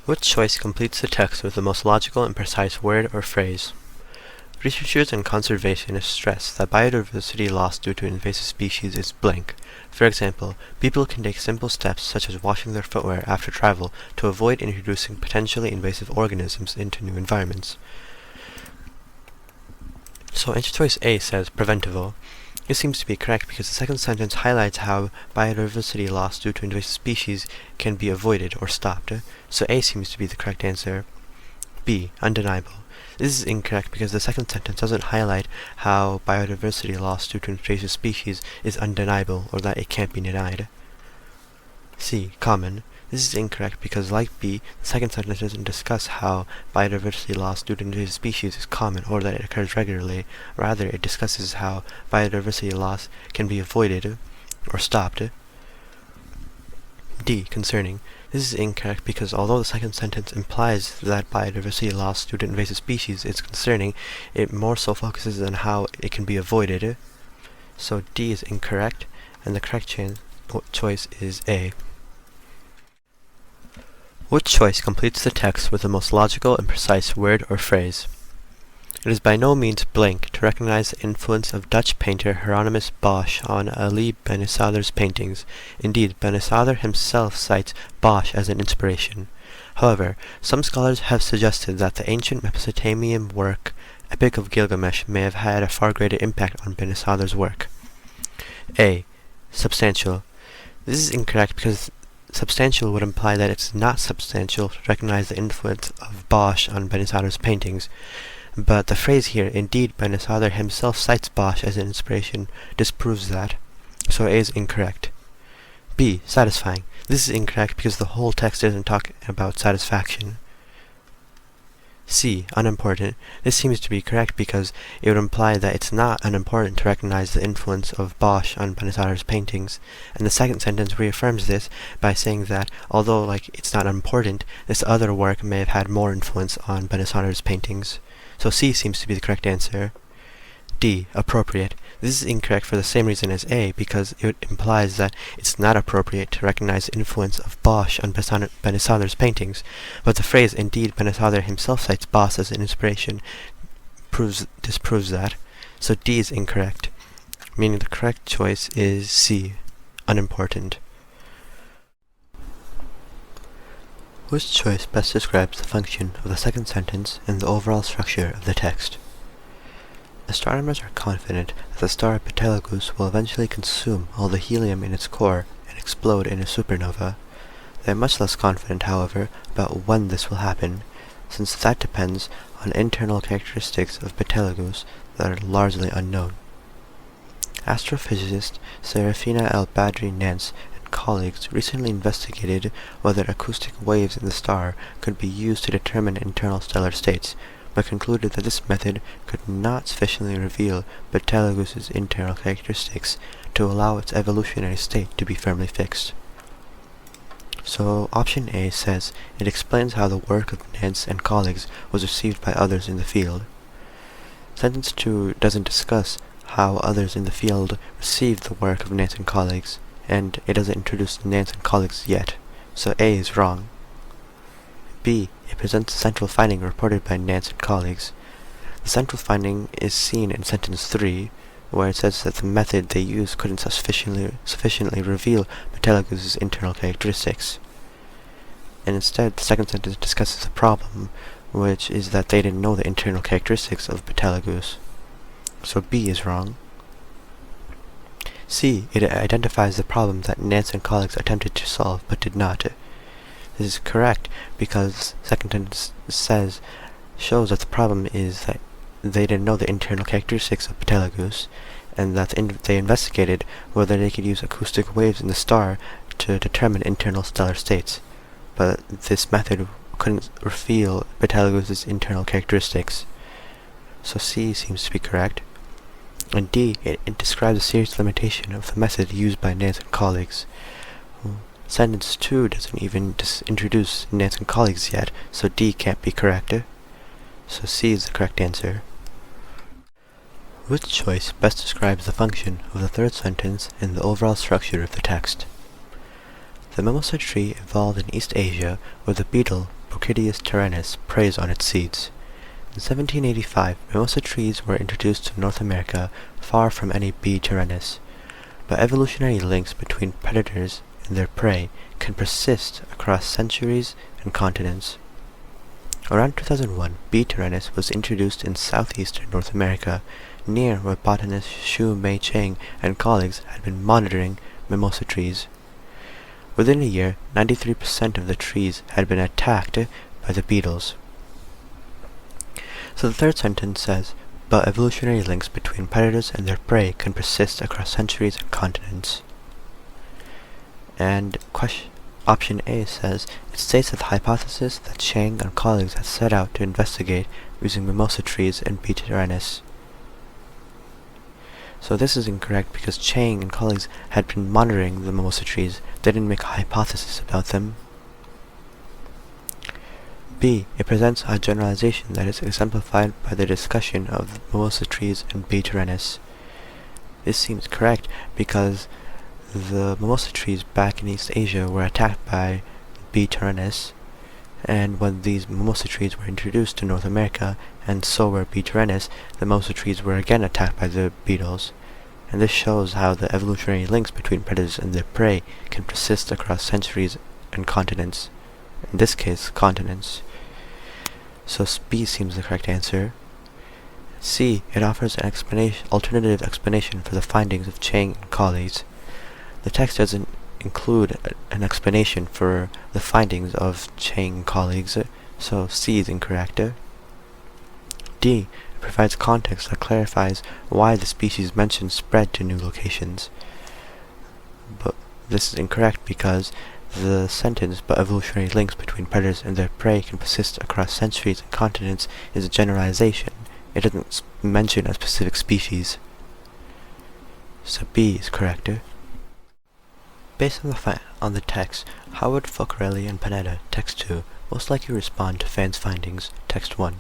Which choice completes the text with the most logical and precise word or phrase? Researchers and conservationists stress that biodiversity loss due to invasive species is blank. For example, people can take simple steps such as washing their footwear after travel to avoid introducing potentially invasive organisms into new environments. So answer choice A says preventable. This seems to be correct because the second sentence highlights how biodiversity loss due to invasive species can be avoided or stopped. So A seems to be the correct answer. B, undeniable. This is incorrect because the second sentence doesn't highlight how biodiversity loss due to invasive species is undeniable or that it can't be denied. C, common. This is incorrect because, like B, the second sentence doesn't discuss how biodiversity loss due to invasive species is common or that it occurs regularly. Rather, it discusses how biodiversity loss can be avoided or stopped. D, concerning. This is incorrect because although the second sentence implies that biodiversity loss due to invasive species is concerning, it more so focuses on how it can be avoided. So D is incorrect, and the correct choice is A. Which choice completes the text with the most logical and precise word or phrase? It is by no means blank to recognize the influence of Dutch painter Hieronymus Bosch on Ali Benisadr's paintings. Indeed, Benisadr himself cites Bosch as an inspiration. However, some scholars have suggested that the ancient Mesopotamian work, Epic of Gilgamesh, may have had a far greater impact on Benisadr's work. A, substantial. This is incorrect because substantial would imply that it's not substantial to recognize the influence of Bosch on Benisadr's paintings. But the phrase here, indeed Benisadr himself cites Bosch as an inspiration, disproves that. So A is incorrect. B, satisfying. This is incorrect because the whole text doesn't talk about satisfaction. C, unimportant. This seems to be correct because it would imply that it's not unimportant to recognize the influence of Bosch on Benisadr's paintings, and the second sentence reaffirms this by saying that although it's not important, this other work may have had more influence on Benisadr's paintings. So C seems to be the correct answer. D, appropriate. This is incorrect for the same reason as A, because it implies that it's not appropriate to recognize the influence of Bosch on Benisadr's paintings, but the phrase, indeed Benisadr himself cites Bosch as an inspiration, disproves that. So D is incorrect, meaning the correct choice is C, unimportant. Which choice best describes the function of the second sentence and the overall structure of the text? Astronomers are confident that the star Betelgeuse will eventually consume all the helium in its core and explode in a supernova. They are much less confident, however, about when this will happen, since that depends on internal characteristics of Betelgeuse that are largely unknown. Astrophysicist Serafina El-Badri-Nance colleagues recently investigated whether acoustic waves in the star could be used to determine internal stellar states, but concluded that this method could not sufficiently reveal Betelgeuse's internal characteristics to allow its evolutionary state to be firmly fixed. So option A says it explains how the work of Nance and colleagues was received by others in the field. Sentence 2 doesn't discuss how others in the field received the work of Nance and colleagues, and it doesn't introduce Nance and colleagues yet, so A is wrong. B, it presents a central finding reported by Nance and colleagues. The central finding is seen in sentence 3, where it says that the method they used couldn't sufficiently reveal Betelgeuse's internal characteristics. And instead, the second sentence discusses the problem, which is that they didn't know the internal characteristics of Betelgeuse. So B is wrong. C, it identifies the problem that Nance and colleagues attempted to solve but did not. This is correct because the second sentence shows that the problem is that they didn't know the internal characteristics of Betelgeuse, and that they investigated whether they could use acoustic waves in the star to determine internal stellar states, but this method couldn't reveal Betelgeuse's internal characteristics. So C seems to be correct. And D, it describes a serious limitation of the method used by Nance and colleagues. Sentence 2 doesn't even introduce Nance and colleagues yet, so D can't be correct. So C is the correct answer. Which choice best describes the function of the third sentence and the overall structure of the text? The mimosa tree evolved in East Asia, where the beetle Orchideus tyrannus preys on its seeds. In 1785, mimosa trees were introduced to North America far from any B. tyrannus, but evolutionary links between predators and their prey can persist across centuries and continents. Around 2001, B. tyrannus was introduced in southeastern North America, near where botanist Xu Mei Cheng and colleagues had been monitoring mimosa trees. Within a year, 93% of the trees had been attacked by the beetles. So the third sentence says, but evolutionary links between predators and their prey can persist across centuries and continents. And option A says, it states that the hypothesis that Chang and colleagues had set out to investigate using mimosa trees and B. tyrannus. So this is incorrect because Chang and colleagues had been monitoring the mimosa trees. They didn't make a hypothesis about them. B. It presents a generalization that is exemplified by the discussion of mimosa trees and B. tyrannus. This seems correct because the mimosa trees back in East Asia were attacked by B. tyrannus, and when these mimosa trees were introduced to North America, and so were B. tyrannus, the mimosa trees were again attacked by the beetles. And this shows how the evolutionary links between predators and their prey can persist across centuries and continents. In this case, continents. So B seems the correct answer. C. It offers an alternative explanation for the findings of Chang and colleagues. The text doesn't include an explanation for the findings of Chang and colleagues, so C is incorrect. D. It provides context that clarifies why the species mentioned spread to new locations. But this is incorrect because the sentence, but evolutionary links between predators and their prey can persist across centuries and continents, is a generalization. It doesn't mention a specific species. So B is correct. Based on the text, how would Focarelli and Panetta, text 2, most likely respond to Fan's findings, text 1?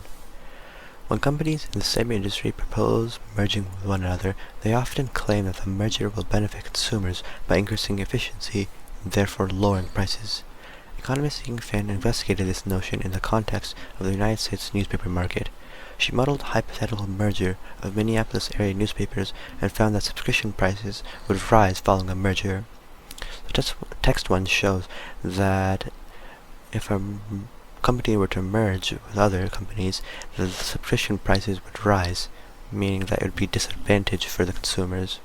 When companies in the same industry propose merging with one another, they often claim that the merger will benefit consumers by increasing efficiency and therefore lowering prices. Economist Ying Fan investigated this notion in the context of the United States newspaper market. She modeled a hypothetical merger of Minneapolis area newspapers and found that subscription prices would rise following a merger. Text 1 shows that if a company were to merge with other companies, the subscription prices would rise, meaning that it would be disadvantage for the consumers.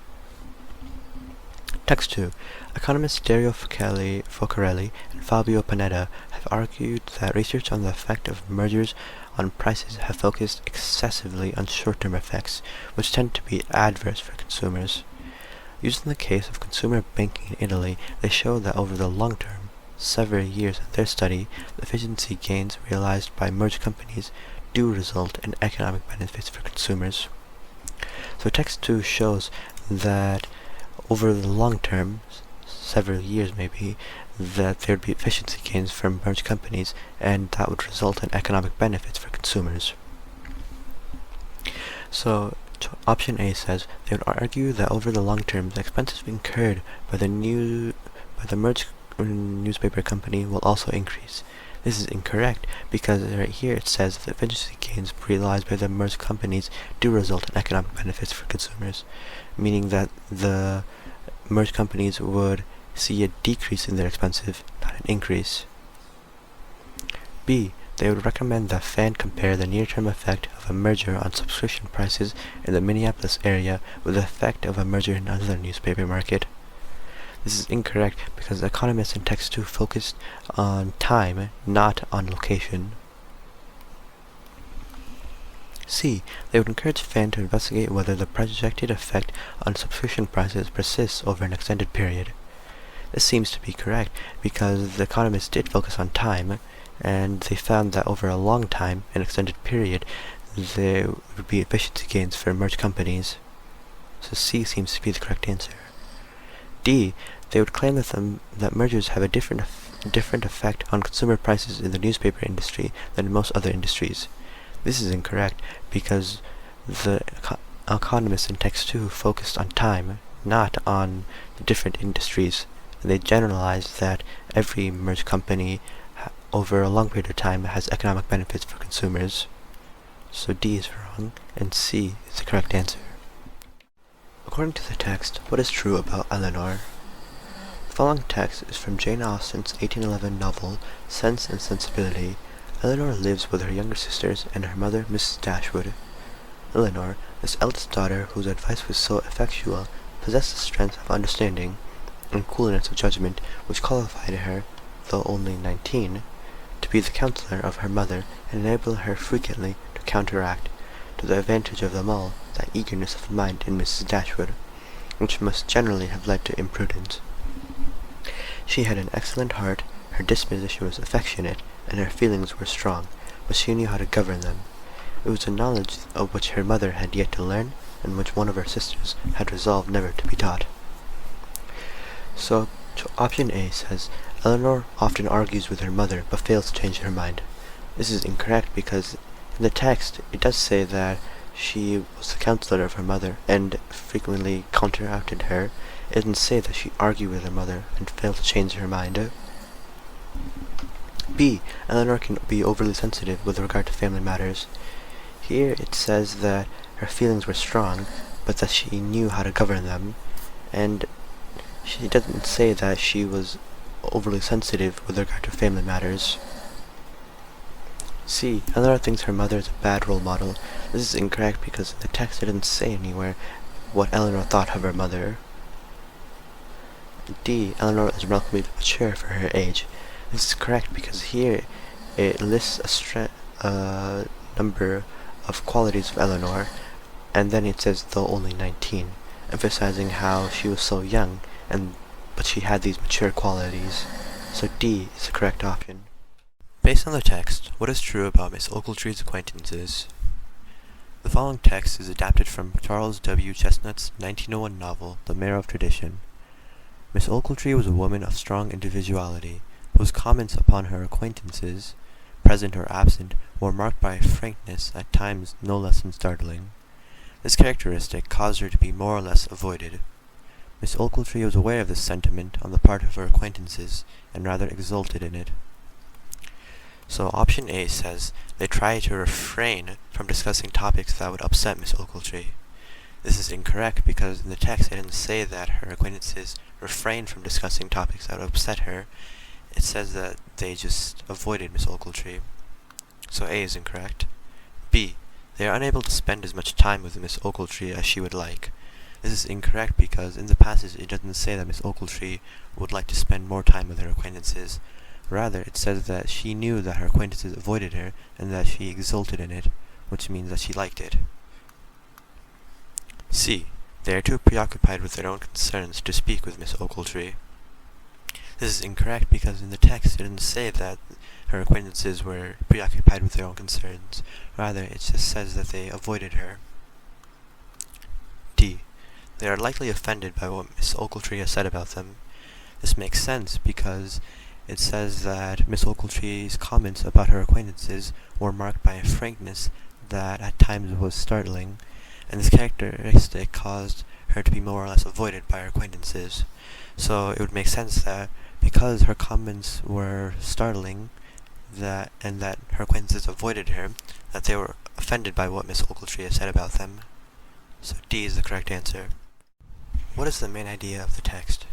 Text 2. Economists Dario Focarelli and Fabio Panetta have argued that research on the effect of mergers on prices have focused excessively on short-term effects, which tend to be adverse for consumers. Using the case of consumer banking in Italy, they show that over the long term, several years of their study, the efficiency gains realized by merged companies do result in economic benefits for consumers. So text 2 shows that over the long term, several years maybe, that there would be efficiency gains from merged companies, and that would result in economic benefits for consumers. So option A says they would argue that over the long term, the expenses incurred by the merged newspaper company will also increase. This is incorrect because right here it says that the efficiency gains realized by the merged companies do result in economic benefits for consumers, meaning that the merged companies would see a decrease in their expenses, not an increase. B. They would recommend that Fan compare the near-term effect of a merger on subscription prices in the Minneapolis area with the effect of a merger in another newspaper market. This is incorrect because the economists in text 2 focused on time, not on location. C. They would encourage Fan to investigate whether the projected effect on subscription prices persists over an extended period. This seems to be correct because the economists did focus on time, and they found that over a long time, an extended period, there would be efficiency gains for merged companies. So C seems to be the correct answer. D. They would claim that mergers have a different effect on consumer prices in the newspaper industry than in most other industries. This is incorrect because the economists in text 2 focused on time, not on the different industries. And they generalized that every merged company over a long period of time has economic benefits for consumers. So D is wrong, and C is the correct answer. According to the text, what is true about Eleanor? The following text is from Jane Austen's 1811 novel, Sense and Sensibility. Eleanor lives with her younger sisters and her mother, Mrs. Dashwood. Eleanor, this eldest daughter whose advice was so effectual, possessed the strength of understanding and coolness of judgment which qualified her, though only 19, to be the counsellor of her mother and enabled her frequently to counteract, to the advantage of them all, that eagerness of mind in Mrs. Dashwood, which must generally have led to imprudence. She had an excellent heart, her disposition was affectionate, and her feelings were strong, but she knew how to govern them. It was a knowledge of which her mother had yet to learn, and which one of her sisters had resolved never to be taught. So, option A says, Eleanor often argues with her mother, but fails to change her mind. This is incorrect because in the text, it does say that she was the counselor of her mother and frequently counteracted her. It doesn't say that she argued with her mother and failed to change her mind. B. Eleanor can be overly sensitive with regard to family matters. Here it says that her feelings were strong, but that she knew how to govern them, and she doesn't say that she was overly sensitive with regard to family matters. C. Eleanor thinks her mother is a bad role model. This is incorrect because in the text it doesn't say anywhere what Eleanor thought of her mother. D. Eleanor is relatively mature for her age. This is correct because here it lists a number of qualities of Eleanor, and then it says though only 19, emphasizing how she was so young, but she had these mature qualities. So D is the correct option. Based on the text, what is true about Miss Ochiltree's acquaintances? The following text is adapted from Charles W. Chestnut's 1901 novel, The Mare of Tradition. Miss Ochiltree was a woman of strong individuality, whose comments upon her acquaintances, present or absent, were marked by a frankness at times no less than startling. This characteristic caused her to be more or less avoided. Miss Ochiltree was aware of this sentiment on the part of her acquaintances, and rather exulted in it. So option A says they try to refrain from discussing topics that would upset Miss Ochiltree. This is incorrect because in the text it didn't say that her acquaintances refrained from discussing topics that would upset her. It says that they just avoided Miss Ochiltree. So A is incorrect. B. They are unable to spend as much time with Miss Ochiltree as she would like. This is incorrect because in the passage it doesn't say that Miss Ochiltree would like to spend more time with her acquaintances. Rather, it says that she knew that her acquaintances avoided her and that she exulted in it, which means that she liked it. C. They are too preoccupied with their own concerns to speak with Miss Ochiltree. This is incorrect because in the text it didn't say that her acquaintances were preoccupied with their own concerns. Rather, it just says that they avoided her. D. They are likely offended by what Miss Ochiltree has said about them. This makes sense because it says that Miss Ochiltree's comments about her acquaintances were marked by a frankness that at times was startling, and this characteristic caused her to be more or less avoided by her acquaintances. So it would make sense that because her comments were startling, and that her acquaintances avoided her, that they were offended by what Miss Ochiltree has said about them. So D is the correct answer. What is the main idea of the text?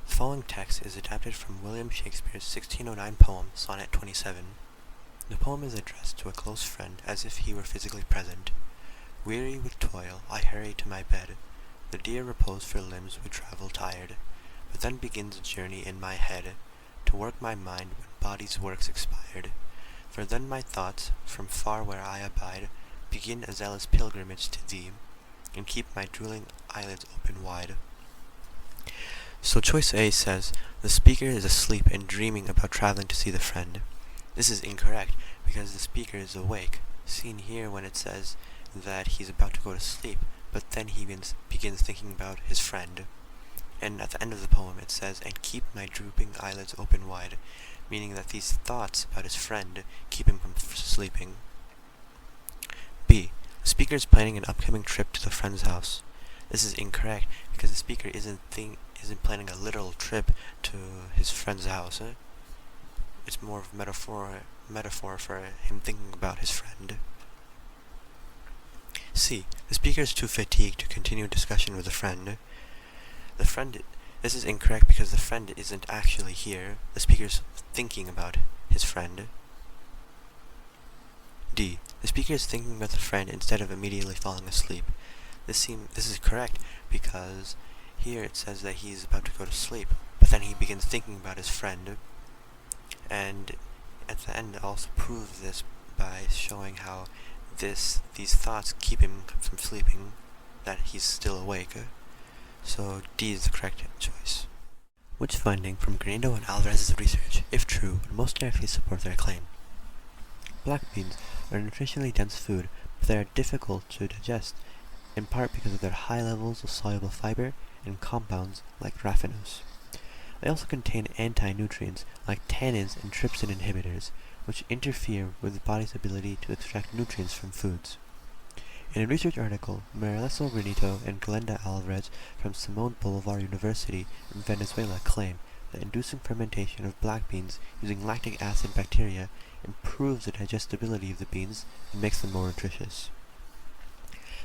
The following text is adapted from William Shakespeare's 1609 poem, Sonnet 27. The poem is addressed to a close friend as if he were physically present. Weary with toil, I hurry to my bed. The dear repose for limbs would travel tired. But then begins a journey in my head, to work my mind when body's work's expired. For then my thoughts, from far where I abide, begin a zealous pilgrimage to thee, and keep my drooling eyelids open wide. So choice A says, the speaker is asleep and dreaming about traveling to see the friend. This is incorrect, because the speaker is awake, seen here when it says that he's about to go to sleep, but then he begins thinking about his friend. And at the end of the poem it says, and keep my drooping eyelids open wide, meaning that these thoughts about his friend keep him from sleeping. B. The speaker is planning an upcoming trip to the friend's house. This is incorrect, because the speaker isn't planning a literal trip to his friend's house. it's more of a metaphor for him thinking about his friend. C. The speaker is too fatigued to continue discussion with a friend. This is incorrect because the friend isn't actually here. The speaker is thinking about his friend. D. The speaker is thinking about the friend instead of immediately falling asleep. This is correct because here it says that he's about to go to sleep, but then he begins thinking about his friend, and at the end it also proves this by showing how these thoughts keep him from sleeping, that he's still awake. So D is the correct choice. Which finding from Granado and Alvarez's research, if true, would most directly support their claim? Black beans are a nutritionally dense food, but they are difficult to digest, in part because of their high levels of soluble fiber and compounds like raffinose. They also contain anti-nutrients like tannins and trypsin inhibitors, which interfere with the body's ability to extract nutrients from foods. In a research article, Marileso Renito and Glenda Alvarez from Simón Bolívar University in Venezuela claim that inducing fermentation of black beans using lactic acid bacteria improves the digestibility of the beans and makes them more nutritious.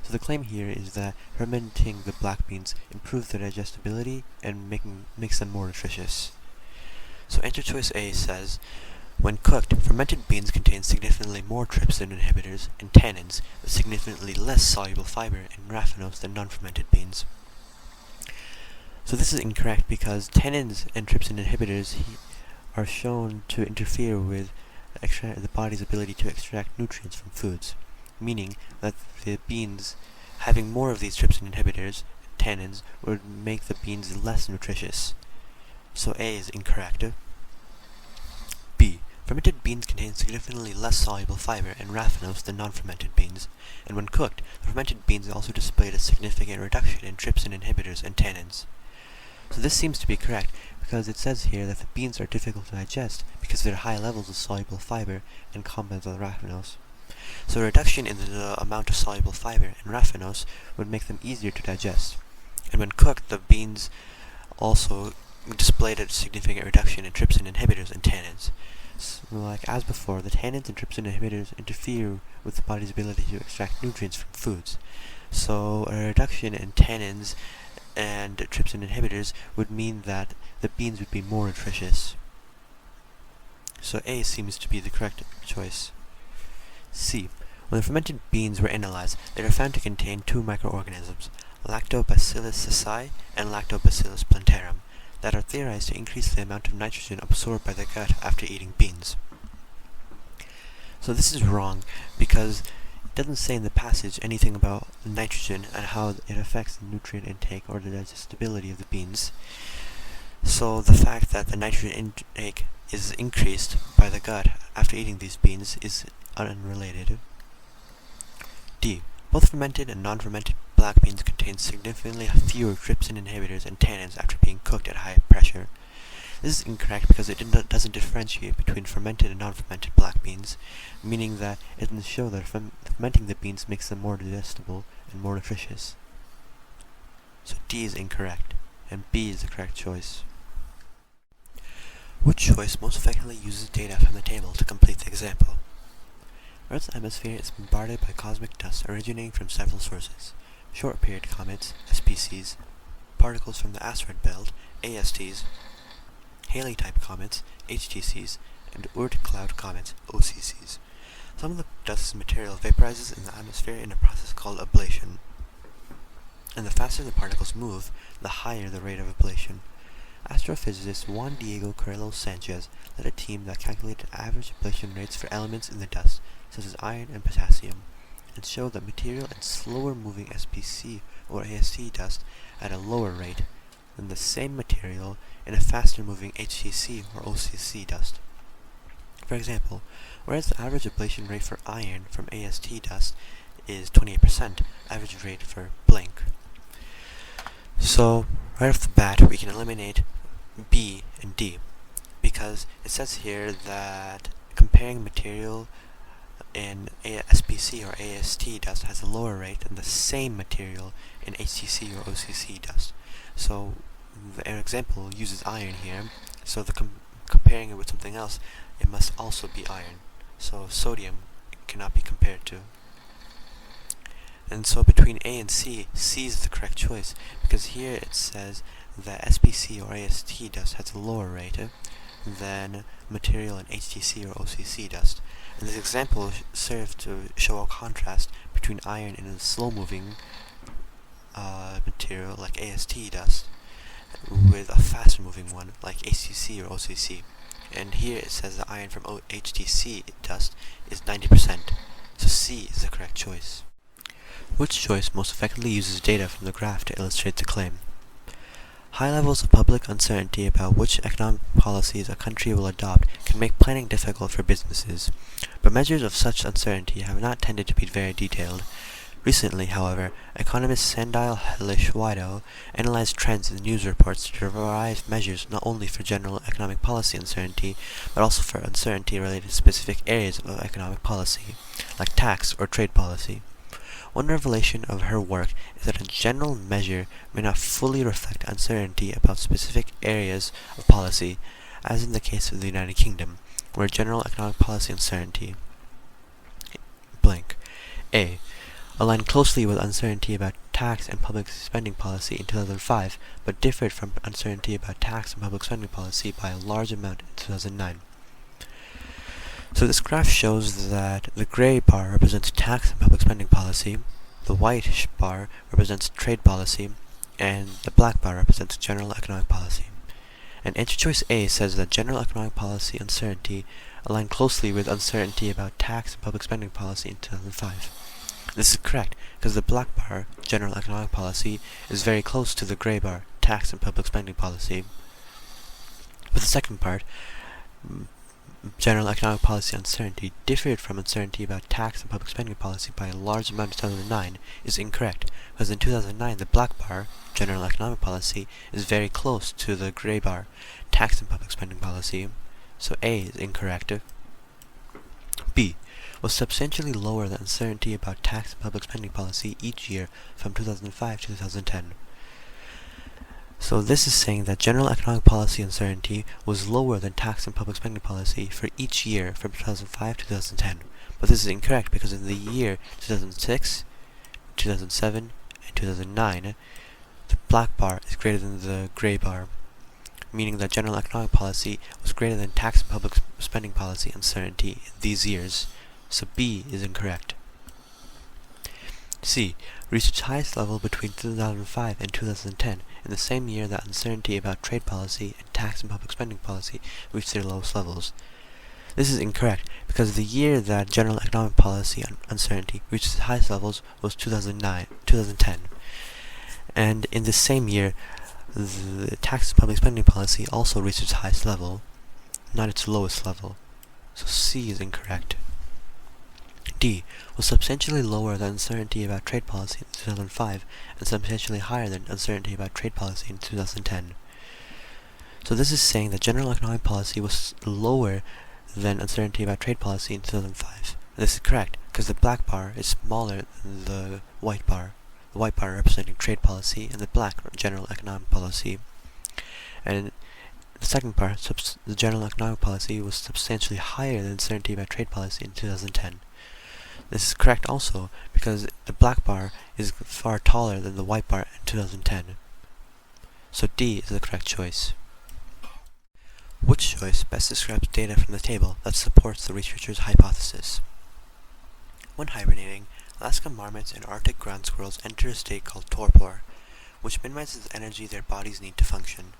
So the claim here is that fermenting the black beans improves their digestibility and makes them more nutritious. So answer choice A says, when cooked, fermented beans contain significantly more trypsin inhibitors and tannins, with significantly less soluble fiber and raffinose than non-fermented beans. So this is incorrect because tannins and trypsin inhibitors are shown to interfere with the body's ability to extract nutrients from foods, meaning that the beans having more of these trypsin inhibitors, tannins, would make the beans less nutritious. So A is incorrect. B. Fermented beans contain significantly less soluble fiber and raffinose than non-fermented beans, and when cooked, the fermented beans also displayed a significant reduction in trypsin inhibitors and tannins. So this seems to be correct, because it says here that the beans are difficult to digest because of their high levels of soluble fiber and compounds like raffinose. So a reduction in the amount of soluble fiber and raffinose would make them easier to digest, and when cooked, the beans also displayed a significant reduction in trypsin inhibitors and tannins. So, like as before, the tannins and trypsin inhibitors interfere with the body's ability to extract nutrients from foods. So a reduction in tannins and trypsin inhibitors would mean that the beans would be more nutritious. So A seems to be the correct choice. C. When the fermented beans were analyzed, they were found to contain two microorganisms, Lactobacillus cesae and Lactobacillus plantarum, that are theorized to increase the amount of nitrogen absorbed by the gut after eating beans. So this is wrong because it doesn't say in the passage anything about nitrogen and how it affects the nutrient intake or the digestibility of the beans. So the fact that the nitrogen intake is increased by the gut after eating these beans is unrelated. D. Both fermented and non-fermented black beans contain significantly fewer trypsin inhibitors and tannins after being cooked at high pressure. This is incorrect because it doesn't differentiate between fermented and non-fermented black beans, meaning that it doesn't show that fermenting the beans makes them more digestible and more nutritious. So D is incorrect, and B is the correct choice. Which choice most effectively uses data from the table to complete the example? Earth's atmosphere is bombarded by cosmic dust originating from several sources: short-period comets, SPCs, particles from the asteroid belt, ASTs, Halley-type comets, HTCs, and Oort cloud comets, OCCs. Some of the dust's material vaporizes in the atmosphere in a process called ablation, and the faster the particles move, the higher the rate of ablation. Astrophysicist Juan Diego Carrello Sanchez led a team that calculated average ablation rates for elements in the dust, such as iron and potassium, and showed that material in slower-moving SPC or AST dust at a lower rate than the same material in a faster-moving HTC or OCC dust. For example, whereas the average ablation rate for iron from AST dust is 28%, average rate for blank. So, right off the bat, we can eliminate B and D, because it says here that comparing material in SPC or AST dust has a lower rate than the same material in HTC or OCC dust. So the example uses iron here, so the comparing it with something else, it must also be iron. So sodium cannot be compared to. And so between A and C, C is the correct choice, because here it says that SPC or AST dust has a lower rate than material in HTC or OCC dust. And this example serves to show a contrast between iron in a slow-moving material like AST dust with a fast-moving one like HTC or OCC. And here it says that iron from HTC dust is 90%, so C is the correct choice. Which choice most effectively uses data from the graph to illustrate the claim? High levels of public uncertainty about which economic policies a country will adopt can make planning difficult for businesses, but measures of such uncertainty have not tended to be very detailed. Recently, however, economist Sandile Hellish-Wido analyzed trends in news reports to derive measures not only for general economic policy uncertainty, but also for uncertainty related to specific areas of economic policy, like tax or trade policy. One revelation of her work is that a general measure may not fully reflect uncertainty about specific areas of policy, as in the case of the United Kingdom, where general economic policy uncertainty blank A. aligned closely with uncertainty about tax and public spending policy in 2005, but differed from uncertainty about tax and public spending policy by a large amount in 2009. So this graph shows that the gray bar represents tax and public spending policy, the white bar represents trade policy, and the black bar represents general economic policy. And answer choice A says that general economic policy uncertainty aligned closely with uncertainty about tax and public spending policy in 2005. This is correct, because the black bar, general economic policy, is very close to the gray bar, tax and public spending policy. But the second part, general economic policy uncertainty, differed from uncertainty about tax and public spending policy by a large amount in 2009, is incorrect, because in 2009 the black bar, general economic policy, is very close to the gray bar, tax and public spending policy, so A is incorrect. B. was substantially lower than uncertainty about tax and public spending policy each year from 2005 to 2010. So this is saying that general economic policy uncertainty was lower than tax and public spending policy for each year from 2005 to 2010. But this is incorrect, because in the year 2006, 2007, and 2009, the black bar is greater than the gray bar, meaning that general economic policy was greater than tax and public spending policy uncertainty in these years. So B is incorrect. C. reached its highest level between 2005 and 2010, in the same year that uncertainty about trade policy and tax and public spending policy reached their lowest levels. This is incorrect, because the year that general economic policy uncertainty reached its highest levels was 2010. And in the same year, the tax and public spending policy also reached its highest level, not its lowest level. So C is incorrect. D. was substantially lower than uncertainty about trade policy in 2005, and substantially higher than uncertainty about trade policy in 2010. So this is saying that general economic policy was lower than uncertainty about trade policy in 2005. And this is correct, because the black bar is smaller than the white bar representing trade policy, and the black general economic policy. And the second part, the general economic policy, was substantially higher than uncertainty about trade policy in 2010. This is correct also, because the black bar is far taller than the white bar in 2010. So D is the correct choice. Which choice best describes data from the table that supports the researcher's hypothesis? When hibernating, Alaska marmots and Arctic ground squirrels enter a state called torpor, which minimizes the energy their bodies need to function.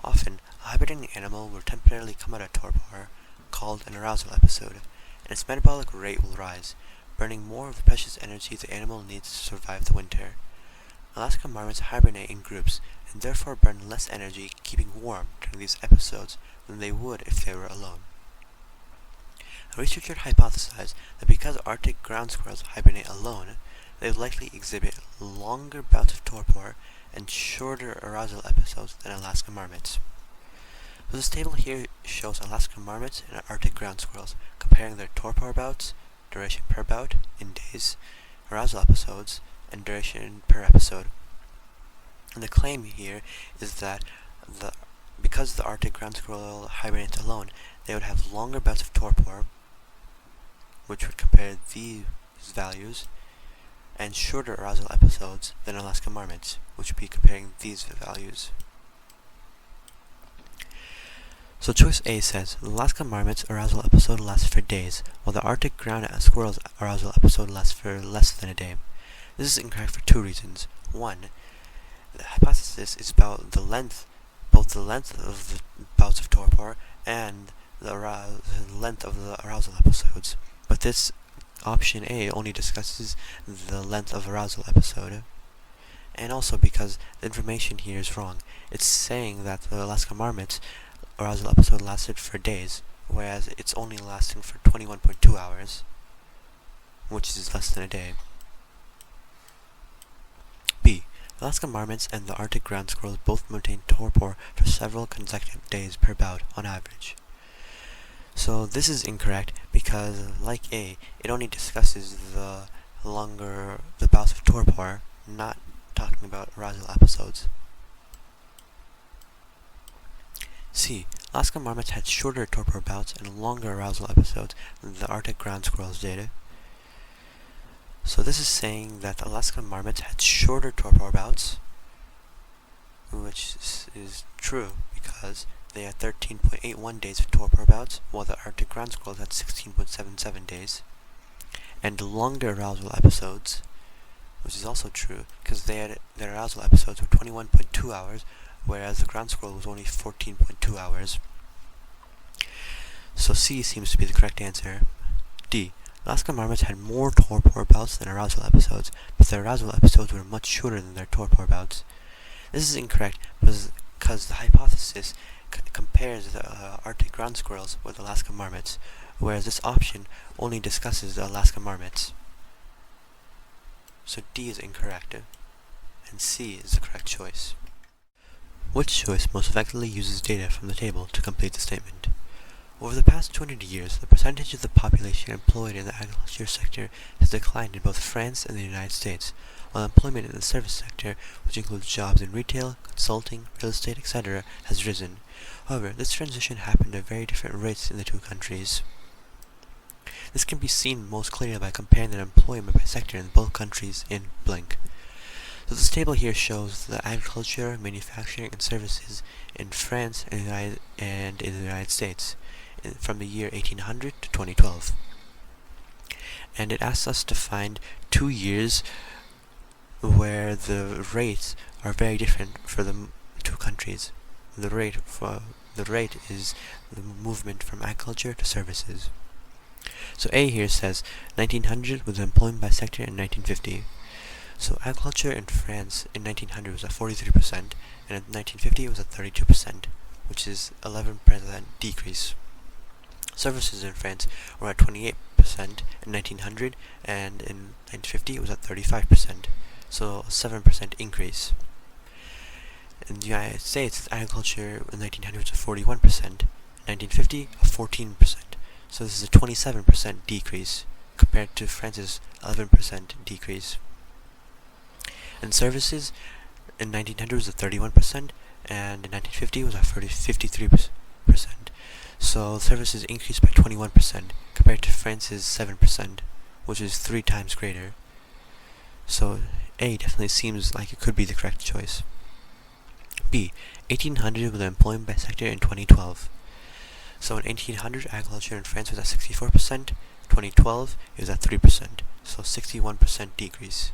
Often, a hibernating animal will temporarily come out of torpor, called an arousal episode, and its metabolic rate will rise, burning more of the precious energy the animal needs to survive the winter. Alaska marmots hibernate in groups, and therefore burn less energy keeping warm during these episodes than they would if they were alone. A researcher hypothesized that because Arctic ground squirrels hibernate alone, they would likely exhibit longer bouts of torpor and shorter arousal episodes than Alaska marmots. So this table here shows Alaska marmots and Arctic ground squirrels, comparing their torpor bouts, duration per bout in days, arousal episodes, and duration per episode. And the claim here is that the because the Arctic ground squirrel hibernates alone, they would have longer bouts of torpor, which would compare these values, and shorter arousal episodes than Alaska marmots, which would be comparing these values. So choice A says, the Alaska marmot's arousal episode lasts for days, while the Arctic ground squirrel's arousal episode lasts for less than a day. This is incorrect for two reasons. One, the hypothesis is about both the length of the bouts of torpor and the length of the arousal episodes. But this option A only discusses the length of arousal episode. And also because the information here is wrong. It's saying that the Alaska marmot's arousal episode lasted for days, whereas it's only lasting for 21.2 hours, which is less than a day. B. Alaska marmots and the Arctic ground squirrels both maintain torpor for several consecutive days per bout on average. So this is incorrect because, like A, it only discusses the bouts of torpor, not talking about arousal episodes. C. Alaska marmots had shorter torpor bouts and longer arousal episodes than the Arctic ground squirrels did. So this is saying that Alaska marmots had shorter torpor bouts, which is true because they had 13.81 days of torpor bouts, while the Arctic ground squirrels had 16.77 days, and longer arousal episodes, which is also true because their arousal episodes were 21.2 hours, whereas the ground squirrel was only 14.2 hours. So C seems to be the correct answer. D. Alaska marmots had more torpor bouts than arousal episodes, but their arousal episodes were much shorter than their torpor bouts. This is incorrect because the hypothesis compares the Arctic ground squirrels with Alaska marmots, whereas this option only discusses the Alaska marmots. So D is incorrect, and C is the correct choice. Which choice most effectively uses data from the table to complete the statement? Over the past 200 years, the percentage of the population employed in the agriculture sector has declined in both France and the United States, while employment in the service sector, which includes jobs in retail, consulting, real estate, etc., has risen. However, this transition happened at very different rates in the two countries. This can be seen most clearly by comparing the employment by sector in both countries in blank. So this table here shows the agriculture, manufacturing, and services in France and in the United States from the year 1800 to 2012. And it asks us to find 2 years where the rates are very different for the two countries. The rate is the movement from agriculture to services. So A here says 1900 was employment by sector in 1950. So agriculture in France in 1900 was at 43%, and in 1950 it was at 32%, which is 11% decrease. Services in France were at 28% in 1900, and in 1950 it was at 35%, so a 7% increase. In the United States, agriculture in 1900 was at 41%, in 1950 a 14%, so this is a 27% decrease compared to France's 11% decrease. And services in 1900 was at 31%, and in 1950 was at 53%. So services increased by 21% compared to France's 7%, which is 3 times greater. So A definitely seems like it could be the correct choice. B. 1800 was employment by sector in 2012. So in 1800, agriculture in France was at 64%, 2012 it was at 3%, so 61% decrease.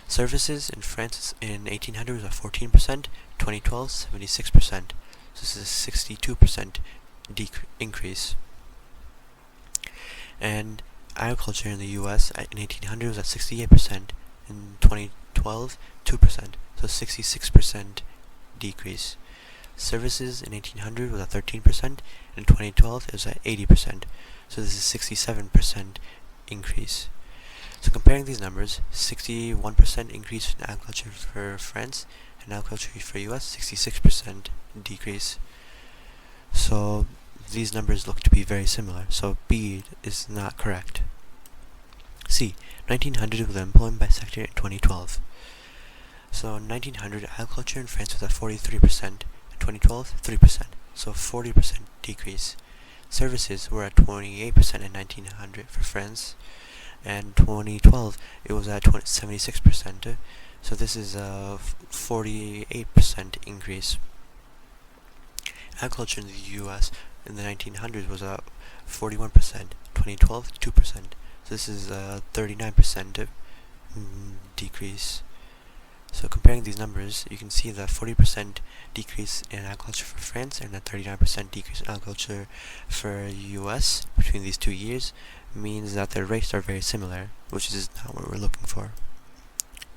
Services in France in 1800 was at 14%, 2012 76%, so this is a 62% increase. And agriculture in the US in 1800 was at 68%, in 2012 2%, so 66% decrease. Services in 1800 was at 13%, and in 2012 it was at 80%, so this is 67% increase. So comparing these numbers, 61% increase in agriculture for France, and agriculture for US, 66% decrease. So these numbers look to be very similar, so B is not correct. C. 1900 was employment by sector in 2012. So in 1900, agriculture in France was at 43%, In 2012, 3%, so 40% decrease. Services were at 28% in 1900 for France, and 2012 it was at 76%, so this is a 48% increase. Agriculture in the US in the 1900s was at 41%, 2012 2%, so this is a 39% decrease. So comparing these numbers, you can see the 40% decrease in agriculture for France and the 39% decrease in agriculture for US between these 2 years means that their rates are very similar, which is not what we're looking for.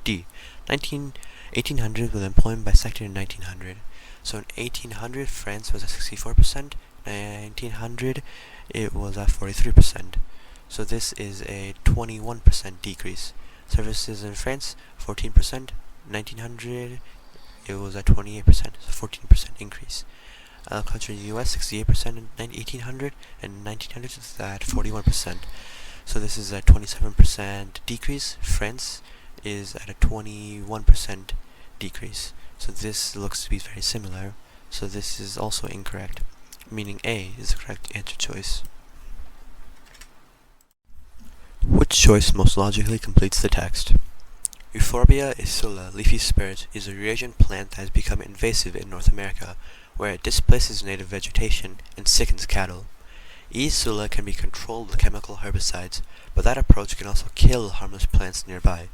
D. 1800 with employment by sector in 1900. So in 1800, France was at 64%, 1900 it was at 43%. So this is a 21% decrease. Services in France, 14%, 1900 it was at 28%, so 14% increase. Agriculture in the US, 68% in 1800, and 1900 is at 41%. So this is a 27% decrease. France is at a 21% decrease. So this looks to be very similar. So this is also incorrect, meaning A is the correct answer choice. Which choice most logically completes the text? Euphorbia isula leafy spirit is a reagent plant that has become invasive in North America, where it displaces native vegetation and sickens cattle. E. isula can be controlled with chemical herbicides, but that approach can also kill harmless plants nearby.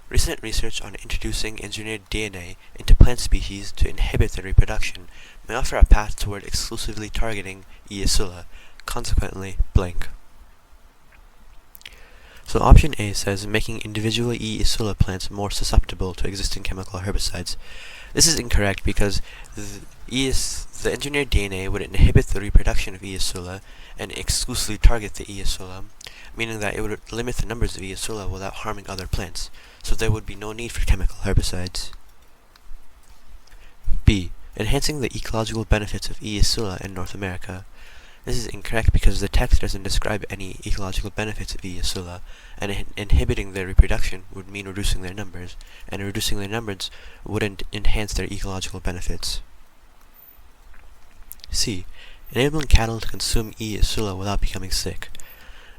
Recent research on introducing engineered DNA into plant species to inhibit their reproduction may offer a path toward exclusively targeting E. isula, consequently blank. So option A says making individual E. isula plants more susceptible to existing chemical herbicides. This is incorrect because the engineered DNA would inhibit the reproduction of E. isula and exclusively target the E. isula, meaning that it would limit the numbers of E. isula without harming other plants, so there would be no need for chemical herbicides. B. Enhancing the ecological benefits of E. isula in North America. This is incorrect because the text doesn't describe any ecological benefits of E. isula, and inhibiting their reproduction would mean reducing their numbers, and reducing their numbers wouldn't enhance their ecological benefits. C. Enabling cattle to consume E. isula without becoming sick.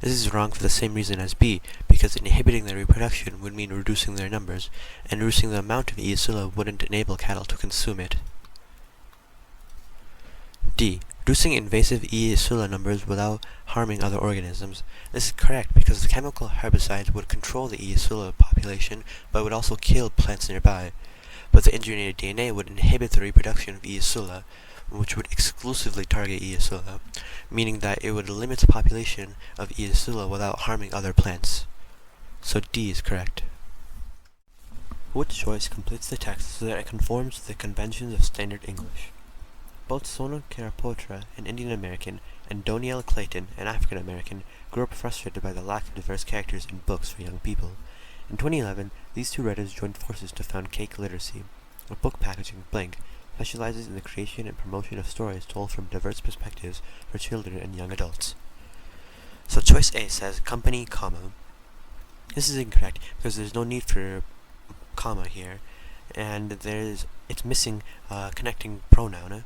This is wrong for the same reason as B, because inhibiting their reproduction would mean reducing their numbers, and reducing the amount of E. isula wouldn't enable cattle to consume it. D. Reducing invasive E. isula numbers without harming other organisms. This is correct because the chemical herbicides would control the E. isula population, but would also kill plants nearby. But the engineered DNA would inhibit the reproduction of E. isula, which would exclusively target E. isula, meaning that it would limit the population of E. isula without harming other plants. So D is correct. Which choice completes the text so that it conforms to the conventions of standard English? Both Sona Karapotra, an Indian American, and Donielle Clayton, an African American, grew up frustrated by the lack of diverse characters in books for young people. In 2011, these two writers joined forces to found Cake Literacy, a book packaging blank specializes in the creation and promotion of stories told from diverse perspectives for children and young adults. So choice A says company, comma. This is incorrect because there's no need for comma here, and it's missing a connecting pronoun.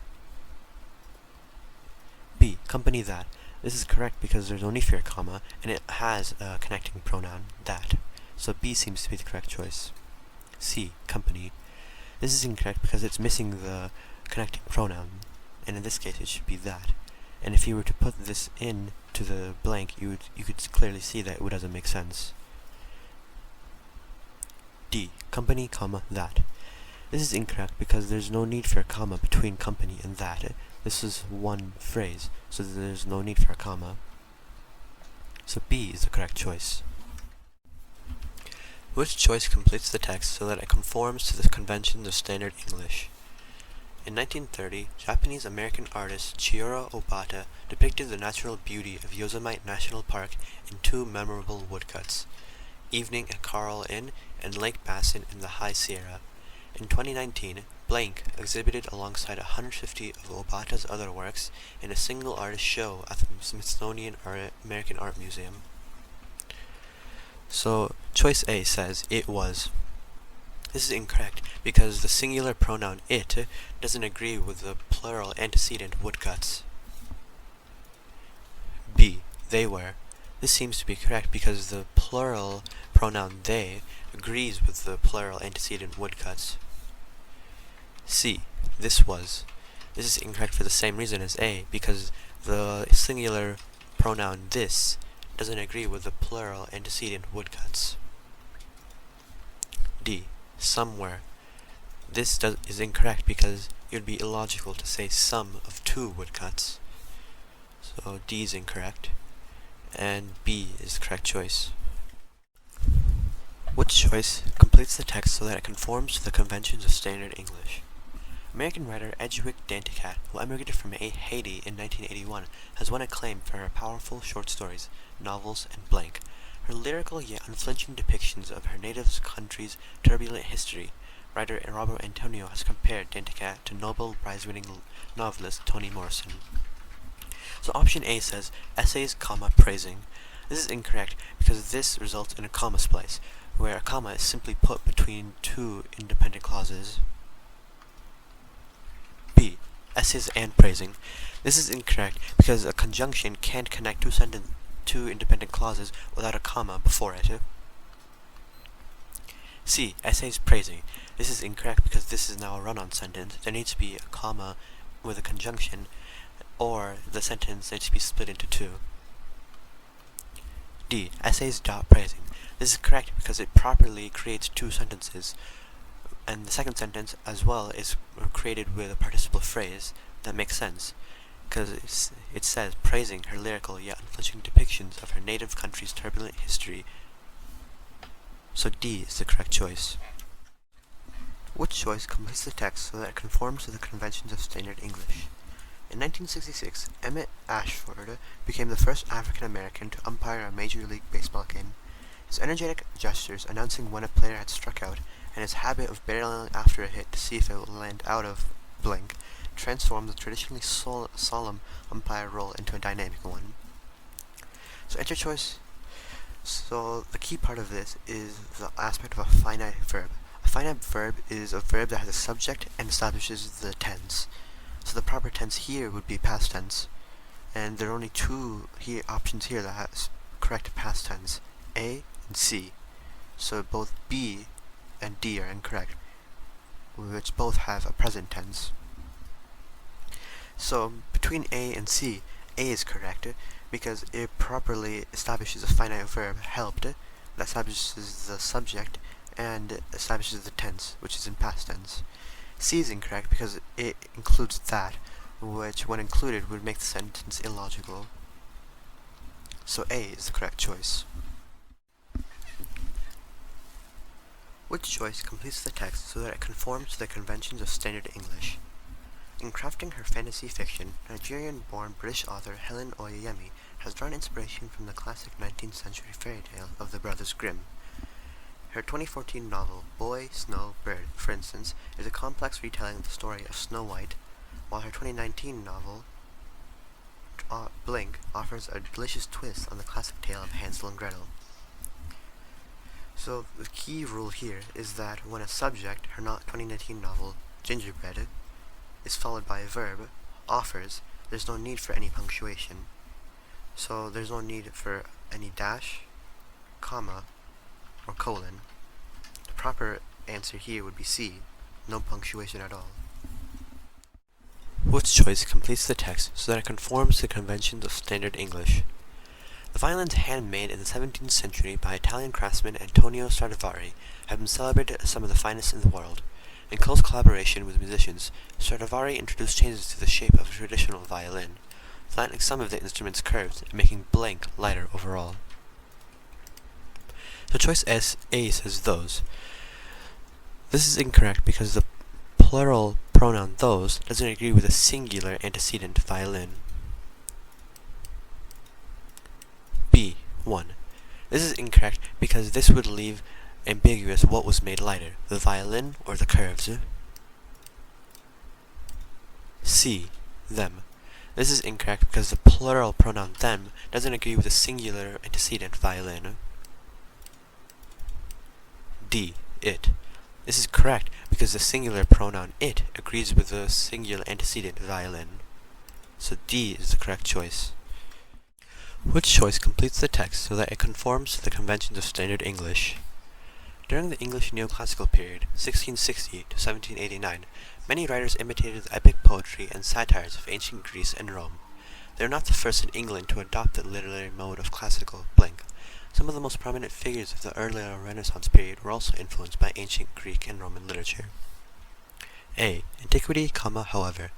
B. Company that. This is correct because there's no need for a comma, and it has a connecting pronoun, that. So B seems to be the correct choice. C. Company. This is incorrect because it's missing the connecting pronoun, and in this case it should be that. And if you were to put this in to the blank, you could clearly see that it doesn't make sense. D. Company, comma, that. This is incorrect because there's no need for a comma between company and that. This is one phrase, so there's no need for a comma. So B is the correct choice. Which choice completes the text so that it conforms to the conventions of standard English? In 1930, Japanese-American artist Chihiro Obata depicted the natural beauty of Yosemite National Park in two memorable woodcuts, Evening at Carl Inn and Lake Bassin in the High Sierra. In 2019, Blank exhibited alongside 150 of Obata's other works in a single artist show at the Smithsonian American Art Museum. So, choice A says it was. This is incorrect because the singular pronoun it doesn't agree with the plural antecedent woodcuts. B. They were. This seems to be correct because the plural pronoun they agrees with the plural antecedent woodcuts. C. This was. This is incorrect for the same reason as A, because the singular pronoun this doesn't agree with the plural antecedent woodcuts. D. Somewhere. This is incorrect because it would be illogical to say some of two woodcuts. So D is incorrect, and B is the correct choice. Which choice completes the text so that it conforms to the conventions of standard English? American writer Edgewick Danticat, who emigrated from Haiti in 1981, has won acclaim for her powerful short stories, novels, and blank. Her lyrical yet unflinching depictions of her native country's turbulent history. Writer Robert Antonio has compared Danticat to Nobel Prize-winning novelist Toni Morrison. So option A says essays, praising. This is incorrect because this results in a comma splice, where a comma is simply put between two independent clauses. B. Essays and praising. This is incorrect because a conjunction can't connect two independent clauses without a comma before it. C. Essays praising. This is incorrect because this is now a run-on sentence. There needs to be a comma with a conjunction, or the sentence needs to be split into two. D. Essays praising. This is correct because it properly creates two sentences, and the second sentence as well is created with a participle phrase that makes sense, because it says praising her lyrical yet unflinching depictions of her native country's turbulent history. So D is the correct choice. Which choice completes the text so that it conforms to the conventions of standard English? In 1966, Emmett Ashford became the first African American to umpire a Major League Baseball game. His energetic gestures announcing when a player had struck out, and his habit of barreling after a hit to see if it would land out of blank, transformed the traditionally solemn umpire role into a dynamic one. So enter choice. So the key part of this is the aspect of a finite verb. A finite verb is a verb that has a subject and establishes the tense. So the proper tense here would be past tense, and there are only two options here that has correct past tense, A and C. So both B and D are incorrect, which both have a present tense. So between A and C, A is correct because it properly establishes a finite verb, helped, that establishes the subject and establishes the tense, which is in past tense. C is incorrect because it includes that, which when included would make the sentence illogical. So A is the correct choice. Which choice completes the text so that it conforms to the conventions of standard English? In crafting her fantasy fiction, Nigerian-born British author Helen Oyeyemi has drawn inspiration from the classic 19th century fairy tale of the Brothers Grimm. Her 2014 novel, Boy, Snow, Bird, for instance, is a complex retelling of the story of Snow White, while her 2019 novel, Blink, offers a delicious twist on the classic tale of Hansel and Gretel. So the key rule here is that when a subject, her 2019 novel, Gingerbread, is followed by a verb, offers, there's no need for any punctuation. So there's no need for any dash, comma, or colon. The proper answer here would be C, no punctuation at all. Which choice completes the text so that it conforms to the conventions of standard English? The violins handmade in the 17th century by Italian craftsman Antonio Stradivari have been celebrated as some of the finest in the world. In close collaboration with musicians, Stradivari introduced changes to the shape of a traditional violin, flattening some of the instrument's curves and making blank lighter overall. So choice A says those. This is incorrect because the plural pronoun those doesn't agree with the singular antecedent violin. B. 1. This is incorrect because this would leave ambiguous what was made lighter, the violin or the curves. C. Them. This is incorrect because the plural pronoun them doesn't agree with the singular antecedent violin. D. It. This is correct because the singular pronoun it agrees with the singular antecedent violin. So D is the correct choice. Which choice completes the text so that it conforms to the conventions of standard English? During the English neoclassical period, 1660 to 1789, many writers imitated the epic poetry and satires of ancient Greece and Rome. They are not the first in England to adopt the literary mode of classical blank. Some of the most prominent figures of the earlier Renaissance period were also influenced by ancient Greek and Roman literature. A. Antiquity, however.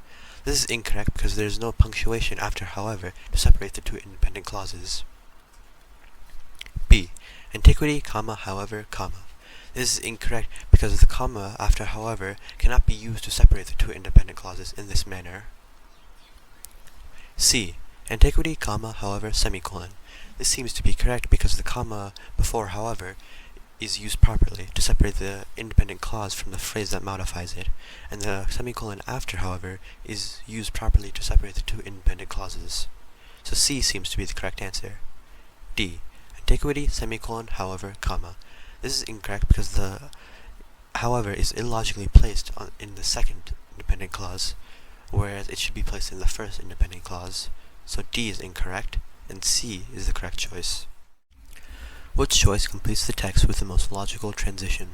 This is incorrect because there is no punctuation after however to separate the two independent clauses. B. Antiquity, however, This is incorrect because the comma after however cannot be used to separate the two independent clauses in this manner. C. Antiquity, however, semicolon. This seems to be correct because the comma before however is used properly to separate the independent clause from the phrase that modifies it, and the semicolon after however is used properly to separate the two independent clauses. So C seems to be the correct answer. D. Antiquity, semicolon, however, This is incorrect because the however is illogically placed in the second independent clause, whereas it should be placed in the first independent clause. So D is incorrect, and C is the correct choice. Which choice completes the text with the most logical transition?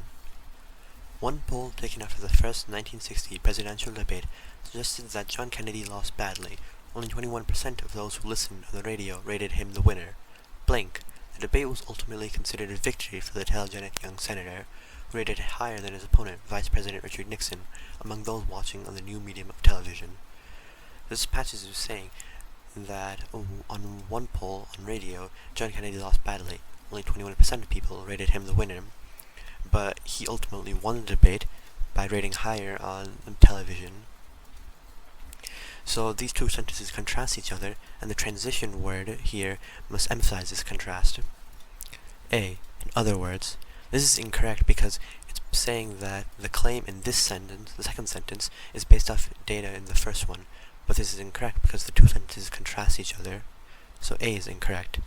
One poll taken after the first 1960 presidential debate suggested that John Kennedy lost badly. Only 21% of those who listened on the radio rated him the winner. Blank. The debate was ultimately considered a victory for the telegenic young senator, who rated it higher than his opponent, Vice President Richard Nixon, among those watching on the new medium of television. This passage is saying that on one poll on radio, John Kennedy lost badly. Only 21% of people rated him the winner, but he ultimately won the debate by rating higher on television. So these two sentences contrast each other, and the transition word here must emphasize this contrast. A. In other words. This is incorrect because it's saying that the claim in this sentence, the second sentence, is based off data in the first one, but this is incorrect because the two sentences contrast each other. So A is incorrect.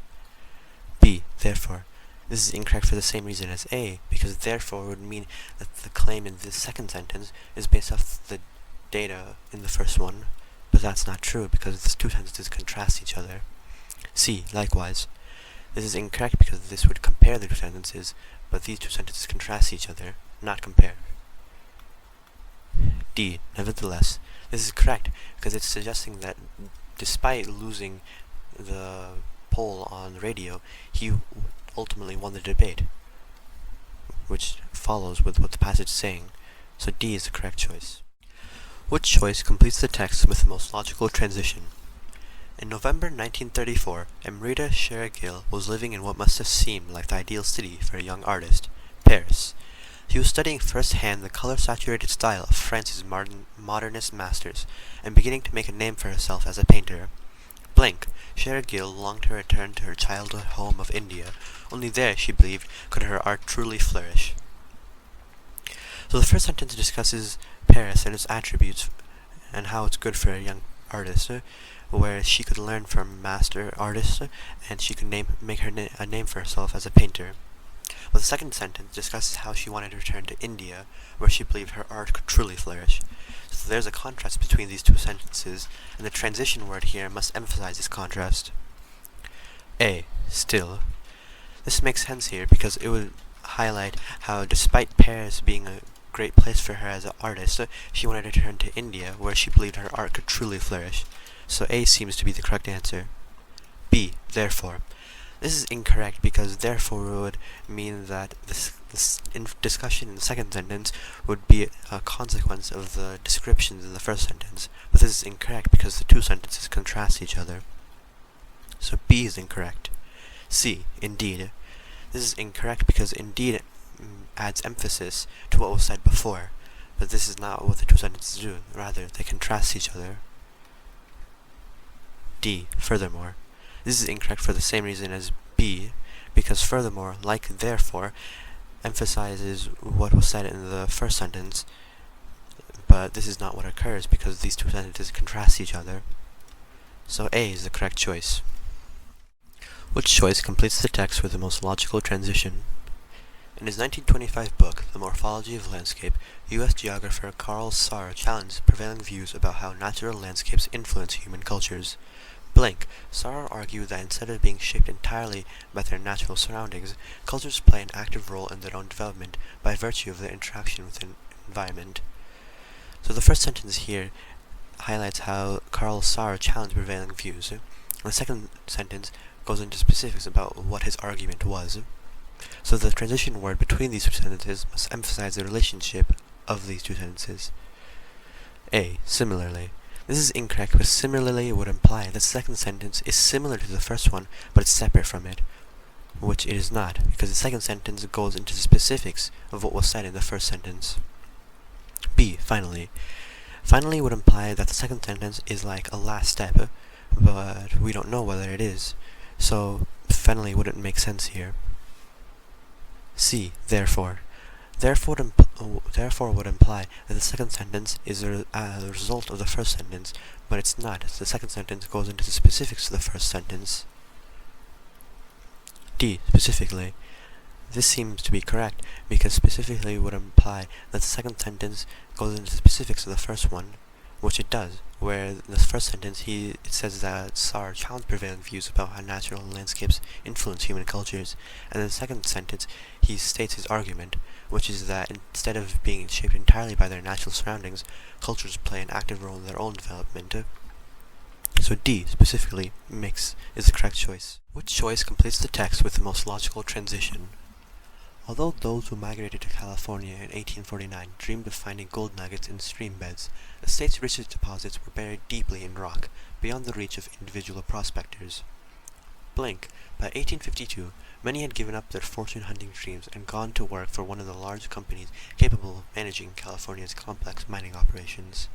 B. Therefore. This is incorrect for the same reason as A, because therefore would mean that the claim in this second sentence is based off the data in the first one, but that's not true because the two sentences contrast each other. C. Likewise. This is incorrect because this would compare the two sentences, but these two sentences contrast each other, not compare. D. Nevertheless. This is correct because it's suggesting that despite losing the poll on the radio, he ultimately won the debate, which follows with what the passage is saying. So D is the correct choice. Which choice completes the text with the most logical transition? In November 1934, Amrita Shergill was living in what must have seemed like the ideal city for a young artist, Paris. She was studying firsthand the color-saturated style of France's modernist masters, and beginning to make a name for herself as a painter. Blank, Shergill longed to return to her childhood home of India. Only there, she believed, could her art truly flourish. So the first sentence discusses Paris and its attributes, and how it's good for a young artist, where she could learn from master artists, and she could make a name for herself as a painter. But the second sentence discusses how she wanted to return to India, where she believed her art could truly flourish. So there's a contrast between these two sentences, and the transition word here must emphasize this contrast. A. Still. This makes sense here because it would highlight how despite Paris being a great place for her as an artist, she wanted to return to India, where she believed her art could truly flourish. So A seems to be the correct answer. B. Therefore. This is incorrect because therefore would mean that this discussion in the second sentence would be a consequence of the descriptions in the first sentence, but this is incorrect because the two sentences contrast each other. So B is incorrect. C. Indeed. This is incorrect because indeed adds emphasis to what was said before, but this is not what the two sentences do. Rather, they contrast each other. D. Furthermore. This is incorrect for the same reason as B, because furthermore, like therefore, emphasizes what was said in the first sentence, but this is not what occurs because these two sentences contrast each other. So A is the correct choice. Which choice completes the text with the most logical transition? In his 1925 book, The Morphology of Landscape, U.S. geographer Carl Saar challenged prevailing views about how natural landscapes influence human cultures. Saar argued that instead of being shaped entirely by their natural surroundings, cultures play an active role in their own development by virtue of their interaction with an environment. So the first sentence here highlights how Carl Saar challenged prevailing views. And the second sentence goes into specifics about what his argument was. So the transition word between these two sentences must emphasize the relationship of these two sentences. A. Similarly. This is incorrect because similarly would imply that the second sentence is similar to the first one, but it's separate from it, which it is not, because the second sentence goes into the specifics of what was said in the first sentence. B. Finally. Finally would imply that the second sentence is like a last step, but we don't know whether it is, so finally wouldn't make sense here. C. Therefore. Therefore would imply that the second sentence is a result of the first sentence, but it's not. The second sentence goes into the specifics of the first sentence. D. Specifically. This seems to be correct, because specifically would imply that the second sentence goes into the specifics of the first one, which it does, where in the first sentence it says that Saar challenged prevailing views about how natural landscapes influence human cultures, and in the second sentence he states his argument, which is that instead of being shaped entirely by their natural surroundings, cultures play an active role in their own development. So D, specifically, is the correct choice. Which choice completes the text with the most logical transition? Although those who migrated to California in 1849 dreamed of finding gold nuggets in stream beds, the state's richest deposits were buried deeply in rock, beyond the reach of individual prospectors. By 1852, many had given up their fortune-hunting dreams and gone to work for one of the large companies capable of managing California's complex mining operations.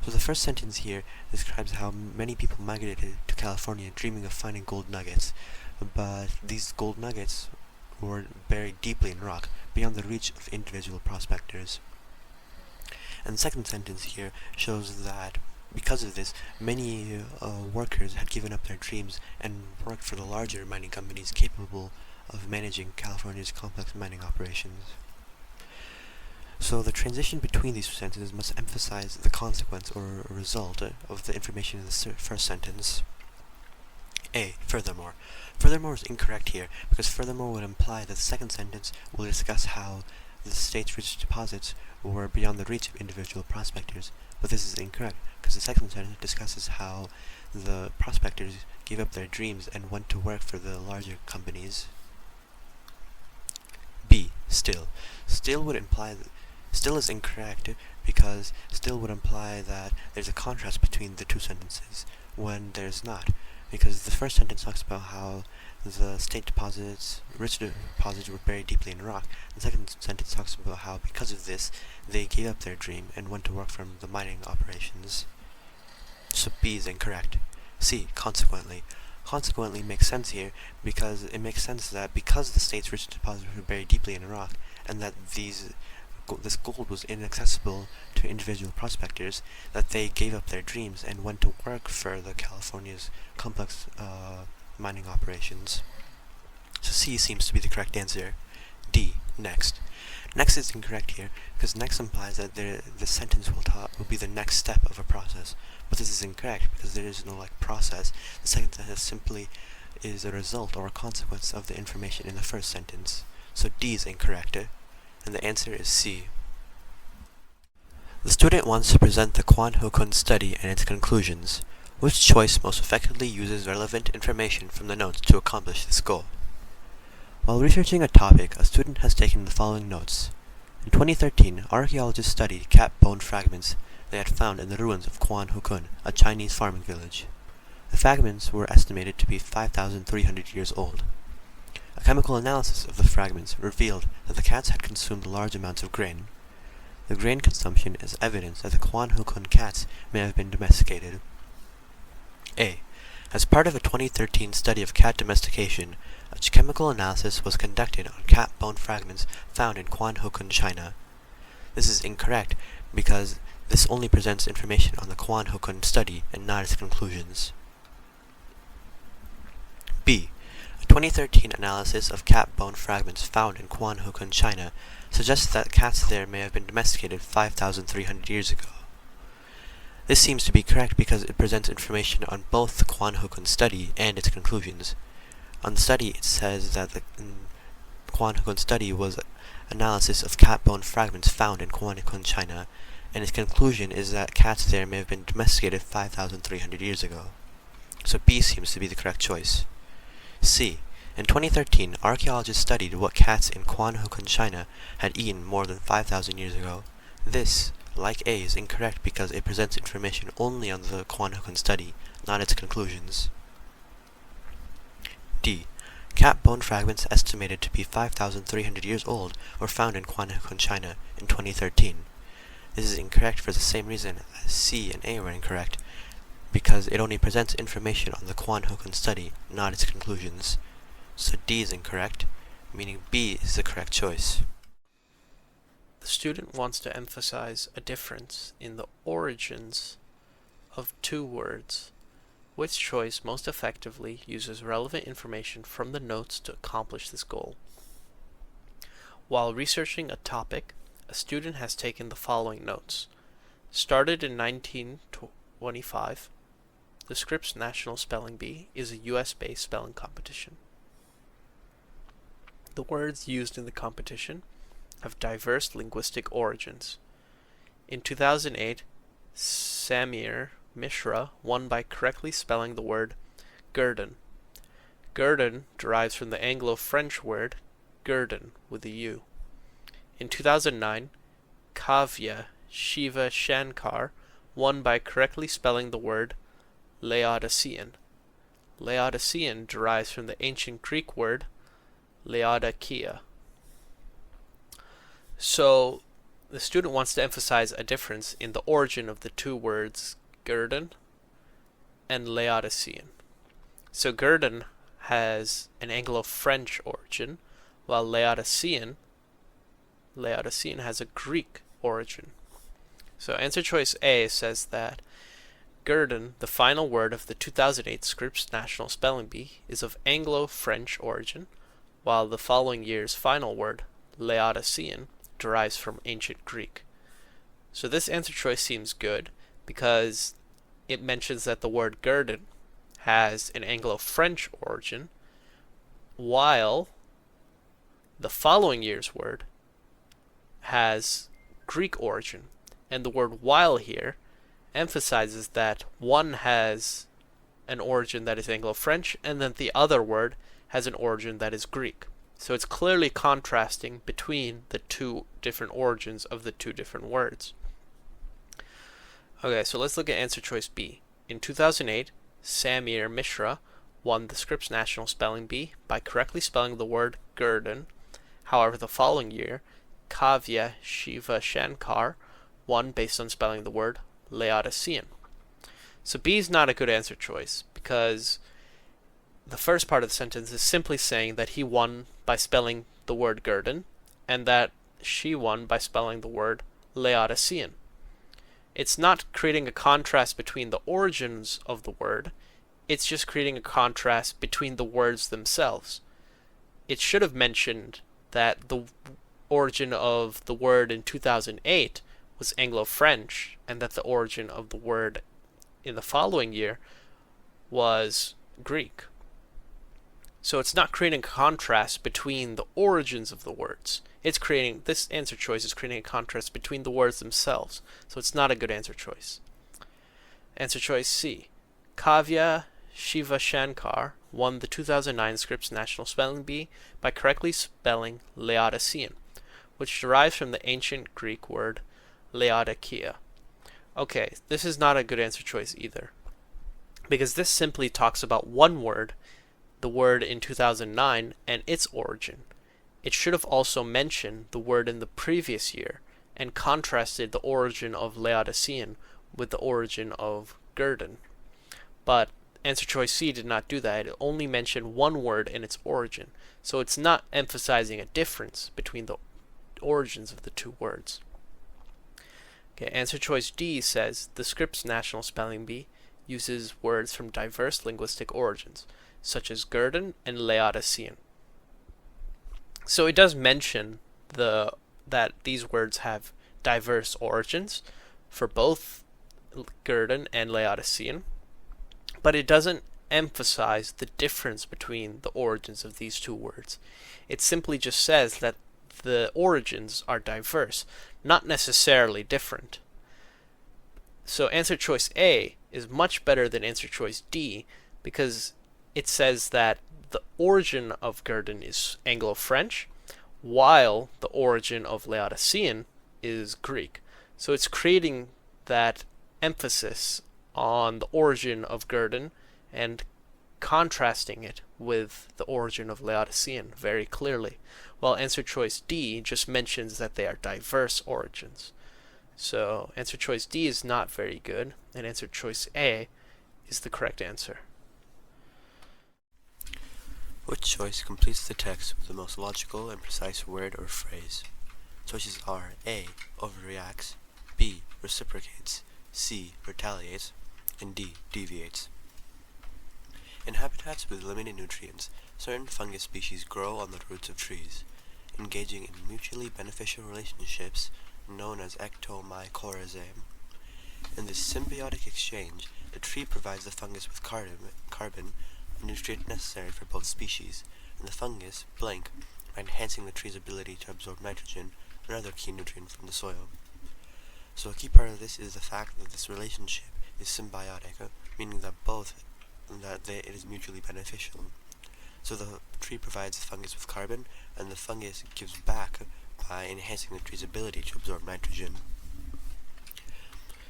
So the first sentence here describes how many people migrated to California dreaming of finding gold nuggets, but these gold nuggets were buried deeply in rock, beyond the reach of individual prospectors. And the second sentence here shows that because of this, many workers had given up their dreams and worked for the larger mining companies capable of managing California's complex mining operations. So the transition between these two sentences must emphasize the consequence or result of the information in the first sentence. A. Furthermore. Furthermore is incorrect here, because furthermore would imply that the second sentence will discuss how the state's rich deposits were beyond the reach of individual prospectors, but this is incorrect, because the second sentence discusses how the prospectors gave up their dreams and went to work for the larger companies. B. Still. Still is incorrect, because still would imply that there's a contrast between the two sentences, when there's not. Because the first sentence talks about how the state rich deposits were buried deeply in rock. The second sentence talks about how, because of this, they gave up their dream and went to work from the mining operations. So B is incorrect. C, consequently. Consequently makes sense here, because it makes sense that because the state's rich deposits were buried deeply in rock, and that this gold was inaccessible to individual prospectors, that they gave up their dreams and went to work for the California's complex mining operations. So C seems to be the correct answer. D, next. Next is incorrect here, because next implies that the sentence will be the next step of a process, but this is incorrect, because there is no process. The second sentence simply is a result or a consequence of the information in the first sentence. So D is incorrect. And the answer is C. The student wants to present the Kwan-Ho-Kun study and its conclusions. Which choice most effectively uses relevant information from the notes to accomplish this goal? While researching a topic, a student has taken the following notes. In 2013, archaeologists studied cat bone fragments they had found in the ruins of Kwan-Ho-Kun, a Chinese farming village. The fragments were estimated to be 5,300 years old. A chemical analysis of the fragments revealed that the cats had consumed large amounts of grain. The grain consumption is evidence that the Kwan-Ho-Kun cats may have been domesticated. A. As part of a 2013 study of cat domestication, a chemical analysis was conducted on cat bone fragments found in Kwan-Ho-Kun, China. This is incorrect, because this only presents information on the Kwan-Ho-Kun study and not its conclusions. B. A 2013 analysis of cat bone fragments found in Guanhukun, China, suggests that cats there may have been domesticated 5,300 years ago. This seems to be correct because it presents information on both the Guanhukun study and its conclusions. On the study, it says that the Guanhukun study was analysis of cat bone fragments found in Guanhukun, China, and its conclusion is that cats there may have been domesticated 5,300 years ago. So B seems to be the correct choice. C. In 2013, archaeologists studied what cats in Guanhukun, China had eaten more than 5,000 years ago. This, like A, is incorrect because it presents information only on the Guanhukun study, not its conclusions. D. Cat bone fragments estimated to be 5,300 years old were found in Guanhukun, China in 2013. This is incorrect for the same reason as C and A were incorrect, because it only presents information on the Guanhukun study, not its conclusions. So D is incorrect, meaning B is the correct choice. The student wants to emphasize a difference in the origins of two words. Which choice most effectively uses relevant information from the notes to accomplish this goal? While researching a topic, a student has taken the following notes. Started in 1925, the Scripps National Spelling Bee is a US-based spelling competition. The words used in the competition have diverse linguistic origins. In 2008, Samir Mishra won by correctly spelling the word guerdon. Guerdon derives from the Anglo-French word guerdon with a U. In 2009, Kavya Shiva Shankar won by correctly spelling the word Laodicean. Laodicean derives from the ancient Greek word Laodikeia. So, the student wants to emphasize a difference in the origin of the two words guerdon and Laodicean. So guerdon has an Anglo-French origin, while Laodicean has a Greek origin. So answer choice A says that guerdon, the final word of the 2008 Scripps National Spelling Bee, is of Anglo-French origin, while the following year's final word, Laodicean, derives from ancient Greek. So this answer choice seems good because it mentions that the word guerdon has an Anglo-French origin, while the following year's word has Greek origin. And the word while here emphasizes that one has an origin that is Anglo-French and then the other word has an origin that is Greek. So it's clearly contrasting between the two different origins of the two different words. Okay, so let's look at answer choice B. In 2008, Samir Mishra won the Scripps National Spelling Bee by correctly spelling the word guerdon. However, the following year, Kavya Shiva Shankar won based on spelling the word Laodicean. So B is not a good answer choice because the first part of the sentence is simply saying that he won by spelling the word guerdon and that she won by spelling the word Laodicean. It's not creating a contrast between the origins of the word, it's just creating a contrast between the words themselves. It should have mentioned that the origin of the word in 2008 was Anglo-French and that the origin of the word in the following year was Greek. So it's not creating a contrast between the origins of the words. This answer choice is creating a contrast between the words themselves. So it's not a good answer choice. Answer choice C. Kavya Shiva Shankar won the 2009 Scripps National Spelling Bee by correctly spelling Laodicean, which derives from the ancient Greek word Laodikeia. Okay, this is not a good answer choice either, because this simply talks about one word, the word in 2009, and its origin. It should have also mentioned the word in the previous year and contrasted the origin of Laodicean with the origin of guerdon. But answer choice C did not do that. It only mentioned one word and its origin. So it's not emphasizing a difference between the origins of the two words. Okay, answer choice D says the Scripps National Spelling Bee uses words from diverse linguistic origins. such as Gurdon and Laodicean. So it does mention that these words have diverse origins for both Gurdon and Laodicean, but it doesn't emphasize the difference between the origins of these two words. It simply just says that the origins are diverse, not necessarily different. So answer choice A is much better than answer choice D because it says that the origin of Gurdon is Anglo-French, while the origin of Laodicean is Greek. So it's creating that emphasis on the origin of Gurdon and contrasting it with the origin of Laodicean very clearly, while answer choice D just mentions that they are diverse origins. So answer choice D is not very good, and answer choice A is the correct answer. Which choice completes the text with the most logical and precise word or phrase? Choices are A. Overreacts, B. Reciprocates, C. Retaliates, and D. Deviates. In habitats with limited nutrients, certain fungus species grow on the roots of trees, engaging in mutually beneficial relationships known as ectomycorrhizae. In this symbiotic exchange, the tree provides the fungus with carbon, a nutrient necessary for both species, and the fungus blank by enhancing the tree's ability to absorb nitrogen, another key nutrient from the soil. So a key part of this is the fact that this relationship is symbiotic, meaning that it is mutually beneficial. So the tree provides the fungus with carbon, and the fungus gives back by enhancing the tree's ability to absorb nitrogen.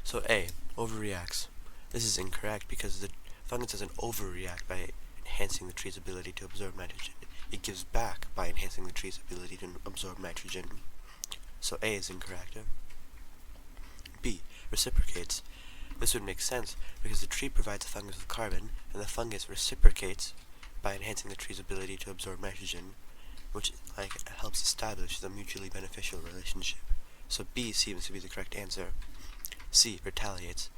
So A. Overreacts. This is incorrect because the fungus doesn't overreact by enhancing the tree's ability to absorb nitrogen. It gives back by enhancing the tree's ability to absorb nitrogen. So A is incorrect. B. Reciprocates. This would make sense because the tree provides the fungus with carbon, and the fungus reciprocates by enhancing the tree's ability to absorb nitrogen, which helps establish the mutually beneficial relationship. So B seems to be the correct answer. C. Retaliates.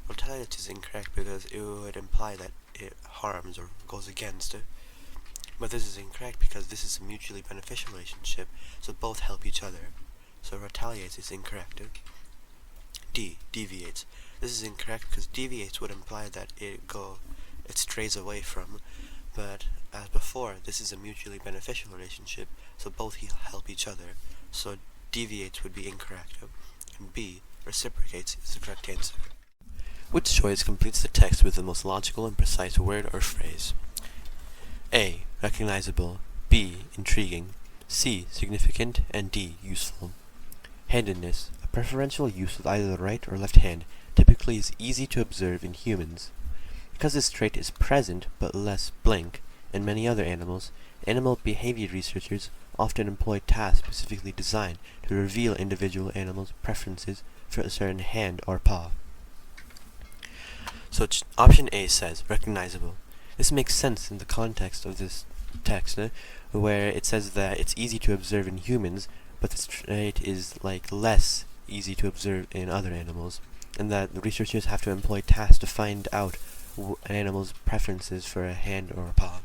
Retaliates is incorrect because it would imply that it harms or goes against it. But this is incorrect because this is a mutually beneficial relationship, so both help each other. So retaliates is incorrect. D. Deviates. This is incorrect because deviates would imply that it strays away from, but as before, this is a mutually beneficial relationship, so both help each other. So deviates would be incorrect. And B. Reciprocates is the correct answer. Which choice completes the text with the most logical and precise word or phrase? A. Recognizable, B. Intriguing, C. Significant, and D. Useful. Handedness, a preferential use with either the right or left hand, typically is easy to observe in humans. Because this trait is present but less blank in many other animals, animal behavior researchers often employ tasks specifically designed to reveal individual animals' preferences for a certain hand or paw. So option A says recognizable. This makes sense in the context of this text, where it says that it's easy to observe in humans, but this trait is less easy to observe in other animals, and that the researchers have to employ tasks to find out an animal's preferences for a hand or a paw.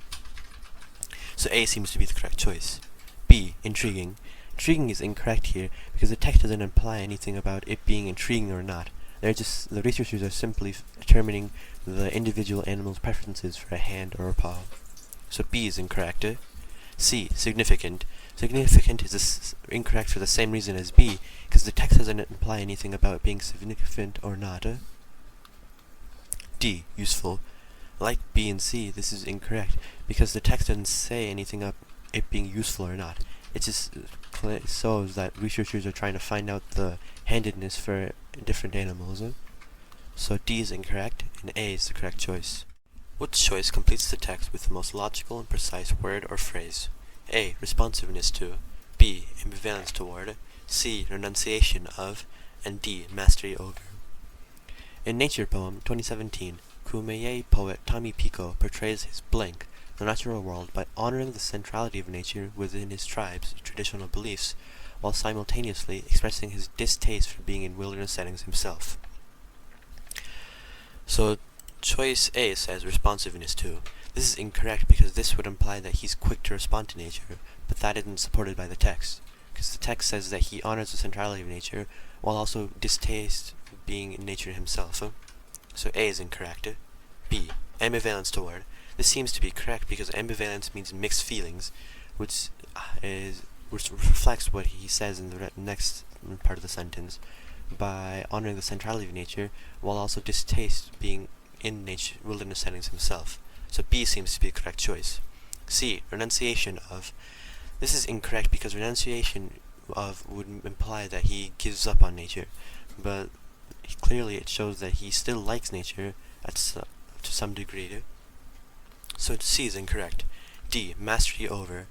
So A seems to be the correct choice. B. Intriguing. Intriguing is incorrect here because the text doesn't imply anything about it being intriguing or not. The researchers are simply determining the individual animal's preferences for a hand or a paw. So B is incorrect. C. Significant. Significant is incorrect for the same reason as B, because the text doesn't imply anything about being significant or not. D. Useful. Like B and C, this is incorrect, because the text doesn't say anything about it being useful or not. It just shows that researchers are trying to find out the handedness for different animals. So D is incorrect, and A is the correct choice. Which choice completes the text with the most logical and precise word or phrase? A. Responsiveness to, B. Ambivalence toward, C. Renunciation of, and D. Mastery over. In Nature Poem 2017, Kumeye poet Tommy Pico portrays his blank, the natural world, by honoring the centrality of nature within his tribe's traditional beliefs, while simultaneously expressing his distaste for being in wilderness settings himself. So choice A says responsiveness to. This is incorrect because this would imply that he's quick to respond to nature, but that isn't supported by the text, because the text says that he honors the centrality of nature while also distastes being in nature himself. So A is incorrect. B, ambivalence toward. This seems to be correct because ambivalence means mixed feelings, which reflects what he says in the next part of the sentence, by honoring the centrality of nature while also distaste being in nature wilderness settings himself. So B seems to be the correct choice. C, renunciation of. This is incorrect because renunciation of would imply that he gives up on nature, but clearly it shows that he still likes nature to some degree. So C is incorrect. D, mastery over.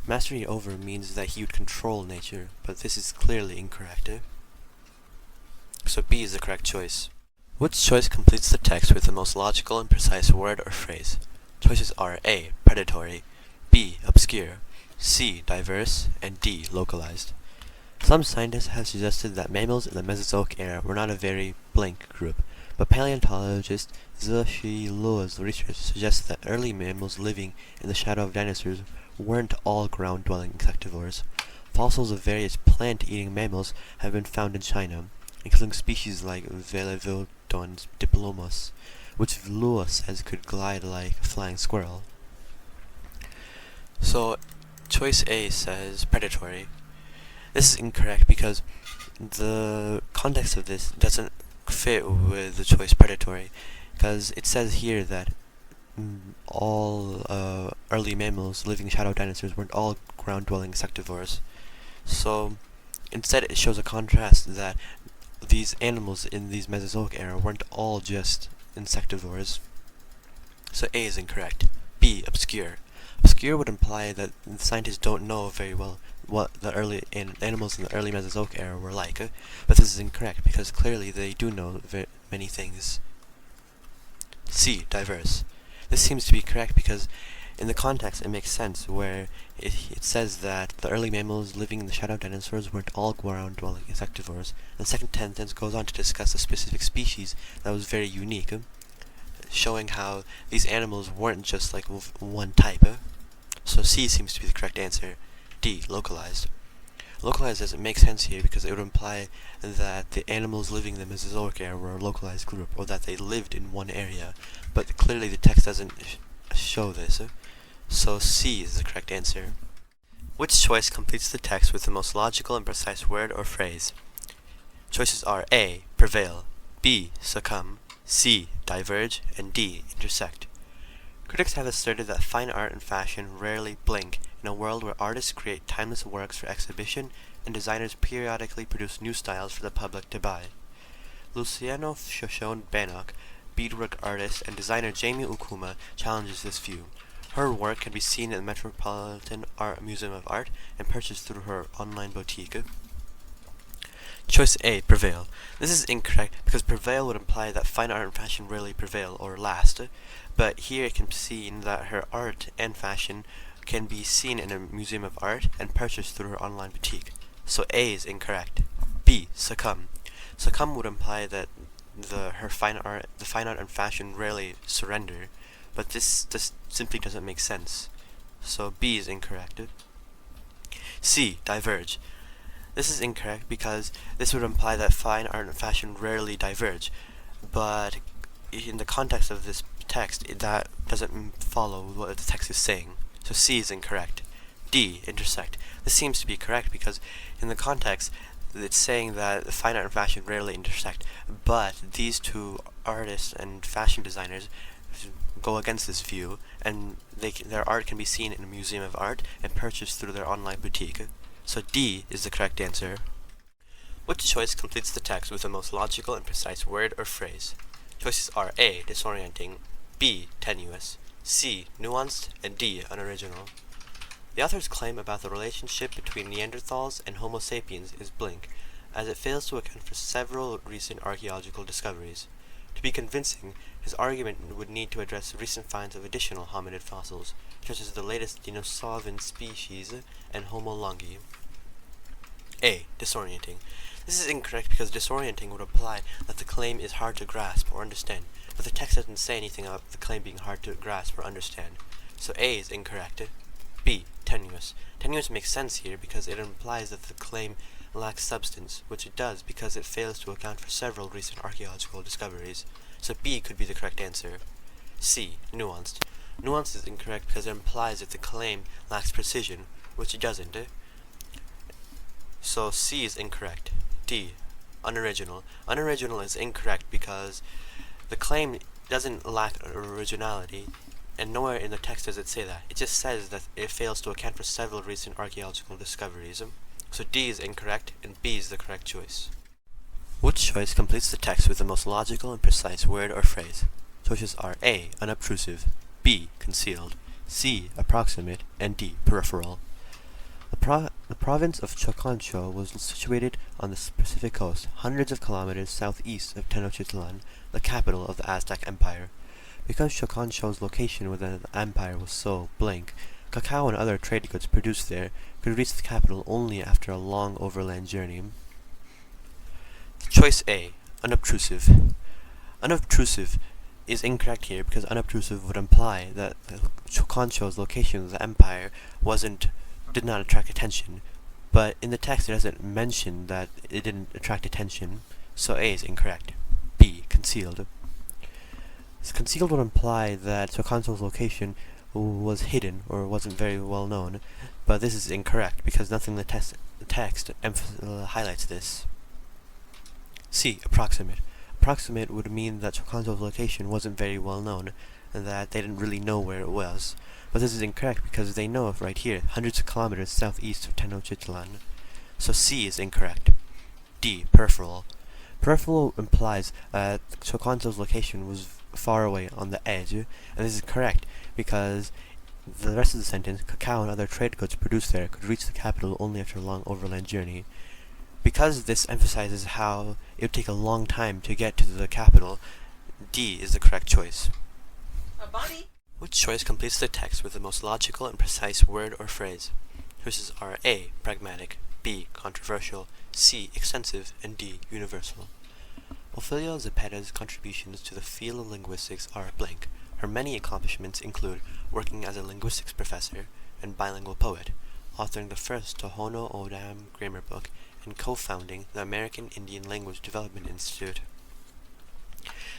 Mastery over means that he would control nature, but this is clearly incorrect. So B is the correct choice. Which choice completes the text with the most logical and precise word or phrase? Choices are A, predatory, B, obscure, C, diverse, and D, localized. Some scientists have suggested that mammals in the Mesozoic era were not a very blank group, but paleontologist Zhe Luo's research suggests that early mammals living in the shadow of dinosaurs weren't all ground-dwelling insectivores. Fossils of various plant-eating mammals have been found in China, including species like Velodon diplomus, which Luo says could glide like a flying squirrel. So, choice A says predatory. This is incorrect because the context of this doesn't fit with the choice predatory, because it says here that all early mammals living shadow dinosaurs weren't all ground-dwelling insectivores. So instead it shows a contrast that these animals in these Mesozoic era weren't all just insectivores. So A is incorrect. B, obscure. Obscure would imply that scientists don't know very well what the early animals in the early Mesozoic era were like, but this is incorrect because clearly they do know many things. C, diverse. This seems to be correct because in the context it makes sense, where it says that the early mammals living in the shadow of dinosaurs weren't all ground-dwelling insectivores, and the second sentence goes on to discuss a specific species that was very unique, showing how these animals weren't just like one type. So C seems to be the correct answer. D, localized. Localized doesn't make sense here because it would imply that the animals living in the Mesozoic era were a localized group, or that they lived in one area, but clearly the text doesn't show this. So C is the correct answer. Which choice completes the text with the most logical and precise word or phrase? Choices are A, prevail, B, succumb, C, diverge, and D, intersect. Critics have asserted that fine art and fashion rarely blink in a world where artists create timeless works for exhibition and designers periodically produce new styles for the public to buy. Luciano Shoshone Bannock, beadwork artist and designer Jamie Ukuma, challenges this view. Her work can be seen at the Metropolitan Art Museum of Art and purchased through her online boutique. Choice A, prevail. This is incorrect because prevail would imply that fine art and fashion rarely prevail or last, but here it can be seen that her art and fashion can be seen in a museum of art and purchased through her online boutique. So A is incorrect. B, succumb. Succumb would imply that the fine art and fashion rarely surrender, but this simply doesn't make sense. So B is incorrect. C, diverge. This is incorrect because this would imply that fine art and fashion rarely diverge, but in the context of this text, that doesn't follow what the text is saying. So C is incorrect. D, intersect. This seems to be correct because in the context, it's saying that fine art and fashion rarely intersect, but these two artists and fashion designers go against this view, and their art can be seen in a museum of art and purchased through their online boutique. So D is the correct answer. Which choice completes the text with the most logical and precise word or phrase? Choices are A, disorienting, B, tenuous, C, nuanced, and D, unoriginal. The author's claim about the relationship between Neanderthals and Homo sapiens is blank, as it fails to account for several recent archaeological discoveries. To be convincing, his argument would need to address recent finds of additional hominid fossils, such as the latest Denisovans species and Homo longi. A. Disorienting. This is incorrect because disorienting would imply that the claim is hard to grasp or understand, but the text doesn't say anything about the claim being hard to grasp or understand. So A is incorrect. B. Tenuous. Tenuous makes sense here because it implies that the claim lacks substance, which it does because it fails to account for several recent archaeological discoveries. So B could be the correct answer. C. Nuanced. Nuanced is incorrect because it implies that the claim lacks precision, which it doesn't. So C is incorrect. D. Unoriginal. Unoriginal is incorrect because the claim doesn't lack originality, and nowhere in the text does it say that. It just says that it fails to account for several recent archaeological discoveries. So D is incorrect, and B is the correct choice. Which choice completes the text with the most logical and precise word or phrase? Choices are A. Unobtrusive, B. Concealed, C. Approximate, and D. Peripheral. The province of Choconcho was situated on the Pacific coast, hundreds of kilometers southeast of Tenochtitlan, the capital of the Aztec Empire. Because Choconcho's location within the empire was so blank, cacao and other trade goods produced there could reach the capital only after a long overland journey. Choice A. Unobtrusive. Unobtrusive is incorrect here because unobtrusive would imply that Choconcho's location of the empire did not attract attention, but in the text it doesn't mention that it didn't attract attention, so A is incorrect. B. Concealed. Concealed would imply that Choconcho's location was hidden or wasn't very well known, but this is incorrect because nothing in the text highlights this. C. Approximate. Approximate would mean that Choconcho's location wasn't very well known and that they didn't really know where it was. But this is incorrect because they know it right here, hundreds of kilometers southeast of Tenochtitlan. So C is incorrect. D. Peripheral. Peripheral implies that Choconcho's location was far away on the edge, and this is correct because the rest of the sentence, cacao and other trade goods produced there could reach the capital only after a long overland journey. Because this emphasizes how it would take a long time to get to the capital, D is the correct choice. Bunny. Which choice completes the text with the most logical and precise word or phrase? Choices are A. Pragmatic, B. Controversial, C. Extensive, and D. Universal. Ofelia Zepeda's contributions to the field of linguistics are blank. Her many accomplishments include working as a linguistics professor and bilingual poet, authoring the first Tohono O'odham grammar book, and co-founding the American Indian Language Development Institute.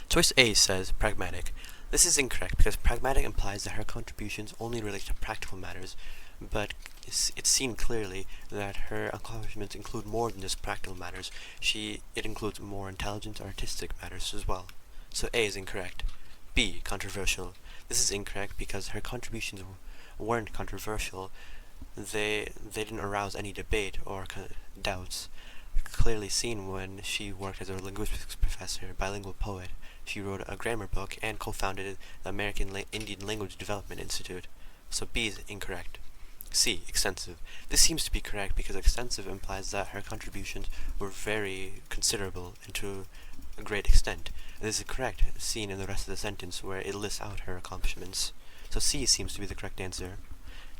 Choice A says pragmatic. This is incorrect because pragmatic implies that her contributions only relate to practical matters, but it's seen clearly that her accomplishments include more than just practical matters. It includes more intelligent artistic matters as well. So A is incorrect. B. Controversial. This is incorrect because her contributions weren't controversial. They didn't arouse any debate or doubts. Clearly seen when she worked as a linguistics professor, bilingual poet. She wrote a grammar book and co-founded the American Indian Language Development Institute. So B is incorrect. C. Extensive. This seems to be correct because extensive implies that her contributions were very considerable and to a great extent. This is correct, seen in the rest of the sentence where it lists out her accomplishments. So C seems to be the correct answer.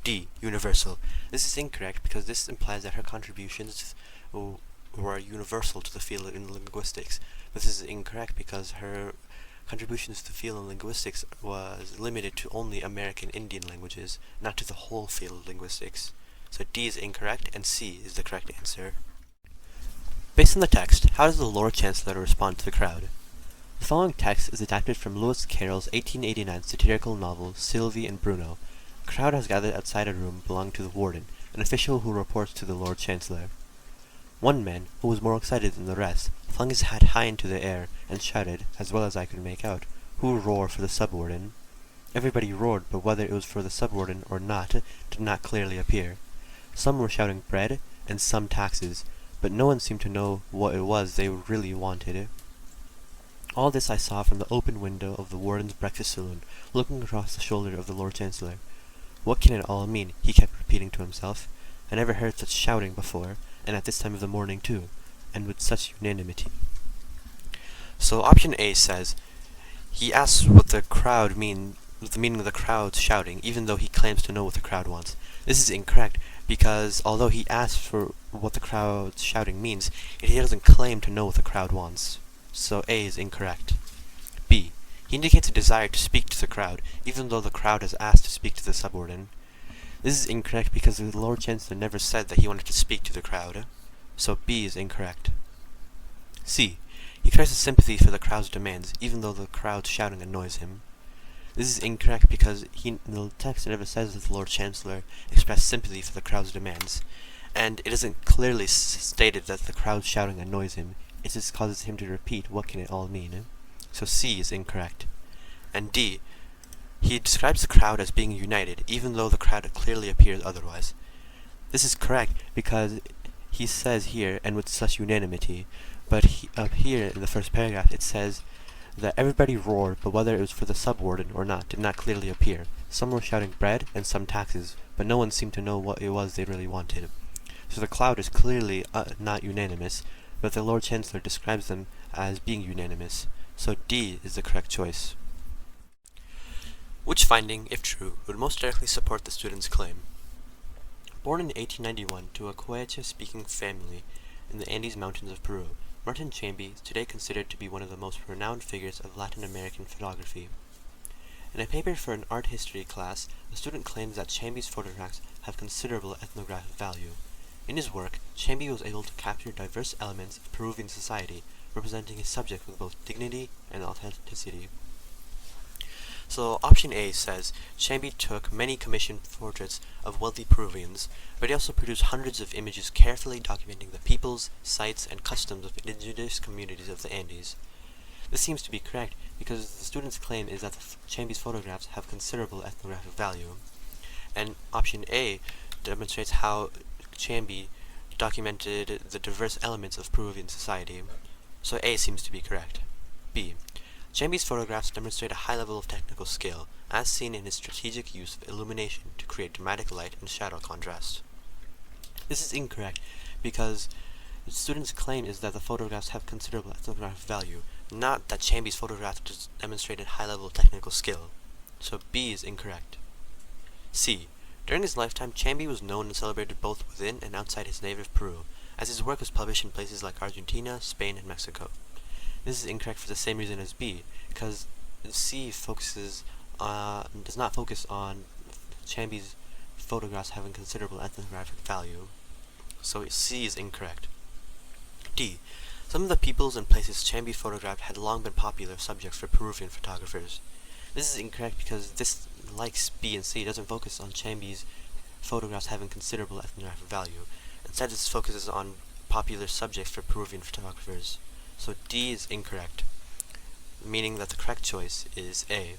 D. Universal. This is incorrect because this implies that her contributions were universal to the field in linguistics. This is incorrect because her contributions to the field of linguistics was limited to only American Indian languages, not to the whole field of linguistics. So D is incorrect and C is the correct answer. Based on the text, how does the Lord Chancellor respond to the crowd? The following text is adapted from Lewis Carroll's 1889 satirical novel Sylvie and Bruno. A crowd has gathered outside a room belonging to the warden, an official who reports to the Lord Chancellor. One man, who was more excited than the rest, flung his hat high into the air and shouted, as well as I could make out, "Who roar for the subwarden?" Everybody roared, but whether it was for the subwarden or not did not clearly appear. Some were shouting bread, and some taxes, but no one seemed to know what it was they really wanted. All this I saw from the open window of the warden's breakfast saloon, looking across the shoulder of the Lord Chancellor. What can it all mean? He kept repeating to himself. I never heard such shouting before, and at this time of the morning too, and with such unanimity. So option A says, he asks what the meaning of the crowd's shouting, even though he claims to know what the crowd wants. This is incorrect, because although he asks for what the crowd's shouting means, he doesn't claim to know what the crowd wants. So A is incorrect. B. He indicates a desire to speak to the crowd, even though the crowd has asked to speak to the subordinate. This is incorrect because the Lord Chancellor never said that he wanted to speak to the crowd. So B is incorrect. C. He expresses sympathy for the crowd's demands, even though the crowd's shouting annoys him. This is incorrect because in the text never says that the Lord Chancellor expressed sympathy for the crowd's demands, and it isn't clearly stated that the crowd's shouting annoys him. It just causes him to repeat what can it all mean. So C is incorrect. And D. He describes the crowd as being united, even though the crowd clearly appears otherwise. This is correct because he says here, and with such unanimity, but up here in the first paragraph it says that everybody roared, but whether it was for the subordinate or not did not clearly appear. Some were shouting bread and some taxes, but no one seemed to know what it was they really wanted. So the crowd is clearly not unanimous, but the Lord Chancellor describes them as being unanimous. So D is the correct choice. Which finding, if true, would most directly support the student's claim? Born in 1891 to a Quechua-speaking family in the Andes Mountains of Peru, Martin Chamby is today considered to be one of the most renowned figures of Latin American photography. In a paper for an art history class, the student claims that Chamby's photographs have considerable ethnographic value. In his work, Chamby was able to capture diverse elements of Peruvian society, representing his subject with both dignity and authenticity. So option A says, Chamby took many commissioned portraits of wealthy Peruvians, but he also produced hundreds of images carefully documenting the peoples, sites, and customs of indigenous communities of the Andes. This seems to be correct because the student's claim is that Chamby's photographs have considerable ethnographic value. And option A demonstrates how Chamby documented the diverse elements of Peruvian society. So A seems to be correct. B. Chamby's photographs demonstrate a high level of technical skill, as seen in his strategic use of illumination to create dramatic light and shadow contrast. This is incorrect because the student's claim is that the photographs have considerable ethnographic value, not that Chamby's photographs demonstrated high level of technical skill. So B is incorrect. C. During his lifetime, Chamby was known and celebrated both within and outside his native Peru, as his work was published in places like Argentina, Spain, and Mexico. This is incorrect for the same reason as B, because C does not focus on Chamby's photographs having considerable ethnographic value. So C is incorrect. D. Some of the peoples and places Chamby photographed had long been popular subjects for Peruvian photographers. This is incorrect because this, like B and C, doesn't focus on Chamby's photographs having considerable ethnographic value. Instead, this focuses on popular subjects for Peruvian photographers. So D is incorrect, meaning that the correct choice is A.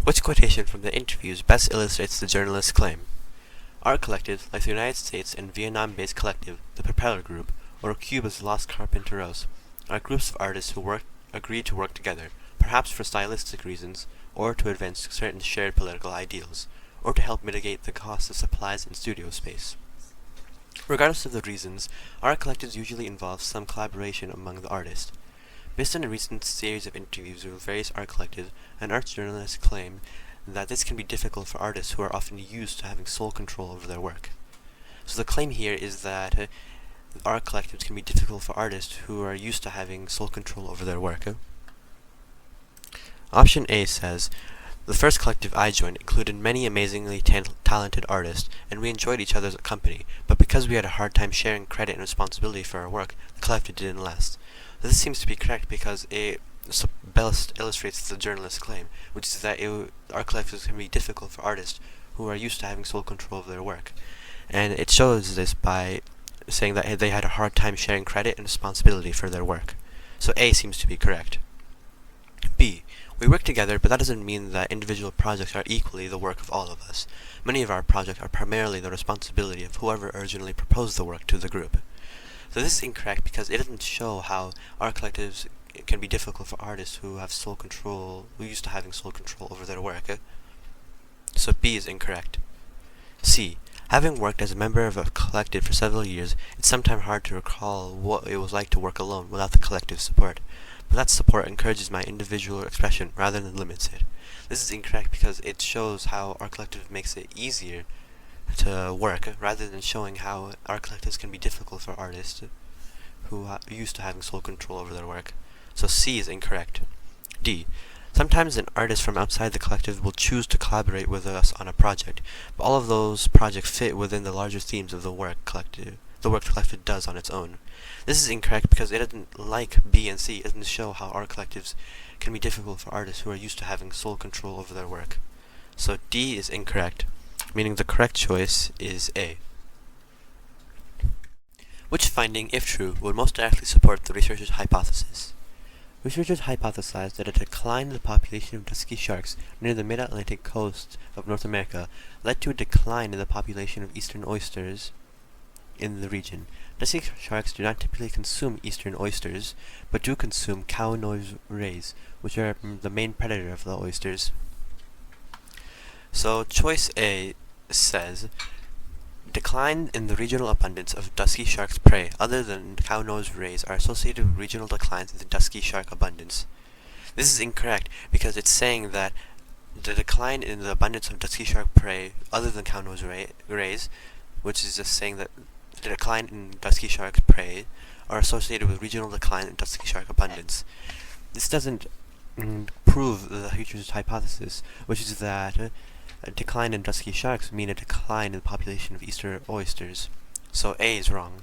Which quotation from the interviews best illustrates the journalist's claim? Art collectives, like the United States and Vietnam-based collective, the Propeller Group, or Cuba's Los Carpinteros, are groups of artists who agreed to work together, perhaps for stylistic reasons, or to advance certain shared political ideals, or to help mitigate the cost of supplies and studio space. Regardless of the reasons, art collectives usually involve some collaboration among the artists. Based on a recent series of interviews with various art collectives, an arts journalist claimed that this can be difficult for artists who are often used to having sole control over their work. So the claim here is that art collectives can be difficult for artists who are used to having sole control over their work. Option A says, the first collective I joined included many amazingly talented artists, and we enjoyed each other's company, but because we had a hard time sharing credit and responsibility for our work, the collective didn't last. This seems to be correct because it best illustrates the journalist's claim, which is that art collectives can be difficult for artists who are used to having sole control of their work. And it shows this by saying that they had a hard time sharing credit and responsibility for their work. So A seems to be correct. B. We work together, but that doesn't mean that individual projects are equally the work of all of us. Many of our projects are primarily the responsibility of whoever originally proposed the work to the group. So this is incorrect because it doesn't show how art collectives can be difficult for artists who have sole control, who used to having sole control over their work. So B is incorrect. C. Having worked as a member of a collective for several years, it's sometimes hard to recall what it was like to work alone without the collective support. But that support encourages my individual expression rather than limits it. This is incorrect because it shows how our collective makes it easier to work, rather than showing how art collectives can be difficult for artists who are used to having sole control over their work. So C is incorrect. D. Sometimes an artist from outside the collective will choose to collaborate with us on a project, but all of those projects fit within the larger themes of the work the collective does on its own. This is incorrect because it doesn't, like B and C, it doesn't show how art collectives can be difficult for artists who are used to having sole control over their work. So D is incorrect, meaning the correct choice is A. Which finding, if true, would most directly support the researcher's hypothesis? Researchers hypothesized that a decline in the population of dusky sharks near the mid-Atlantic coast of North America led to a decline in the population of eastern oysters in the region. Dusky sharks do not typically consume eastern oysters, but do consume cow-nosed rays, which are the main predator of the oysters. So choice A says, decline in the regional abundance of dusky shark's prey other than cow-nosed rays are associated with regional declines in the dusky shark abundance. This is incorrect because it's saying that the decline in the abundance of dusky shark prey other than cow-nosed rays, which is just saying that the decline in dusky shark's prey are associated with regional decline in dusky shark abundance. This doesn't prove the researcher's hypothesis, which is that a decline in dusky sharks mean a decline in the population of eastern oysters. So A is wrong.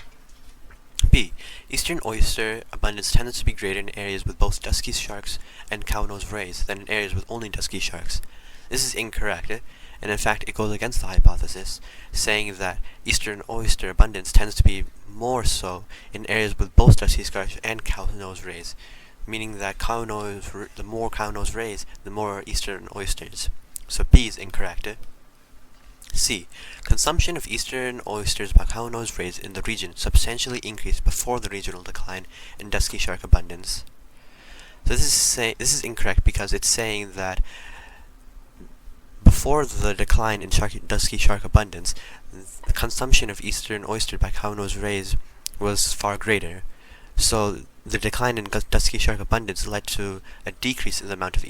B. Eastern oyster abundance tends to be greater in areas with both dusky sharks and cow-nosed rays than in areas with only dusky sharks. This is incorrect, and in fact it goes against the hypothesis, saying that eastern oyster abundance tends to be more so in areas with both dusky sharks and cow-nosed rays, meaning that the more cow-nosed rays, the more eastern oysters. So B is incorrect. C. Consumption of eastern oysters by cow-nosed rays in the region substantially increased before the regional decline in dusky shark abundance. So this is incorrect because it's saying that before the decline in dusky shark abundance, the consumption of eastern oyster by cow-nosed rays was far greater. So the decline in dusky shark abundance led to a decrease in the amount of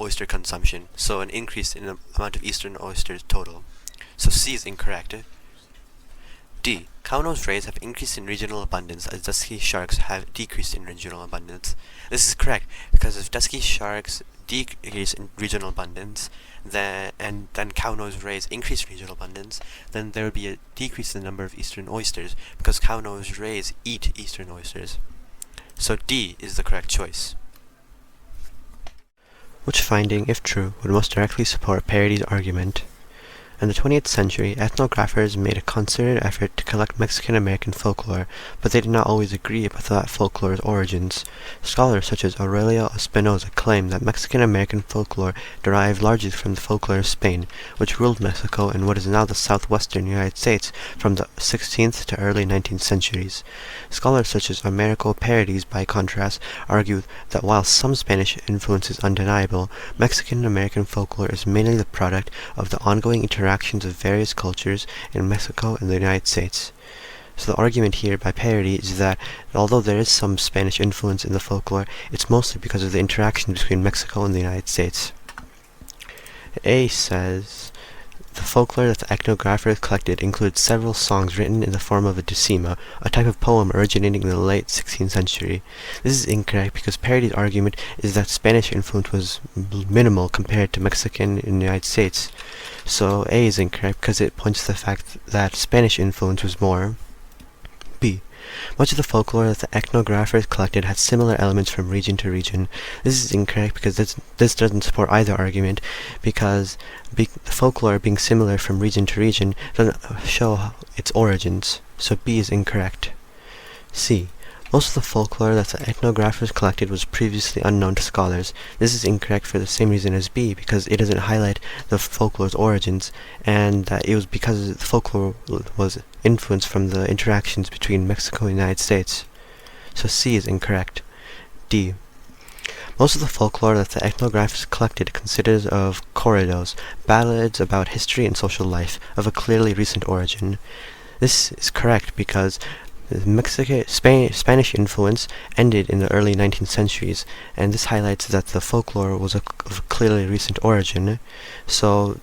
oyster consumption, so an increase in the amount of eastern oysters total. So C is incorrect. D. Cow-nosed rays have increased in regional abundance as dusky sharks have decreased in regional abundance. This is correct because if dusky sharks decrease in regional abundance, then cow-nosed rays increase in regional abundance, then there would be a decrease in the number of eastern oysters because cow-nosed rays eat eastern oysters. So D is the correct choice. Which finding, if true, would most directly support Parody's argument? In the 20th century, ethnographers made a concerted effort to collect Mexican-American folklore, but they did not always agree about that folklore's origins. Scholars such as Aurelio Espinosa claim that Mexican-American folklore derived largely from the folklore of Spain, which ruled Mexico in what is now the southwestern United States from the 16th to early 19th centuries. Scholars such as Americo Parody's, by contrast, argue that while some Spanish influence is undeniable, Mexican-American folklore is mainly the product of the ongoing interactions of various cultures in Mexico and the United States. So the argument here by Parody is that although there is some Spanish influence in the folklore, it's mostly because of the interaction between Mexico and the United States. A says the folklore that the ethnographers collected includes several songs written in the form of a decima, a type of poem originating in the late 16th century. This is incorrect because Parody's argument is that Spanish influence was minimal compared to Mexican in the United States. So A is incorrect because it points to the fact that Spanish influence was more. B. Much of the folklore that the ethnographers collected had similar elements from region to region. This is incorrect because this doesn't support either argument, because the folklore being similar from region to region doesn't show its origins. So B is incorrect. C. Most of the folklore that the ethnographers collected was previously unknown to scholars. This is incorrect for the same reason as B, because it doesn't highlight the folklore's origins, and that it was because the folklore was influenced from the interactions between Mexico and the United States. So C is incorrect. D. Most of the folklore that the ethnographers collected consisted of corridos, ballads about history and social life, of a clearly recent origin. This is correct because Spanish influence ended in the early 19th centuries, and this highlights that the folklore was of clearly recent origin. So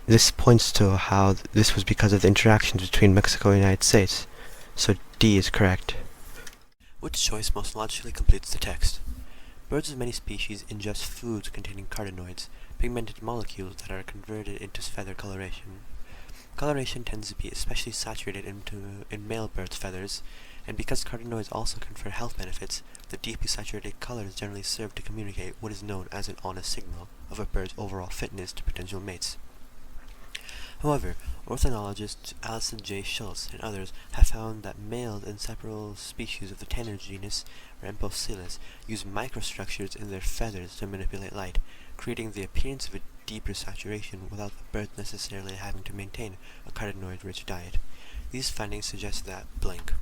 This points to how this was because of the interactions between Mexico and the United States. So D is correct. Which choice most logically completes the text? Birds of many species ingest foods containing carotenoids, pigmented molecules that are converted into feather coloration. Coloration tends to be especially saturated in male birds' feathers, and because carotenoids also confer health benefits, the deeply saturated colors generally serve to communicate what is known as an honest signal of a bird's overall fitness to potential mates. However, ornithologists Alison J. Schultz and others have found that males in several species of the tanner genus Ramphocilus use microstructures in their feathers to manipulate light, creating the appearance of a deeper saturation without the bird necessarily having to maintain a carotenoid-rich diet. These findings suggest that blank.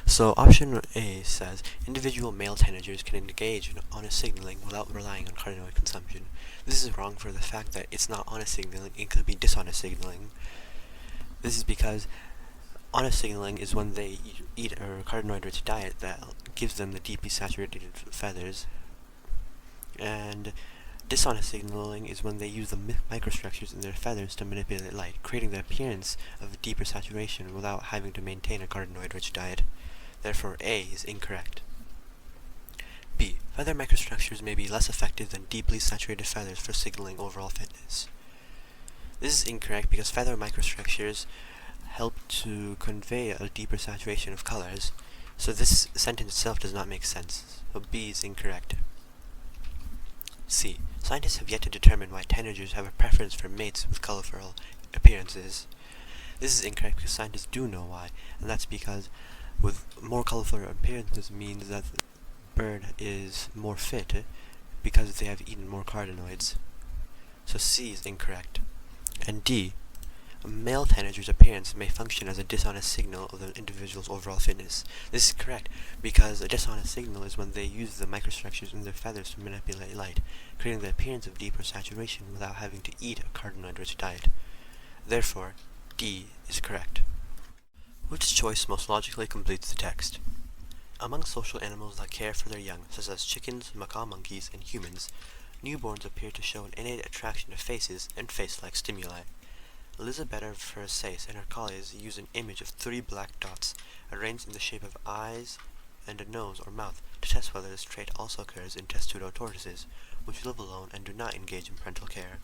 So option A says individual male tanagers can engage in honest signaling without relying on carotenoid consumption. This is wrong for the fact that it's not honest signaling, it could be dishonest signaling. This is because honest signaling is when they eat a carotenoid-rich diet that gives them the deeply saturated feathers, and dishonest signaling is when they use the microstructures in their feathers to manipulate light, creating the appearance of a deeper saturation without having to maintain a carotenoid-rich diet. Therefore, A is incorrect. B. Feather microstructures may be less effective than deeply saturated feathers for signaling overall fitness. This is incorrect because feather microstructures help to convey a deeper saturation of colors, so this sentence itself does not make sense. So B is incorrect. C. Scientists have yet to determine why tanagers have a preference for mates with colorful appearances. This is incorrect because scientists do know why, and that's because with more colorful appearances means that the bird is more fit because they have eaten more carotenoids. So C is incorrect. And D. A male tanager's appearance may function as a dishonest signal of the individual's overall fitness. This is correct because a dishonest signal is when they use the microstructures in their feathers to manipulate light, creating the appearance of deeper saturation without having to eat a carotenoid-rich diet. Therefore, D is correct. Which choice most logically completes the text? Among social animals that care for their young, such as chickens, macaw monkeys, and humans, newborns appear to show an innate attraction to faces and face-like stimuli. Elizabeth Versace and her colleagues use an image of 3 black dots arranged in the shape of eyes and a nose or mouth to test whether this trait also occurs in testudo tortoises, which live alone and do not engage in parental care.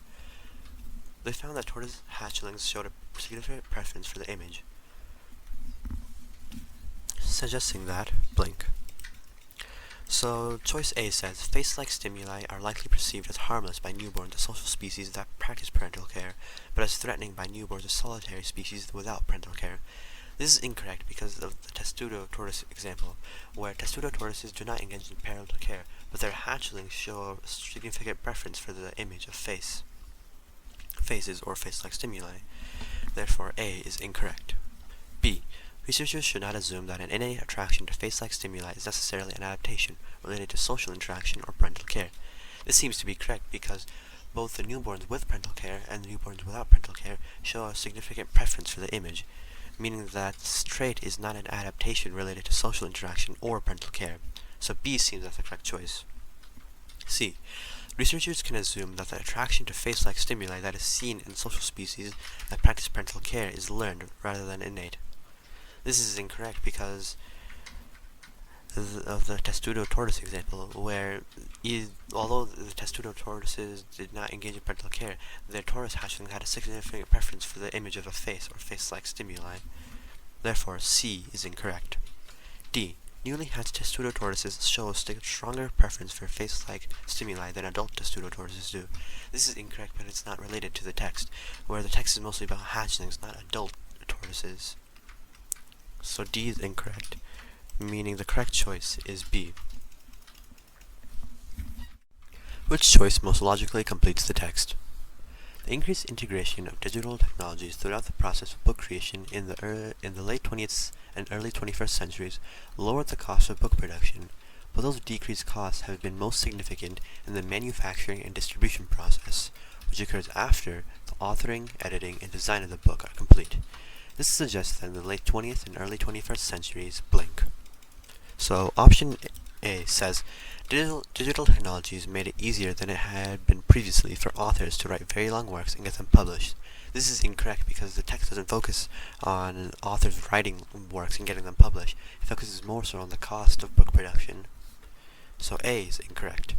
They found that tortoise hatchlings showed a significant preference for the image, suggesting that blank. So choice A says face-like stimuli are likely perceived as harmless by newborns of social species that practice parental care, but as threatening by newborns of solitary species without parental care. This is incorrect because of the testudo tortoise example, where testudo tortoises do not engage in parental care, but their hatchlings show a significant preference for the image of faces or face-like stimuli. Therefore, A is incorrect. B. Researchers should not assume that an innate attraction to face-like stimuli is necessarily an adaptation related to social interaction or parental care. This seems to be correct because both the newborns with parental care and the newborns without parental care show a significant preference for the image, meaning that this trait is not an adaptation related to social interaction or parental care. So B seems as the correct choice. C. Researchers can assume that the attraction to face-like stimuli that is seen in social species that practice parental care is learned rather than innate. This is incorrect because of the testudo tortoise example, where although the testudo tortoises did not engage in parental care, their tortoise hatchling had a significant preference for the image of a face or face-like stimuli. Therefore, C is incorrect. D. Newly hatched testudo tortoises show a stronger preference for face-like stimuli than adult testudo tortoises do. This is incorrect, but it's not related to the text, where the text is mostly about hatchlings, not adult tortoises. So D is incorrect, meaning the correct choice is B. Which choice most logically completes the text? The increased integration of digital technologies throughout the process of book creation in the late 20th and early 21st centuries lowered the cost of book production, but those decreased costs have been most significant in the manufacturing and distribution process, which occurs after the authoring, editing, and design of the book are complete. This suggests that in the late 20th and early 21st centuries, blank. So option A says Digital technologies made it easier than it had been previously for authors to write very long works and get them published. This is incorrect because the text doesn't focus on authors writing works and getting them published. It focuses more so on the cost of book production. So A is incorrect.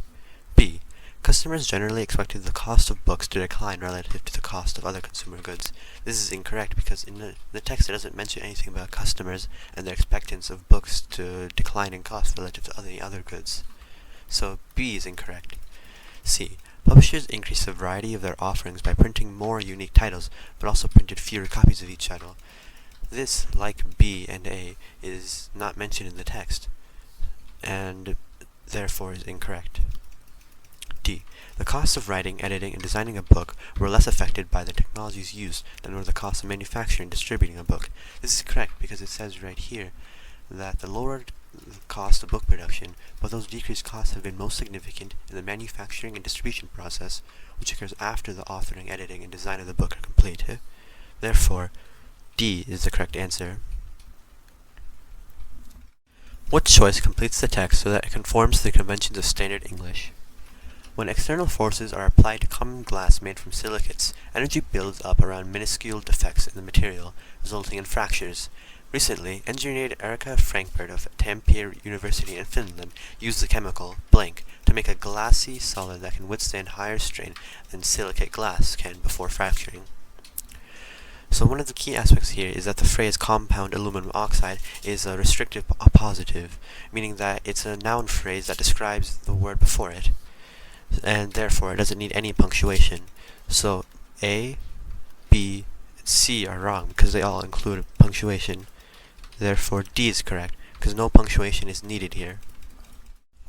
B. Customers generally expected the cost of books to decline relative to the cost of other consumer goods. This is incorrect because in the text it doesn't mention anything about customers and their expectance of books to decline in cost relative to any other goods. So B is incorrect. C. Publishers increased the variety of their offerings by printing more unique titles, but also printed fewer copies of each title. This, like B and A, is not mentioned in the text, and therefore is incorrect. D. The costs of writing, editing, and designing a book were less affected by the technologies used than were the costs of manufacturing and distributing a book. This is correct because it says right here that the lowered cost of book production, but those decreased costs have been most significant in the manufacturing and distribution process, which occurs after the authoring, editing, and design of the book are complete. Therefore, D is the correct answer. What choice completes the text so that it conforms to the conventions of standard English? When external forces are applied to common glass made from silicates, energy builds up around minuscule defects in the material, resulting in fractures. Recently, engineer Erika Frankfurt of Tampere University in Finland used the chemical blank to make a glassy solid that can withstand higher strain than silicate glass can before fracturing. So one of the key aspects here is that the phrase compound aluminum oxide is a restrictive appositive, meaning that it's a noun phrase that describes the word before it, and therefore it doesn't need any punctuation. So A, B, and C are wrong because they all include punctuation. Therefore D is correct because no punctuation is needed here.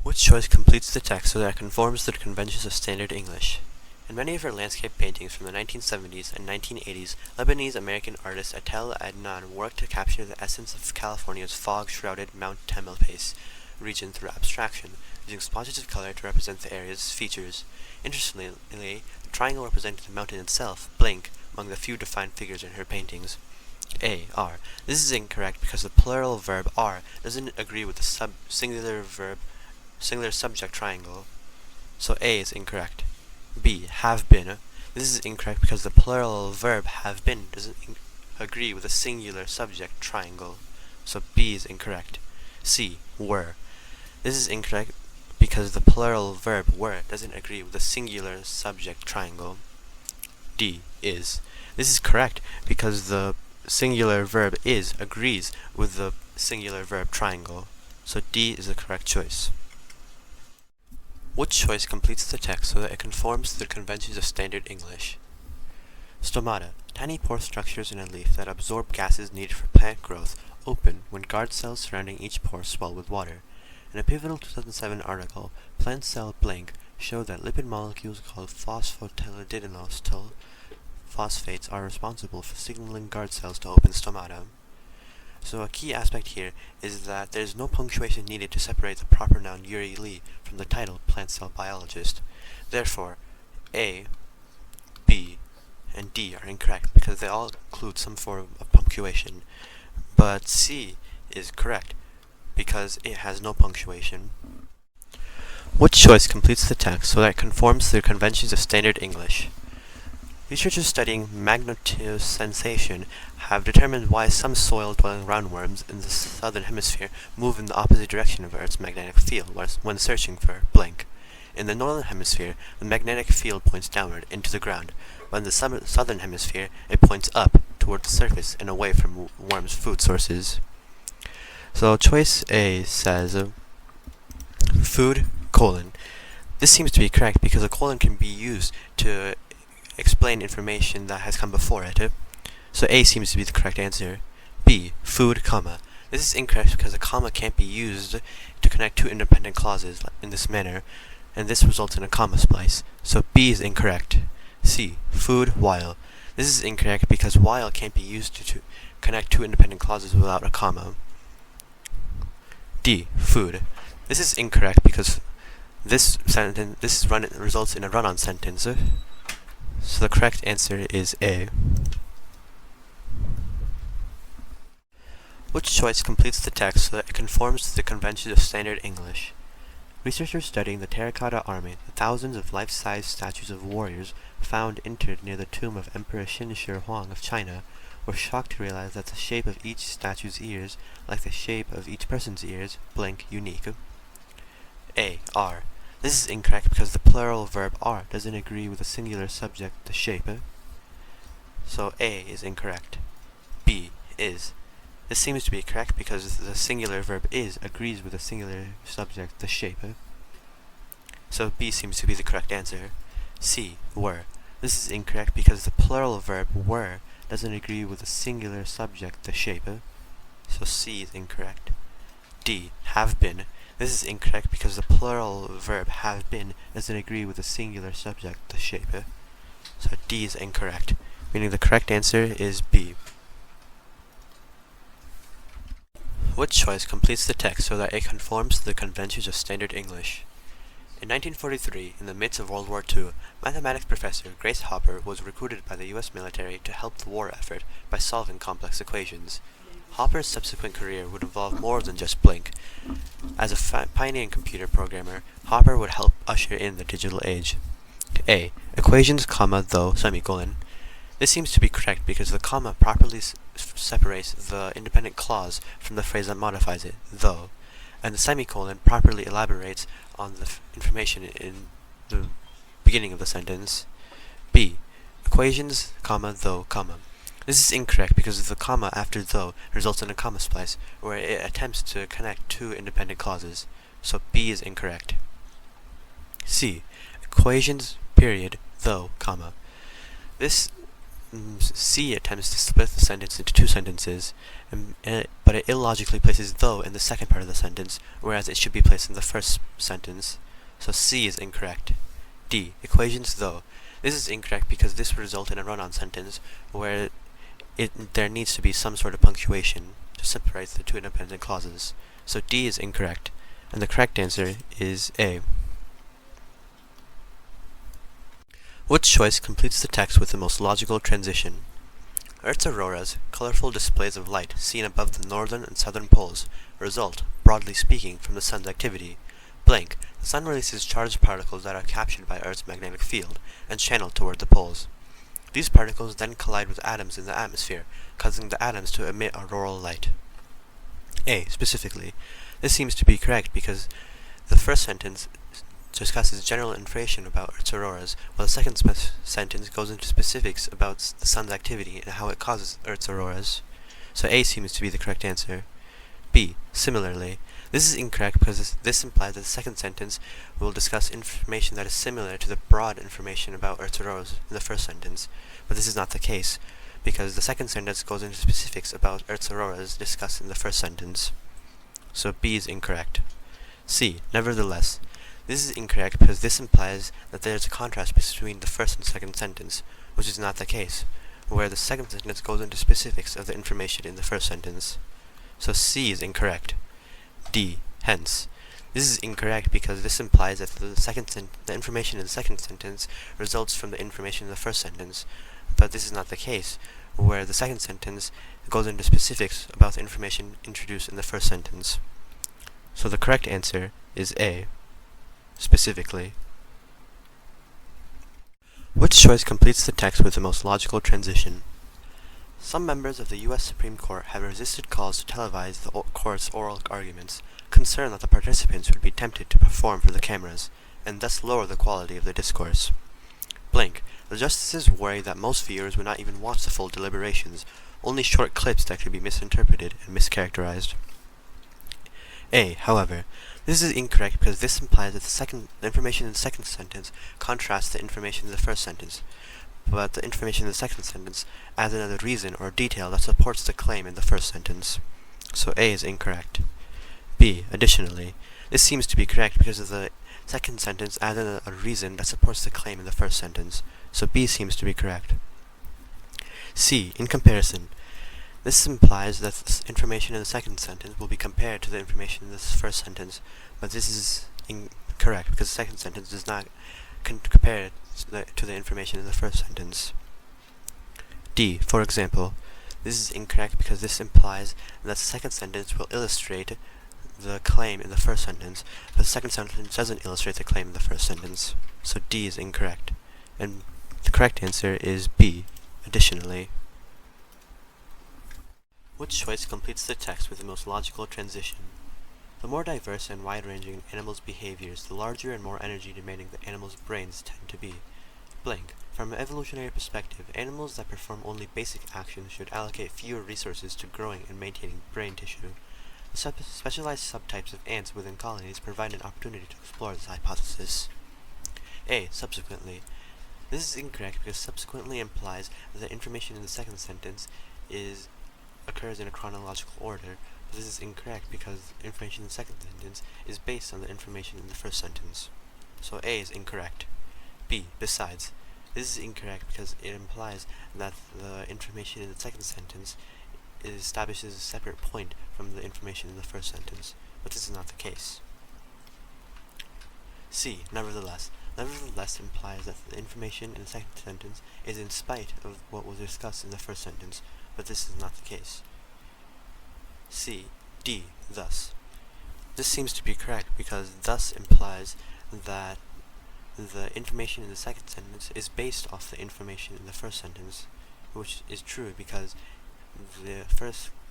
Which choice completes the text so that it conforms to the conventions of standard English? In many of her landscape paintings from the 1970s and 1980s, Lebanese-American artist Atel Adnan worked to capture the essence of California's fog-shrouded Mount Tamalpais region through abstraction, using splotches of color to represent the area's features. Interestingly, the triangle represented the mountain itself, blank, among the few defined figures in her paintings. A. R. This is incorrect because the plural verb are doesn't agree with the singular subject triangle. So A is incorrect. B. Have been. This is incorrect because the plural verb have been doesn't agree with the singular subject triangle. So B is incorrect. C. Were. This is incorrect because the plural verb were doesn't agree with the singular subject triangle. D. Is. This is correct because the singular verb is agrees with the singular verb triangle. So D is the correct choice. Which choice completes the text so that it conforms to the conventions of standard English? Stomata, tiny pore structures in a leaf that absorb gases needed for plant growth, open when guard cells surrounding each pore swell with water. In a pivotal 2007 article, Plant Cell Blank showed that lipid molecules called phosphatidylinositol phosphates are responsible for signaling guard cells to open stomata. So a key aspect here is that there is no punctuation needed to separate the proper noun Yuri Lee from the title Plant Cell Biologist. Therefore, A, B, and D are incorrect because they all include some form of punctuation. But C is correct because it has no punctuation. Which choice completes the text so that it conforms to the conventions of standard English? Researchers studying magnetosensation have determined why some soil-dwelling roundworms in the southern hemisphere move in the opposite direction of Earth's magnetic field when searching for blank. In the northern hemisphere, the magnetic field points downward into the ground, but in the southern hemisphere, it points up toward the surface and away from worms' food sources. So choice A says food, colon. This seems to be correct because a colon can be used to explain information that has come before it. So A seems to be the correct answer. B, food, comma. This is incorrect because a comma can't be used to connect two independent clauses in this manner, and this results in a comma splice. So B is incorrect. C, food, while. This is incorrect because while can't be used to connect two independent clauses without a comma. D, food. This is incorrect because this results in a run-on sentence. So the correct answer is A. Which choice completes the text so that it conforms to the conventions of standard English? Researchers studying the Terracotta Army, the thousands of life-size statues of warriors found interred near the tomb of Emperor Qin Shi Huang of China, were shocked to realize that the shape of each statue's ears, like the shape of each person's ears, blank unique. A. R. This is incorrect because the plural verb are doesn't agree with the singular subject, the shape. So A is incorrect. B. Is. This seems to be correct because the singular verb is agrees with the singular subject, the shape. So B seems to be the correct answer. C. Were. This is incorrect because the plural verb were doesn't agree with the singular subject, the shape. So C is incorrect. D. Have been. This is incorrect because the plural verb have been doesn't agree with the singular subject, the shape. So D is incorrect, meaning the correct answer is B. Which choice completes the text so that it conforms to the conventions of standard English? In 1943, in the midst of World War II, mathematics professor Grace Hopper was recruited by the U.S. military to help the war effort by solving complex equations. Hopper's subsequent career would involve more than just Blink. As a pioneering computer programmer, Hopper would help usher in the digital age. A. Equations, comma, though, semicolon. This seems to be correct because the comma properly separates the independent clause from the phrase that modifies it, though, and the semicolon properly elaborates on the information in the beginning of the sentence. B. Equations, comma, though, comma. This is incorrect because the comma after though results in a comma splice, where it attempts to connect two independent clauses, so B is incorrect. C. Equations, period, though, comma. This C attempts to split the sentence into two sentences, but it illogically places though in the second part of the sentence, whereas it should be placed in the first sentence, so C is incorrect. D. Equations, though. This is incorrect because this would result in a run-on sentence, where there needs to be some sort of punctuation to separate the two independent clauses, so D is incorrect, and the correct answer is A. Which choice completes the text with the most logical transition? Earth's auroras, colorful displays of light seen above the northern and southern poles, result, broadly speaking, from the sun's activity. Blank, the sun releases charged particles that are captured by Earth's magnetic field and channeled toward the poles. These particles then collide with atoms in the atmosphere, causing the atoms to emit auroral light. A. Specifically, this seems to be correct because the first sentence discusses general information about Earth's auroras, while the second sentence goes into specifics about the sun's activity and how it causes Earth's auroras. So A seems to be the correct answer. B. Similarly, this is incorrect because this implies that the second sentence will discuss information that is similar to the broad information about Earth's auroras in the first sentence, but this is not the case, because the second sentence goes into specifics about Earth's auroras discussed in the first sentence. So B is incorrect. C. Nevertheless, this is incorrect because this implies that there is a contrast between the first and second sentence, which is not the case, where the second sentence goes into specifics of the information in the first sentence. So C is incorrect. D. Hence. This is incorrect because this implies that the information in the second sentence results from the information in the first sentence, but this is not the case, where the second sentence goes into specifics about the information introduced in the first sentence. So the correct answer is A. Specifically. Which choice completes the text with the most logical transition? Some members of the U.S. Supreme Court have resisted calls to televise the court's oral arguments, concerned that the participants would be tempted to perform for the cameras, and thus lower the quality of the discourse. Blank. The justices worry that most viewers would not even watch the full deliberations, only short clips that could be misinterpreted and mischaracterized. A. However, this is incorrect because this implies that the information in the second sentence contrasts the information in the first sentence, but the information in the second sentence adds another reason or detail that supports the claim in the first sentence. So A is incorrect. B. Additionally, this seems to be correct because of the second sentence added a reason that supports the claim in the first sentence, so B seems to be correct. C. In comparison, this implies that the information in the second sentence will be compared to the information in the first sentence, but this is incorrect because the second sentence does not compare to the information in the first sentence. D. For example, this is incorrect because this implies that the second sentence will illustrate the claim in the first sentence, but the second sentence doesn't illustrate the claim in the first sentence. So D is incorrect. And the correct answer is B, additionally. Which choice completes the text with the most logical transition? The more diverse and wide-ranging an animal's behaviors, the larger and more energy-demanding the animal's brains tend to be. Blank. From an evolutionary perspective, animals that perform only basic actions should allocate fewer resources to growing and maintaining brain tissue. The specialized subtypes of ants within colonies provide an opportunity to explore this hypothesis. A. Subsequently. This is incorrect because subsequently implies that the information in the second sentence occurs in a chronological order, but this is incorrect because information in the second sentence is based on the information in the first sentence. So A is incorrect. B. Besides. This is incorrect because it implies that the information in the second sentence establishes a separate point from the information in the first sentence, but this is not the case. C. Nevertheless. Nevertheless implies that the information in the second sentence is in spite of what was discussed in the first sentence, but this is not the case. C. D. Thus. This seems to be correct because thus implies that the information in the second sentence is based off the information in the first sentence, which is true because the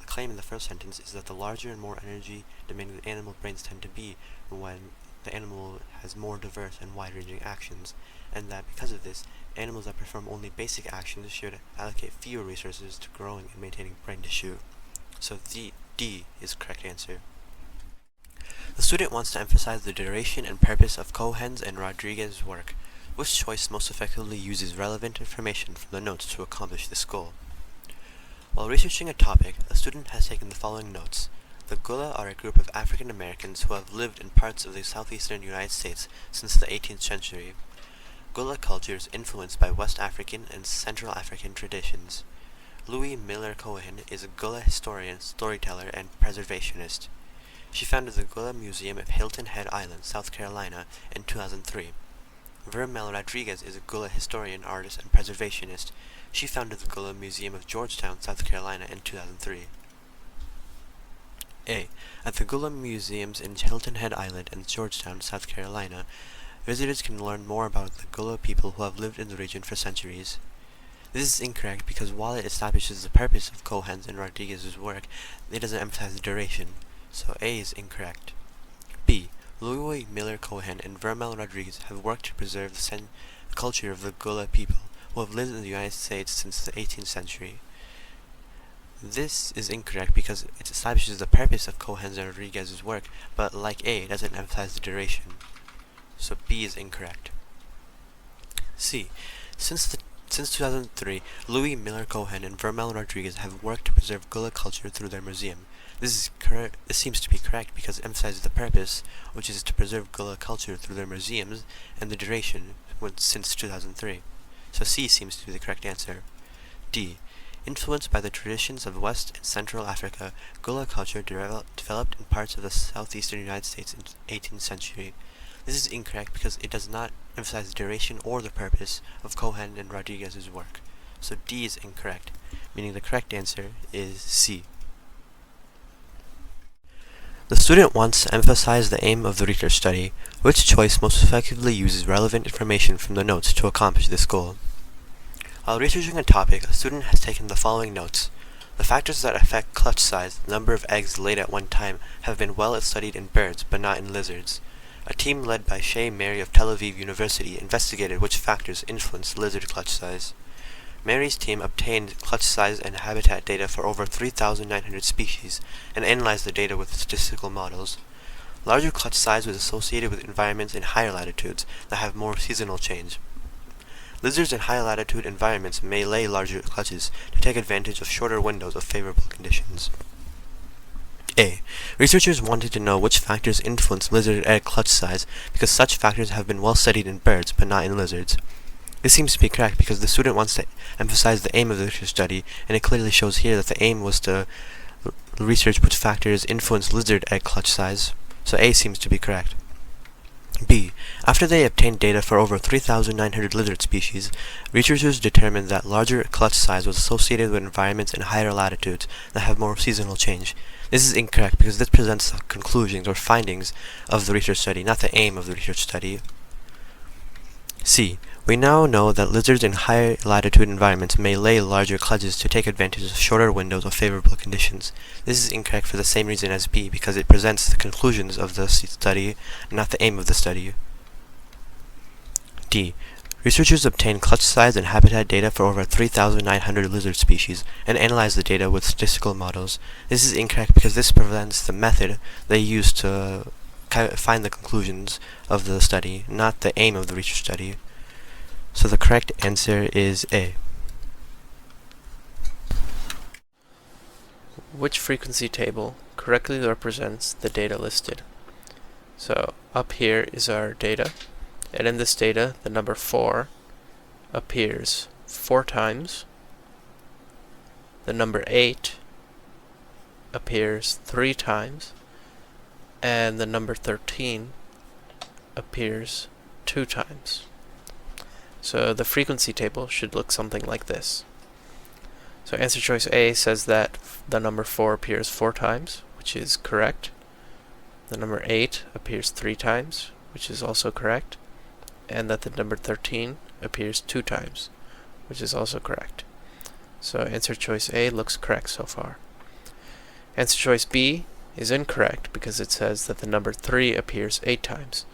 claim in the first sentence is that the larger and more energy demanding the animal brains tend to be when the animal has more diverse and wide-ranging actions, and that because of this, animals that perform only basic actions should allocate fewer resources to growing and maintaining brain tissue. So D is the correct answer. The student wants to emphasize the duration and purpose of Cohen's and Rodriguez's work. Which choice most effectively uses relevant information from the notes to accomplish this goal? While researching a topic, a student has taken the following notes. The Gullah are a group of African Americans who have lived in parts of the southeastern United States since the 18th century. Gullah culture is influenced by West African and Central African traditions. Louis Miller Cohen is a Gullah historian, storyteller, and preservationist. She founded the Gullah Museum of Hilton Head Island, South Carolina, in 2003. Vermel Rodriguez is a Gullah historian, artist, and preservationist. She founded the Gullah Museum of Georgetown, South Carolina, in 2003. A. At the Gullah Museums in Hilton Head Island and Georgetown, South Carolina, visitors can learn more about the Gullah people who have lived in the region for centuries. This is incorrect because while it establishes the purpose of Cohen's and Rodriguez's work, it doesn't emphasize the duration, so A is incorrect. B. Louis Miller Cohen and Vermel Rodriguez have worked to preserve the culture of the Gullah people who have lived in the United States since the 18th century. This is incorrect because it establishes the purpose of Cohen's and Rodriguez's work, but like A, it doesn't emphasize the duration. So B is incorrect. C. Since 2003, Louis Miller Cohen and Vermel Rodriguez have worked to preserve Gullah culture through their museum. This seems to be correct because it emphasizes the purpose, which is to preserve Gullah culture through their museums, and the duration since 2003. So C seems to be the correct answer. D. Influenced by the traditions of West and Central Africa, Gullah culture developed in parts of the southeastern United States in the 18th century. This is incorrect because it does not emphasize the duration or the purpose of Cohen and Rodriguez's work. So D is incorrect, meaning the correct answer is C. The student wants to emphasize the aim of the research study. Which choice most effectively uses relevant information from the notes to accomplish this goal? While researching a topic, a student has taken the following notes. The factors that affect clutch size, the number of eggs laid at one time, have been well studied in birds, but not in lizards. A team led by Shea Mary of Tel Aviv University investigated which factors influence lizard clutch size. Mary's team obtained clutch size and habitat data for over 3,900 species and analyzed the data with statistical models. Larger clutch size was associated with environments in higher latitudes that have more seasonal change. Lizards in high latitude environments may lay larger clutches to take advantage of shorter windows of favorable conditions. A. Researchers wanted to know which factors influence lizard egg clutch size because such factors have been well studied in birds but not in lizards. This seems to be correct because the student wants to emphasize the aim of the research study, and it clearly shows here that the aim was to research which factors influence lizard egg clutch size. So A seems to be correct. B. After they obtained data for over 3,900 lizard species, researchers determined that larger clutch size was associated with environments in higher latitudes that have more seasonal change. This is incorrect because this presents the conclusions or findings of the research study, not the aim of the research study. C. We now know that lizards in higher latitude environments may lay larger clutches to take advantage of shorter windows of favorable conditions. This is incorrect for the same reason as B, because it presents the conclusions of the study, not the aim of the study. D. Researchers obtained clutch size and habitat data for over 3,900 lizard species and analyzed the data with statistical models. This is incorrect because this presents the method they used to find the conclusions of the study, not the aim of the research study. So the correct answer is A. Which frequency table correctly represents the data listed? So up here is our data, and in this data the number 4 appears 4 times, the number 8 appears 3 times, and the number 13 appears 2 times. So the frequency table should look something like this. So answer choice A says that the number 4 appears 4 times, which is correct. The number 8 appears 3 times, which is also correct. And that the number 13 appears 2 times, which is also correct. So answer choice A looks correct so far. Answer choice B is incorrect because it says that the number 3 appears 8 times,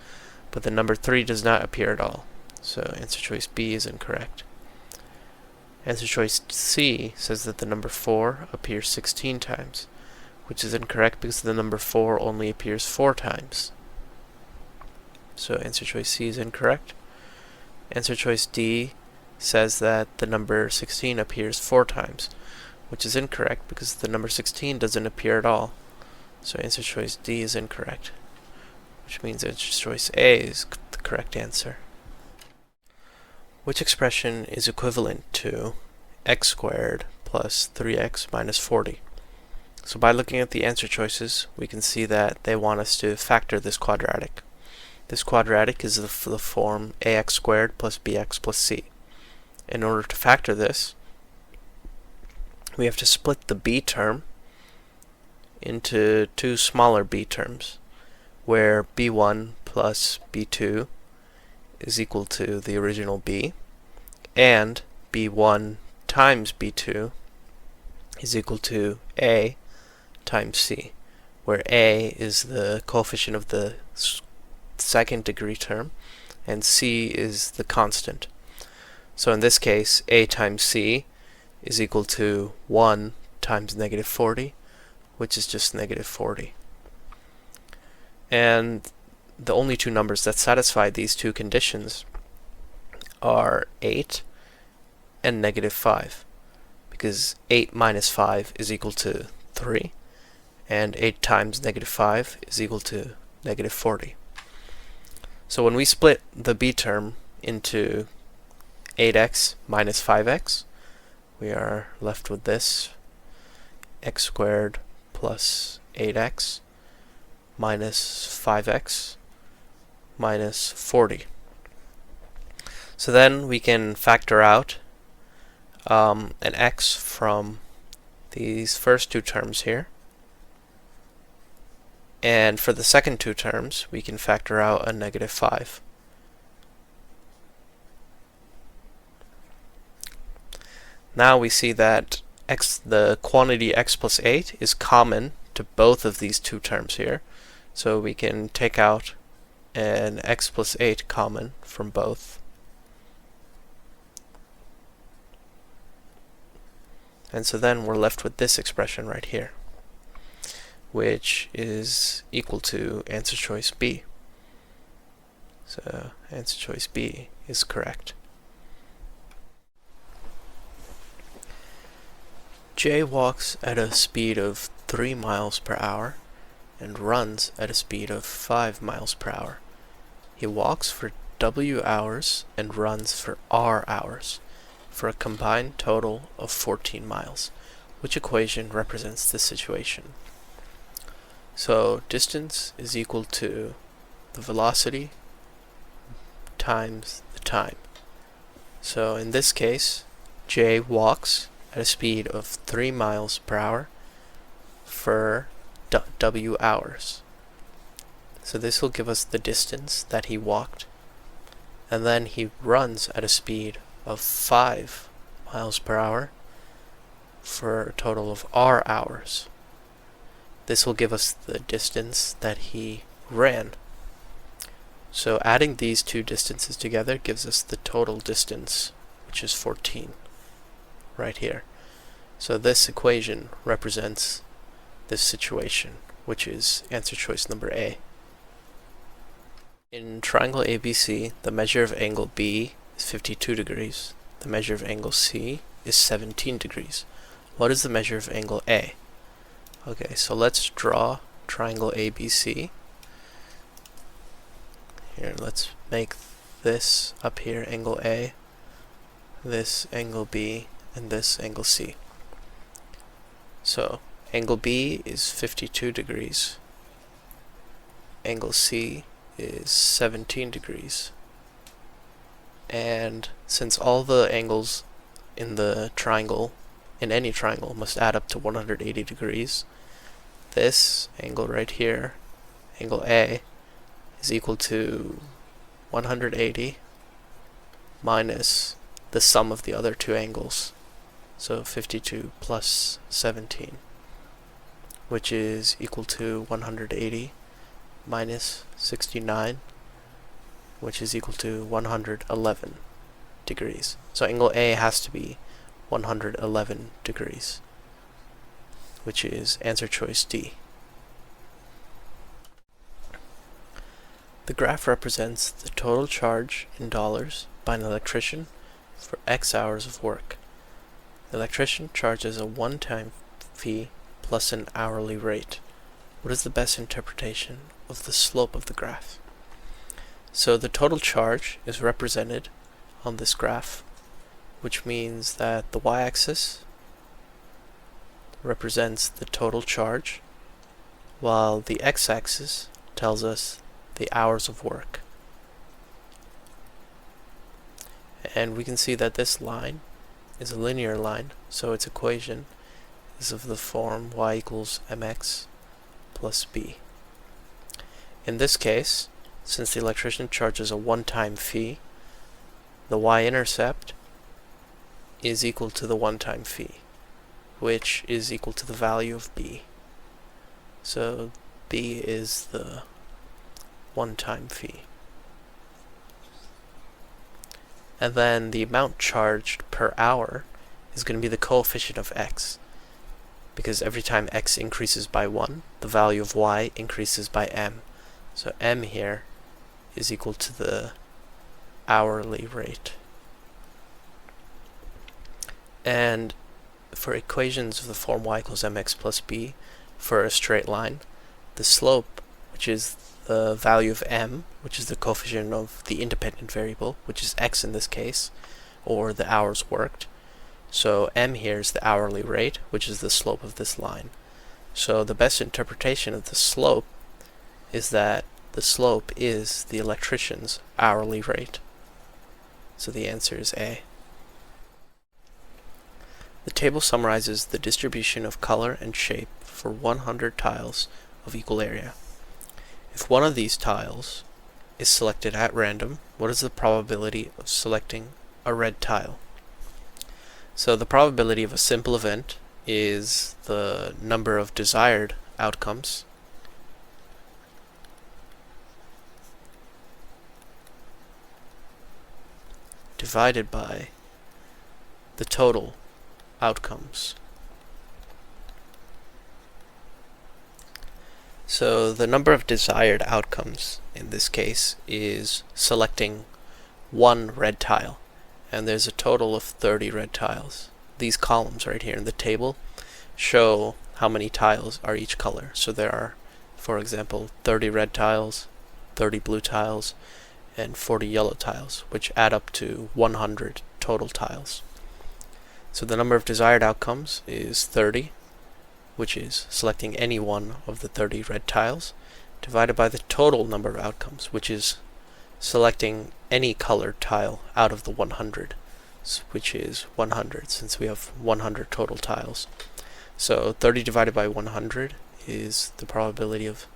but the number 3 does not appear at all. So answer choice B is incorrect. Answer choice C says that the number 4 appears 16 times, which is incorrect because the number 4 only appears 4 times. So answer choice C is incorrect. Answer choice D says that the number 16 appears 4 times, which is incorrect because the number 16 doesn't appear at all. So answer choice D is incorrect, which means answer choice A is the correct answer. Which expression is equivalent to x squared plus 3x minus 40? So by looking at the answer choices, we can see that they want us to factor this quadratic. This quadratic is the form ax squared plus bx plus c. In order to factor this, we have to split the b term into 2 smaller b terms, where b1 plus b2 is equal to the original b, and b1 times b2 is equal to a times c, where a is the coefficient of the second degree term and c is the constant. So in this case, a times c is equal to 1 times negative 40, which is just negative 40. And the only 2 numbers that satisfy these 2 conditions are 8 and negative 5, because 8 minus 5 is equal to 3, and 8 times negative 5 is equal to negative 40. So when we split the b term into 8x minus 5x, we are left with this: x squared plus 8x minus 5x minus 40. So then we can factor out an x from these first 2 terms here. And for the second 2 terms, we can factor out a negative 5. Now we see that the quantity x plus 8 is common to both of these 2 terms here. So we can take out an x plus 8 common from both. And so then we're left with this expression right here, which is equal to answer choice B. So answer choice B is correct. Jay walks at a speed of 3 miles per hour and runs at a speed of 5 miles per hour. He walks for W hours and runs for R hours, for a combined total of 14 miles. Which equation represents this situation? So distance is equal to the velocity times the time. So in this case, J walks at a speed of 3 miles per hour for W hours. So this will give us the distance that he walked. And then he runs at a speed of 5 miles per hour for a total of R hours. This will give us the distance that he ran. So adding these two distances together gives us the total distance, which is 14, right here. So this equation represents this situation, which is answer choice number A. In triangle ABC, the measure of angle B is 52 degrees. The measure of angle C is 17 degrees. What is the measure of angle A? Okay, so let's draw triangle ABC. Here, let's make this up here angle A, this angle B, and this angle C. So angle B is 52 degrees. Angle C is 17 degrees. And since all the angles in the triangle, in any triangle, must add up to 180 degrees, this angle right here, angle A, is equal to 180 minus the sum of the other two angles. So 52 plus 17, which is equal to 180 minus 69, which is equal to 111 degrees. So angle A has to be 111 degrees, which is answer choice D. The graph represents the total charge in dollars by an electrician for X hours of work. The electrician charges a one-time fee plus an hourly rate. What is the best interpretation of the slope of the graph? So the total charge is represented on this graph, which means that the y-axis represents the total charge, while the x-axis tells us the hours of work. And we can see that this line is a linear line, so its equation is of the form y equals mx plus b. In this case, since the electrician charges a one-time fee, the y-intercept is equal to the one-time fee, which is equal to the value of b. So b is the one-time fee. And then the amount charged per hour is going to be the coefficient of x, because every time x increases by 1, the value of y increases by m. So m here is equal to the hourly rate. And for equations of the form y equals mx plus b for a straight line, the slope, which is the value of m, which is the coefficient of the independent variable, which is x in this case, or the hours worked. So m here is the hourly rate, which is the slope of this line. So the best interpretation of the slope is that the slope is the electrician's hourly rate. So the answer is A. The table summarizes the distribution of color and shape for 100 tiles of equal area. If one of these tiles is selected at random, what is the probability of selecting a red tile? So the probability of a simple event is the number of desired outcomes divided by the total outcomes. So the number of desired outcomes in this case is selecting one red tile, and there's a total of 30 red tiles. These columns right here in the table show how many tiles are each color. So there are, for example, 30 red tiles, 30 blue tiles, and 40 yellow tiles, which add up to 100 total tiles. So the number of desired outcomes is 30, which is selecting any one of the 30 red tiles, divided by the total number of outcomes, which is selecting any colored tile out of the 100, which is 100, since we have 100 total tiles. So 30 divided by 100 is the probability of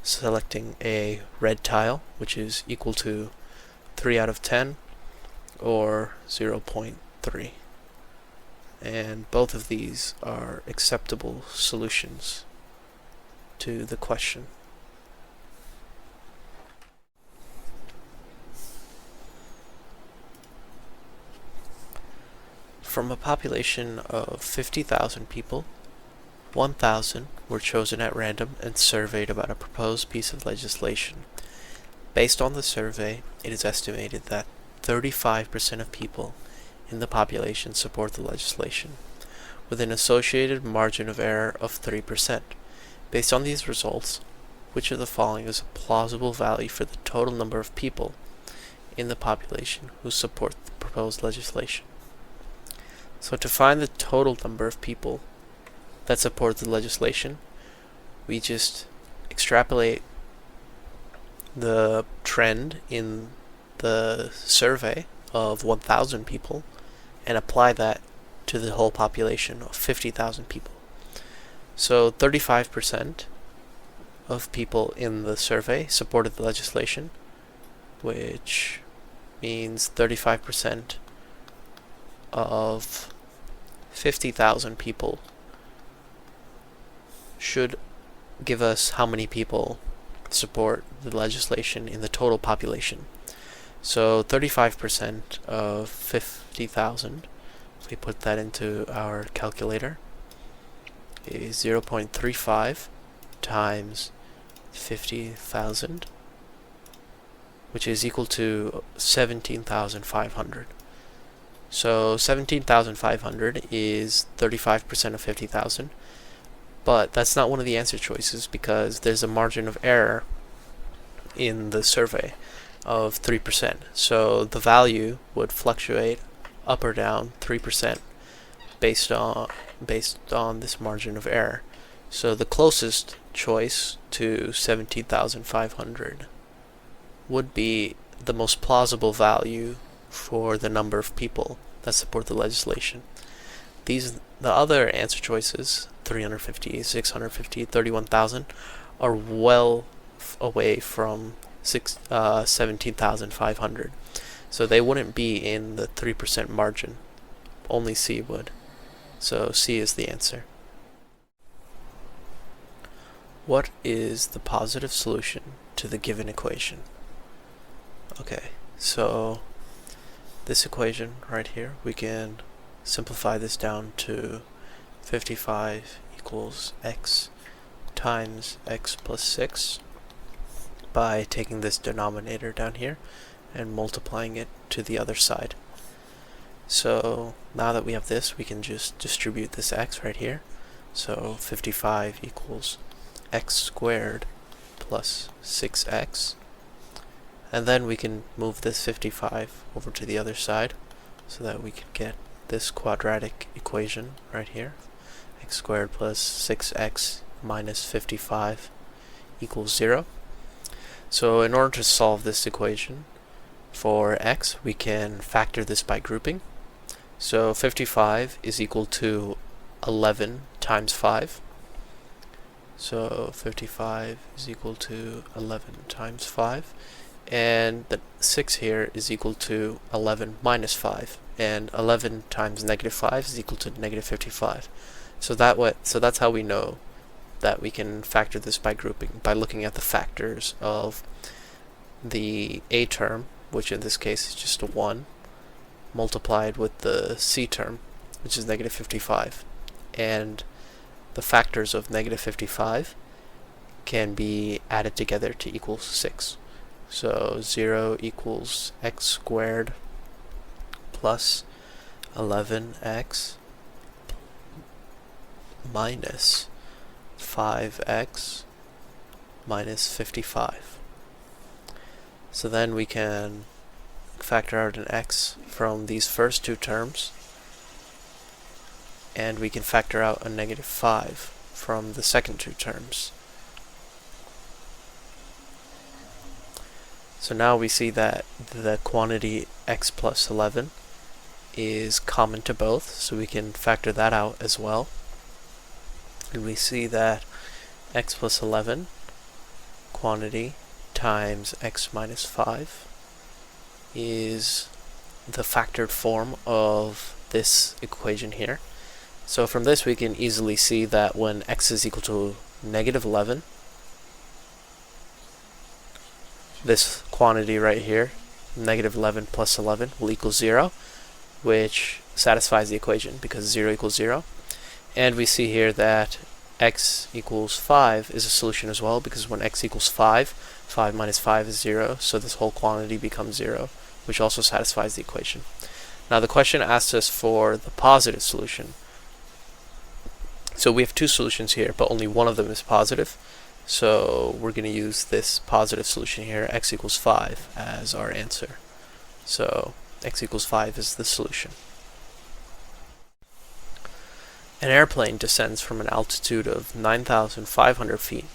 selecting a red tile, which is equal to 3 out of 10, or 0.3. And both of these are acceptable solutions to the question. From a population of 50,000 people, 1,000 were chosen at random and surveyed about a proposed piece of legislation. Based on the survey, it is estimated that 35% of people in the population support the legislation, with an associated margin of error of 3%. Based on these results, which of the following is a plausible value for the total number of people in the population who support the proposed legislation? So to find the total number of people that support the legislation, we just extrapolate the trend in the survey of 1,000 people and apply that to the whole population of 50,000 people. So 35% of people in the survey supported the legislation, which means 35% of 50,000 people should give us how many people support the legislation in the total population. So 35% of 50,000, if we put that into our calculator, is 0.35 times 50,000, which is equal to 17,500. So 17,500 is 35% of 50,000, but that's not one of the answer choices because there's a margin of error in the survey of 3%. So the value would fluctuate up or down 3% based on this margin of error. So the closest choice to 17,500 would be the most plausible value for the number of people that support the legislation. The other answer choices, 350, 650, 31,000, are well away from 17,500. So they wouldn't be in the 3% margin. Only C would. So C is the answer. What is the positive solution to the given equation? Okay, so this equation right here, we can simplify this down to 55 equals x times x plus 6 by taking this denominator down here and multiplying it to the other side. So now that we have this, we can just distribute this x right here. So 55 equals x squared plus 6x. And then we can move this 55 over to the other side so that we can get this quadratic equation right here. X squared plus 6x minus 55 equals 0. So in order to solve this equation for x, we can factor this by grouping. So 55 is equal to 11 times 5. So 55 is equal to 11 times 5. And the 6 here is equal to 11 minus 5. And 11 times negative 5 is equal to negative 55. So that's how we know that we can factor this by grouping, by looking at the factors of the a term, which in this case is just a 1, multiplied with the c term, which is negative 55. And the factors of negative 55 can be added together to equal 6. So 0 equals x squared plus 11x minus 5x minus 55. So then we can factor out an x from these first two terms, and we can factor out a negative 5 from the second two terms. So now we see that the quantity x plus 11 is common to both, so we can factor that out as well. And we see that x plus 11 quantity times x minus 5 is the factored form of this equation here. So from this we can easily see that when x is equal to negative 11, this quantity right here, negative 11 plus 11, will equal 0, which satisfies the equation because 0 equals 0. And we see here that x equals 5 is a solution as well, because when x equals 5, 5 minus 5 is 0, so this whole quantity becomes 0, which also satisfies the equation. Now the question asks us for the positive solution. So we have two solutions here, but only one of them is positive. So we're going to use this positive solution here, x equals 5, as our answer. So x equals 5 is the solution. An airplane descends from an altitude of 9,500 feet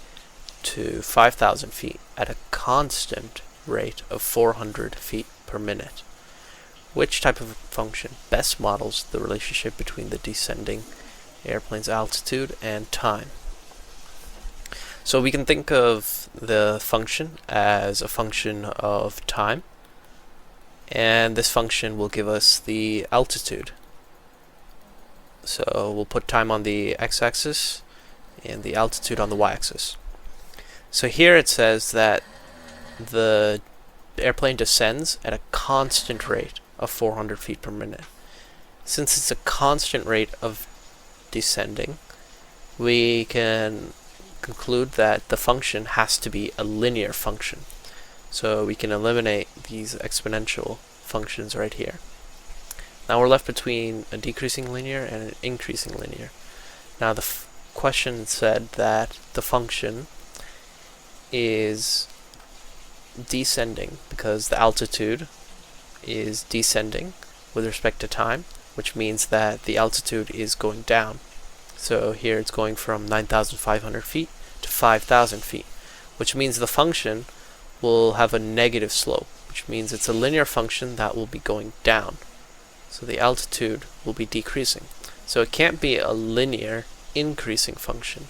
to 5,000 feet at a constant rate of 400 feet per minute. Which type of function best models the relationship between the descending airplane's altitude and time? So we can think of the function as a function of time, and this function will give us the altitude. So we'll put time on the x-axis and the altitude on the y-axis. So here it says that the airplane descends at a constant rate of 400 feet per minute. Since it's a constant rate of descending, we can conclude that the function has to be a linear function. So we can eliminate these exponential functions right here. Now we're left between a decreasing linear and an increasing linear. Now the question said that the function is descending because the altitude is descending with respect to time, which means that the altitude is going down. So here it's going from 9,500 feet to 5,000 feet, which means the function will have a negative slope, which means it's a linear function that will be going down. So the altitude will be decreasing. So it can't be a linear increasing function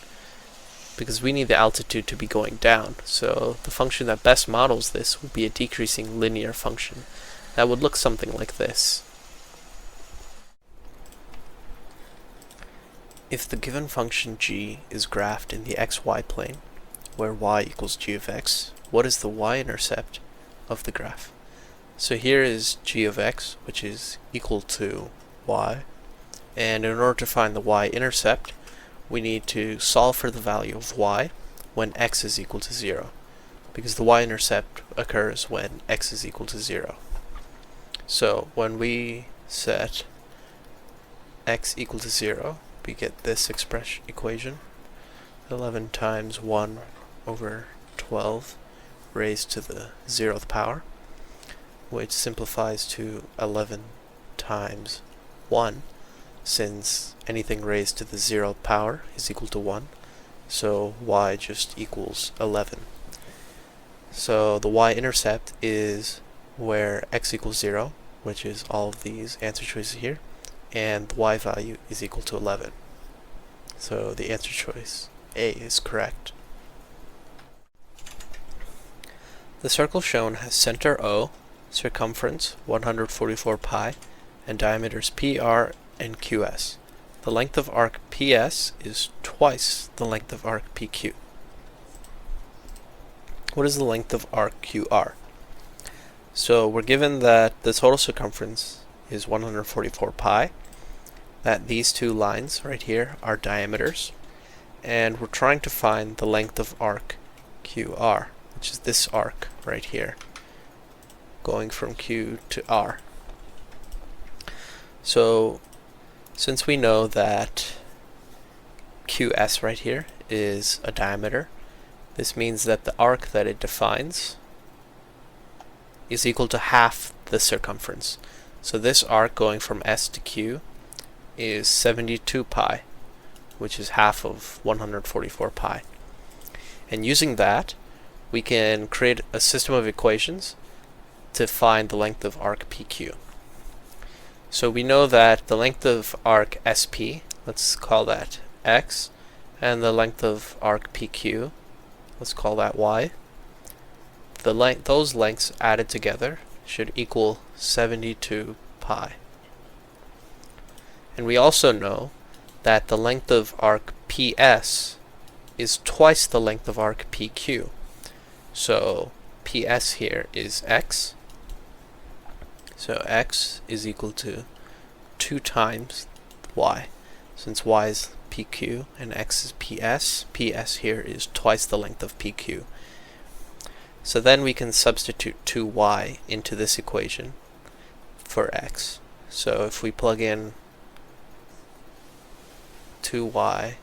because we need the altitude to be going down. So the function that best models this would be a decreasing linear function. That would look something like this. If the given function g is graphed in the xy plane, where y equals g of x, what is the y-intercept of the graph? So here is g of x, which is equal to y, and in order to find the y-intercept, we need to solve for the value of y when x is equal to 0, because the y-intercept occurs when x is equal to 0. So when we set x equal to 0, we get this equation, 11 times 1 over 12 raised to the 0th power, which simplifies to 11 times 1, since anything raised to the 0th power is equal to 1, so y just equals 11. So the y-intercept is where x equals 0, which is all of these answer choices here, and the y value is equal to 11. So the answer choice A is correct. The circle shown has center O, circumference 144 pi, and diameters PR and QS. The length of arc PS is twice the length of arc PQ. What is the length of arc QR? So we're given that the total circumference is 144 pi, that these two lines right here are diameters, and we're trying to find the length of arc QR, which is this arc right here, going from Q to R. So since we know that QS right here is a diameter, this means that the arc that it defines is equal to half the circumference. So this arc going from S to Q is 72 pi, which is half of 144 pi. And using that, we can create a system of equations to find the length of arc PQ. So we know that the length of arc SP, let's call that X, and the length of arc PQ, let's call that Y. Those lengths added together should equal 72 pi. And we also know that the length of arc PS is twice the length of arc PQ. So PS here is X. So X is equal to 2 times Y. Since Y is PQ and X is PS, PS here is twice the length of PQ. So then we can substitute 2Y into this equation for X. So if we plug in 2Y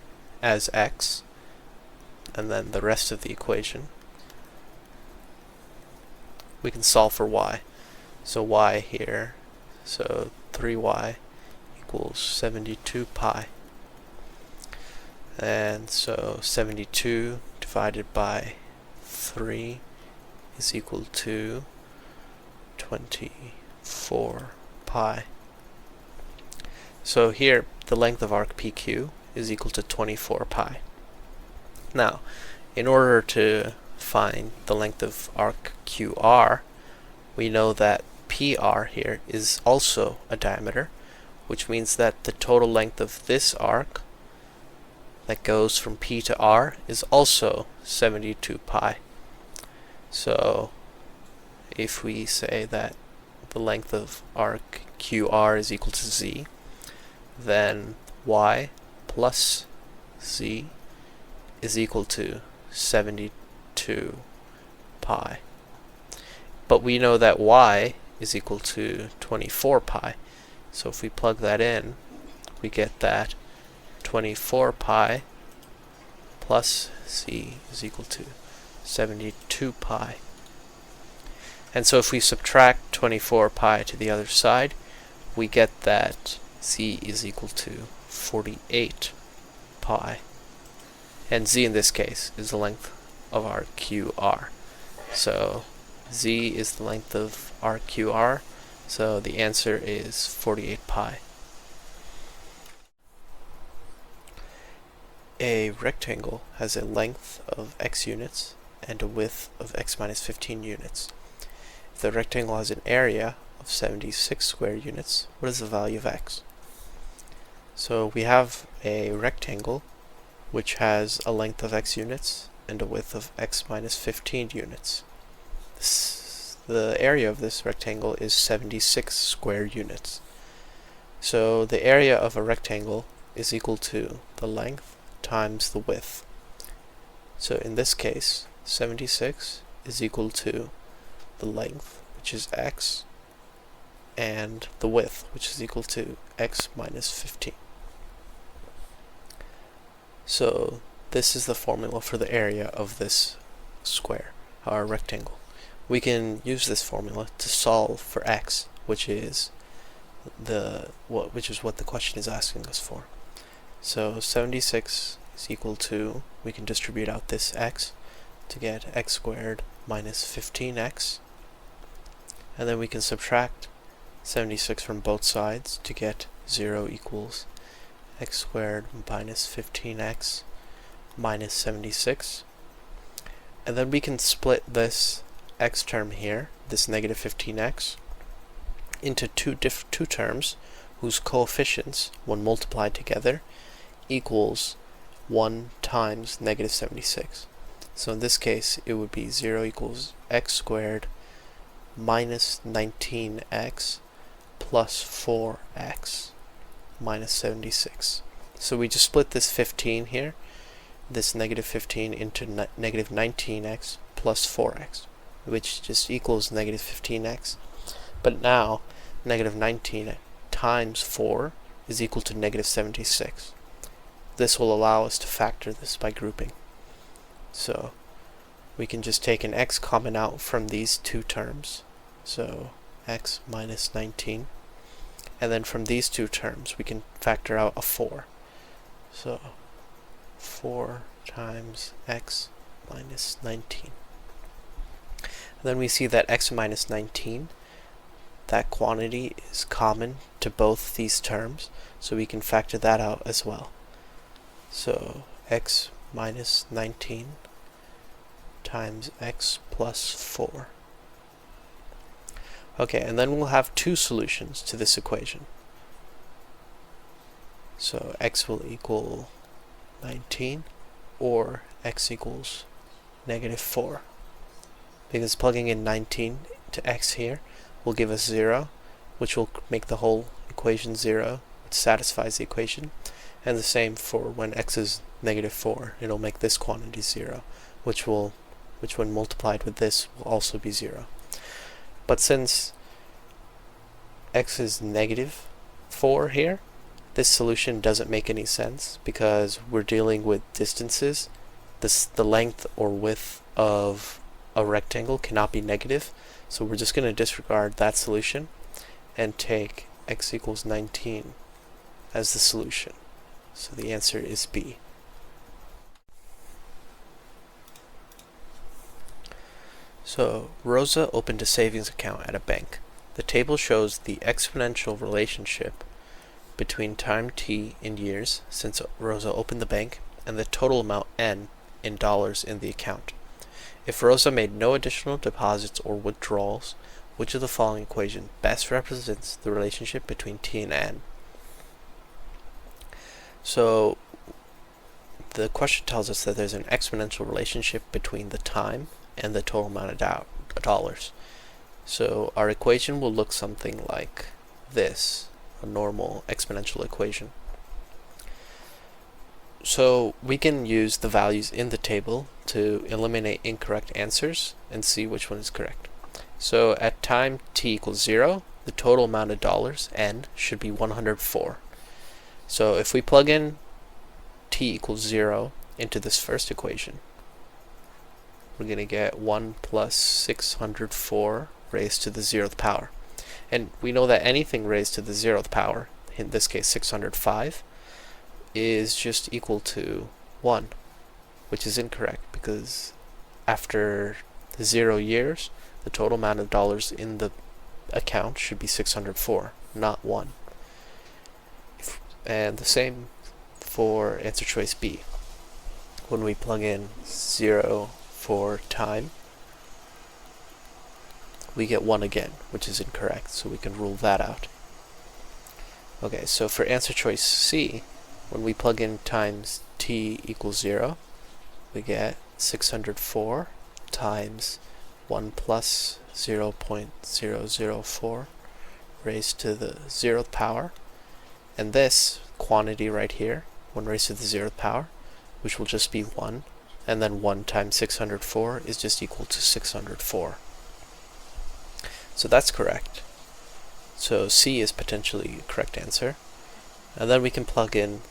as X, and then the rest of the equation, we can solve for Y. So Y here, so 3Y equals 72 pi. And so 72 divided by 3 is equal to 24 pi. So here the length of arc PQ is equal to 24 pi. Now, in order to find the length of arc QR, we know that PR here is also a diameter, which means that the total length of this arc that goes from P to R is also 72 pi. So if we say that the length of arc QR is equal to Z, then Y plus Z is equal to 72 pi. But we know that Y is equal to 24 pi. So if we plug that in, we get that 24 pi plus Z is equal to 72 pi. And so if we subtract 24 pi to the other side, we get that Z is equal to 48 pi. And Z in this case is the length of our QR. So Z is the length of our QR, so the answer is 48 pi. A rectangle has a length of x units and a width of x minus 15 units. If the rectangle has an area of 76 square units, what is the value of x? So we have a rectangle which has a length of x units and a width of x minus 15 units. The area of this rectangle is 76 square units. So the area of a rectangle is equal to the length times the width. So in this case, 76 is equal to the length, which is x, and the width, which is equal to x minus 15. So this is the formula for the area of this square, our rectangle. We can use this formula to solve for x, which is what the question is asking us for. So 76 is equal to, we can distribute out this x to get x squared minus 15x, and then we can subtract 76 from both sides to get 0 equals x squared minus 15x minus 76. And then we can split this x term here, this negative 15x, into two terms whose coefficients, when multiplied together, equals 1 times negative 76. So in this case, it would be 0 equals x squared minus 19x plus 4x minus 76. So we just split this 15 here, this negative 15, into negative 19x plus 4x, which just equals negative 15x. But now, negative 19 times 4 is equal to negative 76. This will allow us to factor this by grouping. So we can just take an x common out from these two terms. So x minus 19. And then from these two terms, we can factor out a 4. So 4 times x minus 19. Then we see that x minus 19, that quantity is common to both these terms, so we can factor that out as well. So x minus 19 times x plus 4. Okay, and then we'll have two solutions to this equation. So x will equal 19, or x equals negative 4. Because plugging in 19 to x here will give us 0, which will make the whole equation 0, which satisfies the equation. And the same for when x is negative 4, it'll make this quantity 0, which when multiplied with this will also be 0. But since x is negative 4 here, this solution doesn't make any sense because we're dealing with distances. The length or width of a rectangle cannot be negative, so we're just going to disregard that solution and take x equals 19 as the solution. So the answer is B. So Rosa opened a savings account at a bank. The table shows the exponential relationship between time t in years since Rosa opened the bank and the total amount n in dollars in the account. If Rosa made no additional deposits or withdrawals, which of the following equation best represents the relationship between t and n? So the question tells us that there's an exponential relationship between the time and the total amount of dollars. So our equation will look something like this, a normal exponential equation. So we can use the values in the table to eliminate incorrect answers and see which one is correct. So at time t equals 0, the total amount of dollars, n, should be 104. So if we plug in t equals 0 into this first equation, we're going to get 1 plus 604 raised to the 0th power. And we know that anything raised to the 0th power, in this case 605, is just equal to 1, which is incorrect because after the 0 years, the total amount of dollars in the account should be 604, not 1. And the same for answer choice B. When we plug in 0 for time, we get 1 again, which is incorrect, so we can rule that out. Okay, so for answer choice C, when we plug in times t equals 0, we get 604 times 1 plus 0.004 raised to the 0th power, and this quantity right here, 1 raised to the 0th power, which will just be 1, and then 1 times 604 is just equal to 604. So that's correct. So C is potentially a correct answer. And then we can plug in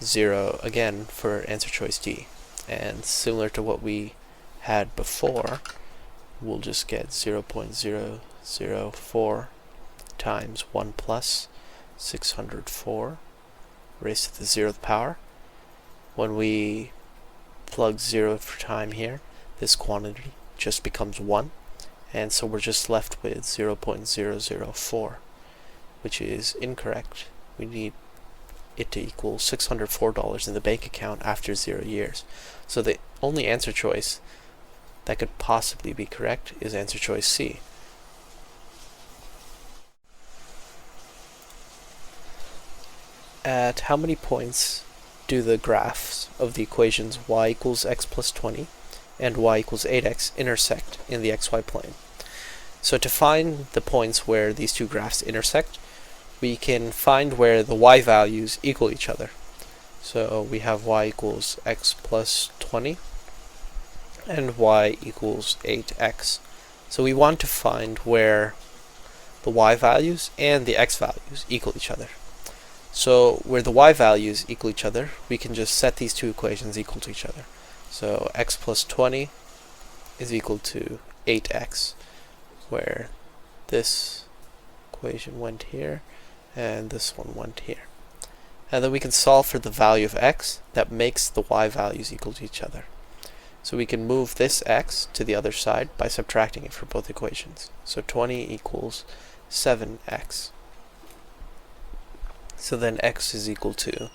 0 again for answer choice D. And similar to what we had before, we'll just get 0.004 times 1 plus 604 raised to the 0th power. When we plug 0 for time here, this quantity just becomes 1. And so we're just left with 0.004, which is incorrect. We need it to equal $604 in the bank account after 0 years. So the only answer choice that could possibly be correct is answer choice C. At how many points do the graphs of the equations y equals x plus 20 and y equals 8x intersect in the xy plane? So to find the points where these two graphs intersect, we can find where the y values equal each other. So we have y equals x plus 20 and y equals 8x. So we want to find where the y values and the x values equal each other. So where the y values equal each other, we can just set these two equations equal to each other. So x plus 20 is equal to 8x, where this equation went here and this one went here. And then we can solve for the value of x that makes the y values equal to each other. So we can move this x to the other side by subtracting it from both equations. So 20 equals 7x. So then x is equal to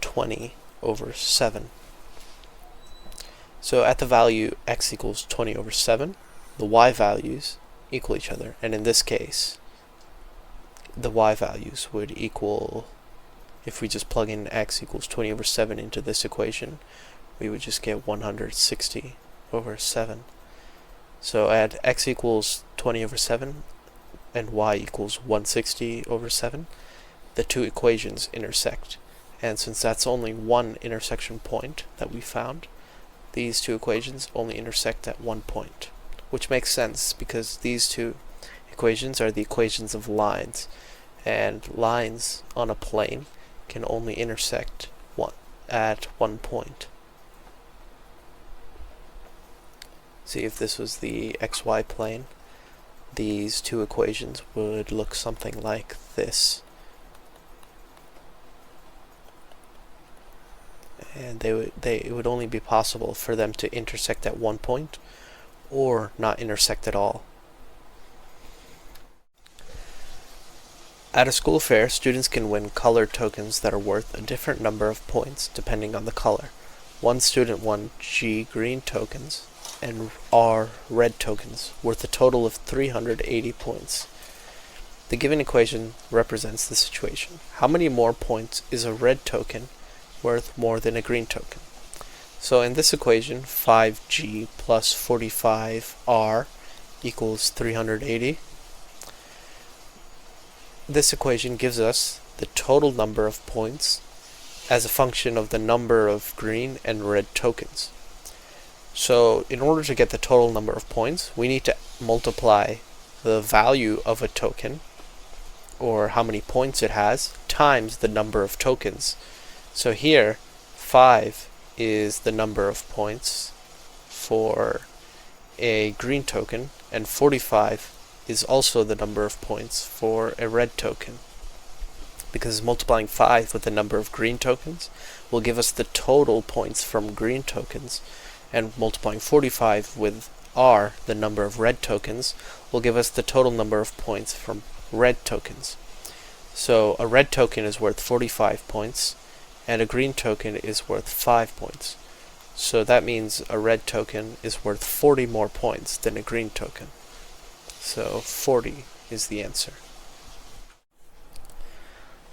20 over 7. So at the value x equals 20 over 7, the y values equal each other. And in this case, the y values would equal, if we just plug in x equals 20 over 7 into this equation, we would just get 160 over 7. So at x equals 20 over 7 and y equals 160 over 7, the two equations intersect. And since that's only one intersection point that we found, these two equations only intersect at one point, which makes sense because these two equations are the equations of lines, and lines on a plane can only intersect at one point. See, if this was the xy plane, these two equations would look something like this. And it would only be possible for them to intersect at one point or not intersect at all. At a school fair, students can win color tokens that are worth a different number of points depending on the color. One student won G green tokens and R red tokens worth a total of 380 points. The given equation represents the situation. How many more points is a red token worth more than a green token? So in this equation, 5G plus 45R equals 380. This equation gives us the total number of points as a function of the number of green and red tokens. So in order to get the total number of points, we need to multiply the value of a token, or how many points it has, times the number of tokens. So here, 5 is the number of points for a green token, and 45 is also the number of points for a red token. Because multiplying 5 with the number of green tokens will give us the total points from green tokens, and multiplying 45 with R, the number of red tokens, will give us the total number of points from red tokens. So a red token is worth 45 points, and a green token is worth 5 points. So that means a red token is worth 40 more points than a green token. So 40 is the answer.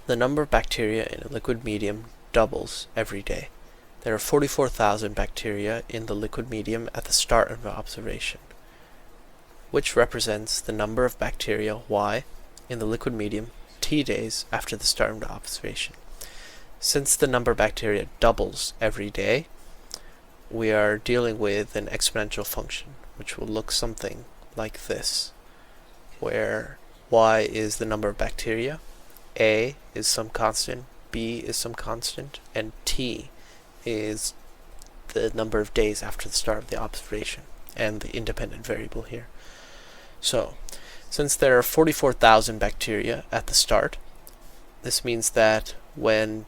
The number of bacteria in a liquid medium doubles every day. There are 44,000 bacteria in the liquid medium at the start of the observation, which represents the number of bacteria Y in the liquid medium T days after the start of the observation. Since the number of bacteria doubles every day, we are dealing with an exponential function, which will look something like this, where Y is the number of bacteria, A is some constant, B is some constant, and T is the number of days after the start of the observation, and the independent variable here. So, since there are 44,000 bacteria at the start, this means that when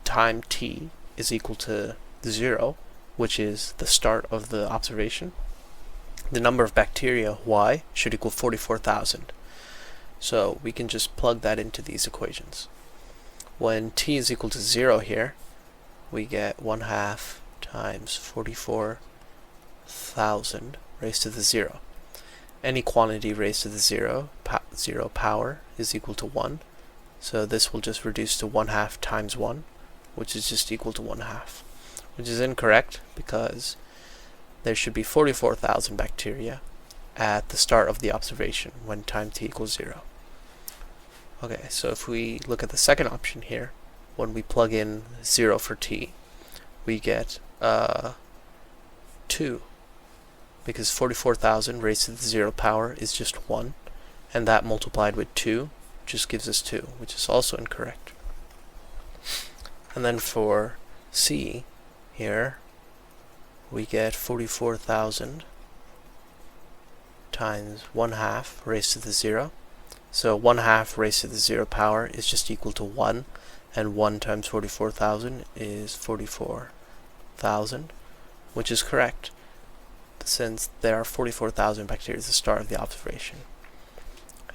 time t is equal to 0, which is the start of the observation, the number of bacteria Y should equal 44,000. So we can just plug that into these equations. When t is equal to 0 here, we get 1/2 times 44,000 raised to the 0. Any quantity raised to the 0 power is equal to 1. So this will just reduce to 1/2 times 1, which is just equal to 1/2, which is incorrect because there should be 44,000 bacteria at the start of the observation when time t equals 0. Okay, so if we look at the second option here, when we plug in 0 for t, we get 2, because 44,000 raised to the 0 power is just 1, and that multiplied with 2 just gives us 2, which is also incorrect. And then for c here, we get 44,000 times 1/2 raised to the 0. So 1/2 raised to the 0 power is just equal to 1, and 1 times 44,000 is 44,000. which is correct, since there are 44,000 bacteria at the start of the observation.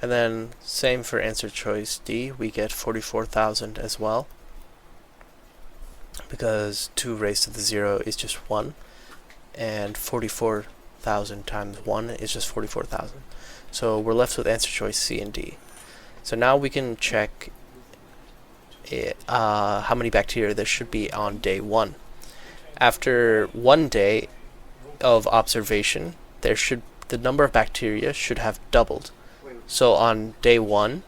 And then same for answer choice D, we get 44,000 as well, because 2 raised to the 0 is just 1, and 44,000 times 1 is just 44,000. So we're left with answer choice C and D. So now we can check how many bacteria there should be on day 1. After 1 day of observation, the number of bacteria should have doubled. So on day 1,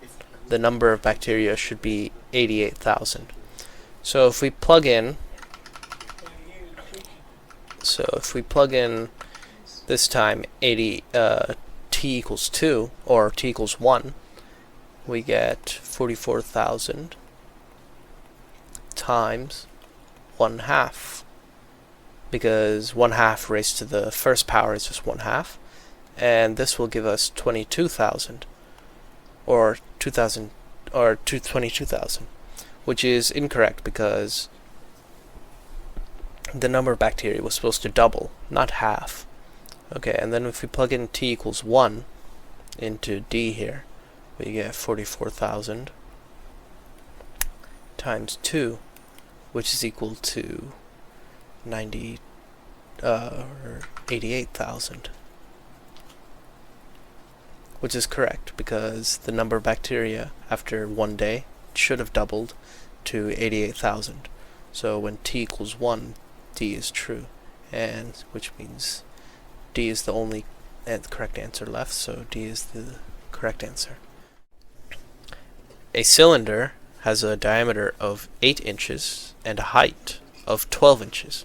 the number of bacteria should be 88,000. So if we plug in this time t equals 2 or t equals 1, we get 44,000 times 1/2, because 1/2 raised to the first power is just 1/2, and this will give us 22,000 or 22,000, which is incorrect because the number of bacteria was supposed to double, not half. Okay, and then if we plug in t equals 1 into D here, we get 44,000 times 2, which is equal to 88,000, which is correct because the number of bacteria after 1 day should have doubled to 88,000. So when t equals 1, D is true, and which means D is the only correct answer left, so D is the correct answer. A cylinder has a diameter of 8 inches and a height of 12 inches.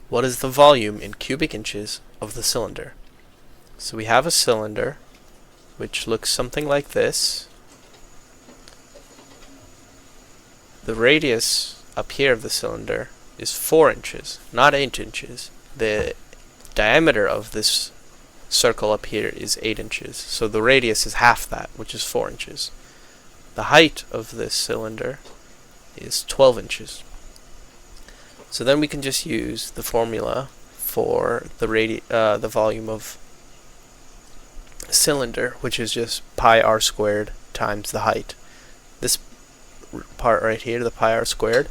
What is the volume in cubic inches of the cylinder? So we have a cylinder which looks something like this. The radius up here of the cylinder is 4 inches, not 8 inches. The diameter of this circle up here is 8 inches, so the radius is half that, which is 4 inches. The height of this cylinder is 12 inches. So then we can just use the formula for the volume of cylinder, which is just pi r squared times the height. This part right here, the pi r squared,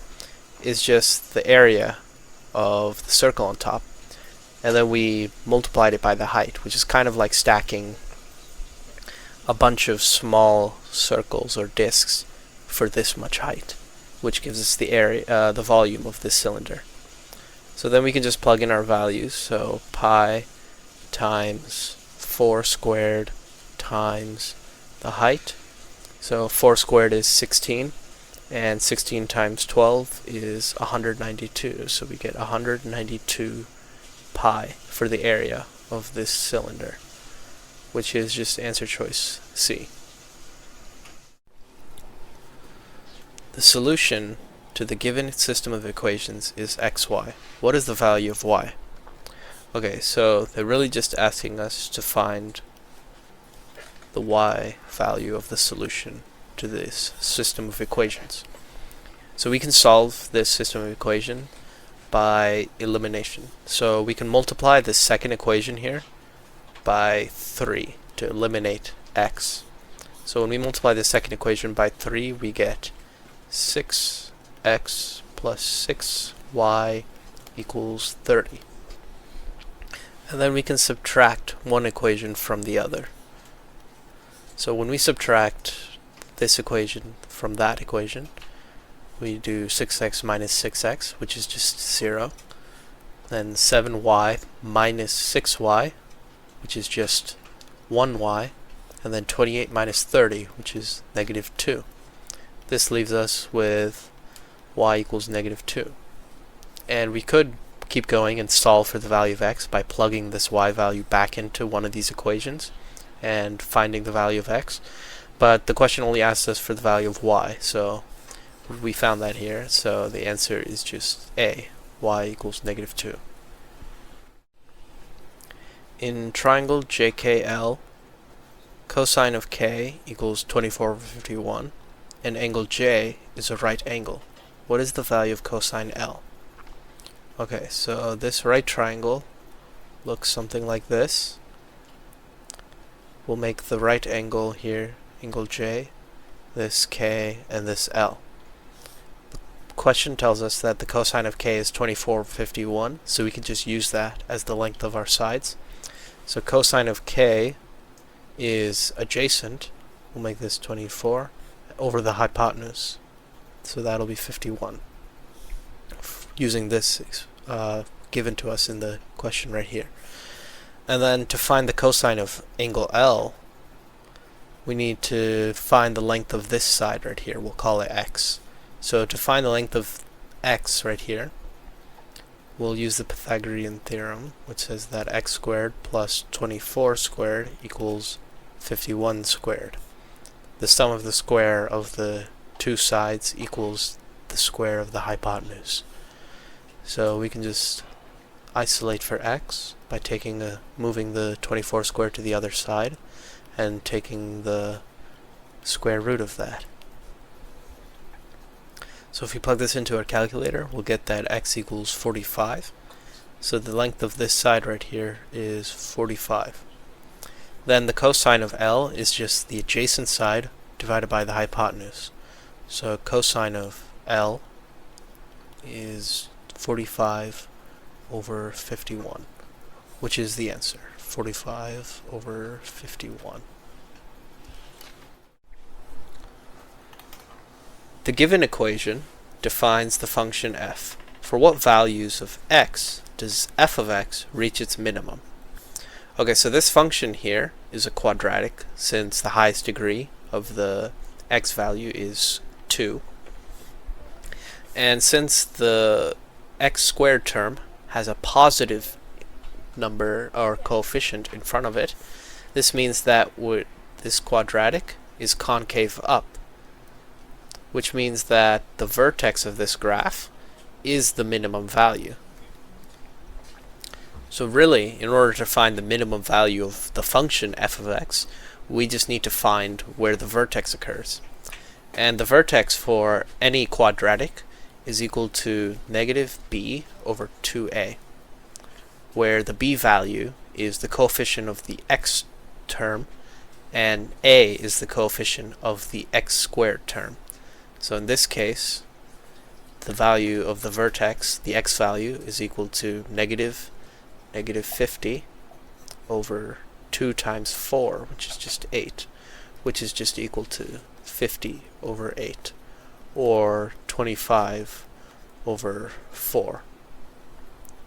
is just the area of the circle on top, and then we multiplied it by the height, which is kind of like stacking a bunch of small circles or discs for this much height, which gives us the area, the volume of this cylinder. So then we can just plug in our values. So pi times 4 squared times the height. So 4 squared is 16, and 16 times 12 is 192. So we get 192 pi for the area of this cylinder, which is just answer choice C. The solution to the given system of equations is xy. What is the value of y? Okay, so they're really just asking us to find the y value of the solution to this system of equations. So we can solve this system of equation by elimination. So we can multiply this second equation here by 3 to eliminate x. So when we multiply the second equation by 3, we get 6x plus 6y equals 30. And then we can subtract one equation from the other. So when we subtract this equation from that equation, we do 6x minus 6x, which is just 0. Then 7y minus 6y, which is just 1y. And then 28 minus 30, which is negative 2. This leaves us with y equals negative 2. And we could keep going and solve for the value of x by plugging this y value back into one of these equations and finding the value of x. But the question only asks us for the value of y, so we found that here. So the answer is just A, y equals negative 2. In triangle JKL, cosine of k equals 24/51, and angle J is a right angle. What is the value of cosine L? Okay, so this right triangle looks something like this. We'll make the right angle here, angle J, this K, and this L. The question tells us that the cosine of K is 2451, so we can just use that as the length of our sides. So cosine of K is adjacent. We'll make this 24 over the hypotenuse. So that'll be 51. Using this given to us in the question right here. And then to find the cosine of angle L, we need to find the length of this side right here. We'll call it x. So to find the length of x right here, we'll use the Pythagorean theorem, which says that x squared plus 24 squared equals 51 squared. The sum of the square of the two sides equals the square of the hypotenuse. So we can just isolate for x by moving the 24 squared to the other side and taking the square root of that. So if we plug this into our calculator, we'll get that x equals 45. So the length of this side right here is 45. Then the cosine of L is just the adjacent side divided by the hypotenuse. So cosine of L is 45 over 51, which is the answer, 45 over 51. The given equation defines the function f. For what values of x does f of x reach its minimum? Okay, so this function here is a quadratic, since the highest degree of the x value is 2. And since the x squared term has a positive number or coefficient in front of it, this means that this quadratic is concave up, which means that the vertex of this graph is the minimum value. So really, in order to find the minimum value of the function f of x, we just need to find where the vertex occurs. And the vertex for any quadratic is equal to negative b over 2a, where the b value is the coefficient of the x term and a is the coefficient of the x squared term. So in this case, the value of the vertex, the x value, is equal to negative 50 over 2 times 4, which is just 8, which is just equal to 50 over 8, or 25 over 4,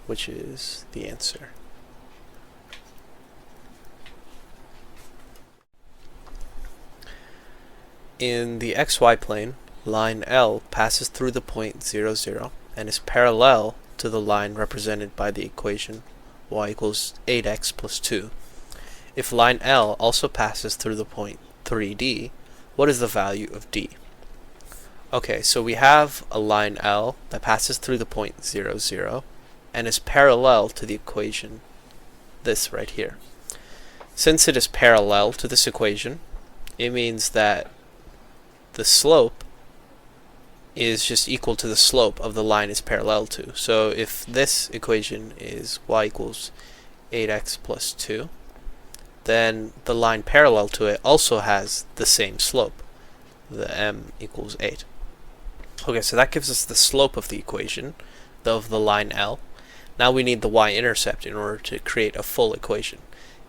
which is the answer. In the xy plane, line L passes through the point 0, 0 and is parallel to the line represented by the equation y equals 8x plus 2. If line L also passes through the point 3D, what is the value of D? Okay, so we have a line L that passes through the point 0, 0 and is parallel to the equation, this right here. Since it is parallel to this equation, it means that the slope is just equal to the slope of the line it's parallel to. So if this equation is y equals 8x plus 2, then the line parallel to it also has the same slope, the m equals 8. Okay, so that gives us the slope of the equation, of the line L. Now we need the y-intercept in order to create a full equation.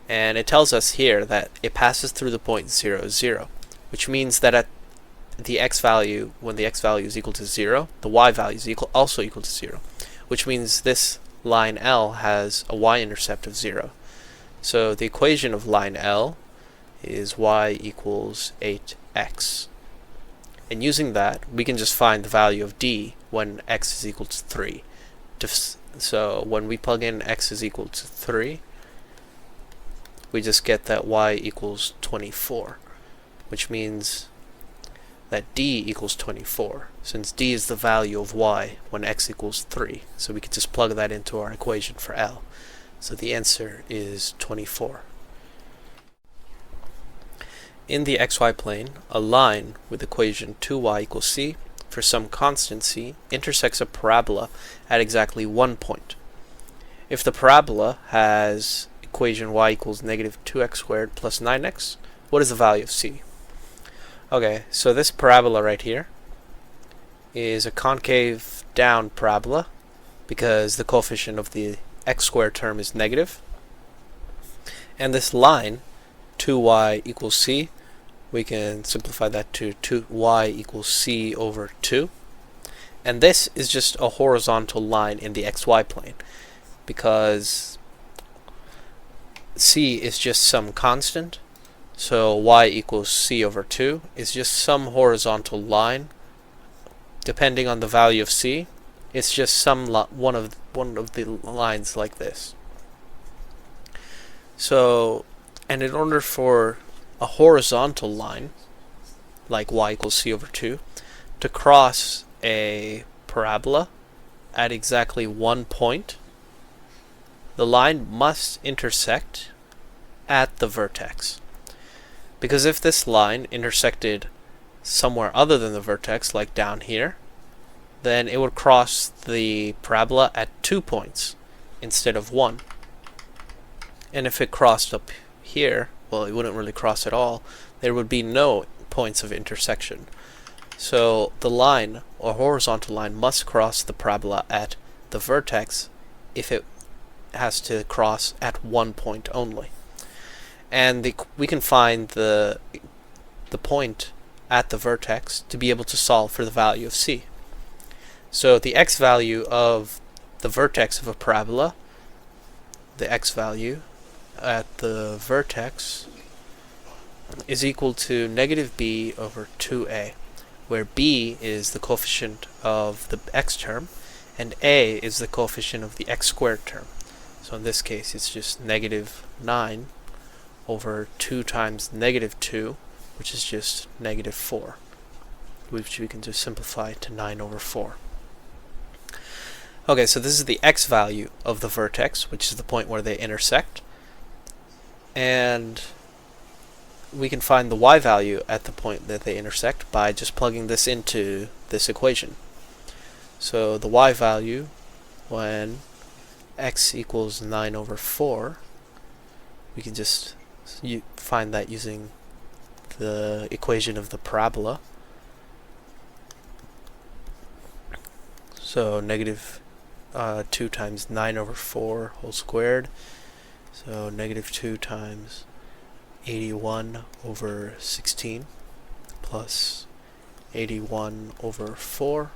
And it tells us here that it passes through the point 0, 0, which means that at the x value, when the x value is equal to 0, the y value is also equal to 0, which means this line L has a y-intercept of 0. So the equation of line L is y equals 8x. And using that, we can just find the value of D when x is equal to 3. So when we plug in x is equal to 3, we just get that y equals 24, which means that D equals 24, since D is the value of y when x equals 3. So we could just plug that into our equation for L. So the answer is 24. In the xy plane, a line with equation 2y equals c for some constant c, intersects a parabola at exactly 1 point. If the parabola has equation y equals negative 2x squared plus 9x, what is the value of c? Okay, so this parabola right here is a concave down parabola because the coefficient of the x squared term is negative. And this line, 2y equals c, we can simplify that to 2y equals c over 2. And this is just a horizontal line in the xy plane because c is just some constant, so y equals c over 2 is just some horizontal line. Depending on the value of c, it's just some one of the lines like this. So, and in order for a horizontal line like y equals c over 2 to cross a parabola at exactly 1 point, the line must intersect at the vertex. Because if this line intersected somewhere other than the vertex, like down here, then it would cross the parabola at 2 points instead of 1. And if it crossed up here, well, it wouldn't really cross at all. There would be no points of intersection. So the line, or horizontal line, must cross the parabola at the vertex if it has to cross at 1 point only. And we can find the point at the vertex to be able to solve for the value of c. So the x value of the vertex of a parabola, the x value at the vertex, is equal to negative b over 2a, where b is the coefficient of the x term and a is the coefficient of the x squared term. So in this case it's just negative 9 over 2 times negative 2, which is just negative 4, which we can just simplify to 9 over 4. Okay, so this is the x value of the vertex, which is the point where they intersect. And we can find the y value at the point that they intersect by just plugging this into this equation. So the y value when x equals 9 over 4, we can just find that using the equation of the parabola. So negative 2 times 9 over 4 whole squared. So negative 2 times 81 over 16 plus 81 over 4,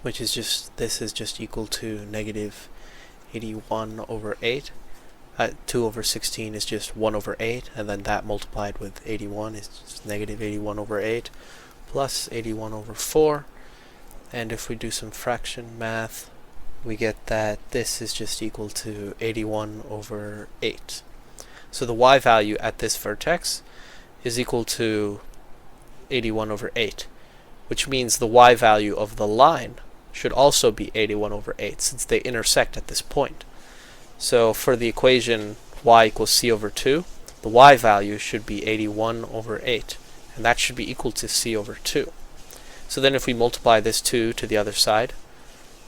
which is just, this is just equal to negative 81 over 8. 2 over 16 is just 1 over 8, and then that multiplied with 81 is just negative 81 over 8 plus 81 over 4. And if we do some fraction math, we get that this is just equal to 81 over 8. So the y value at this vertex is equal to 81 over 8, which means the y value of the line should also be 81 over 8 since they intersect at this point. So for the equation y equals c over 2, the y value should be 81 over 8, and that should be equal to c over 2. So then if we multiply this 2 to the other side,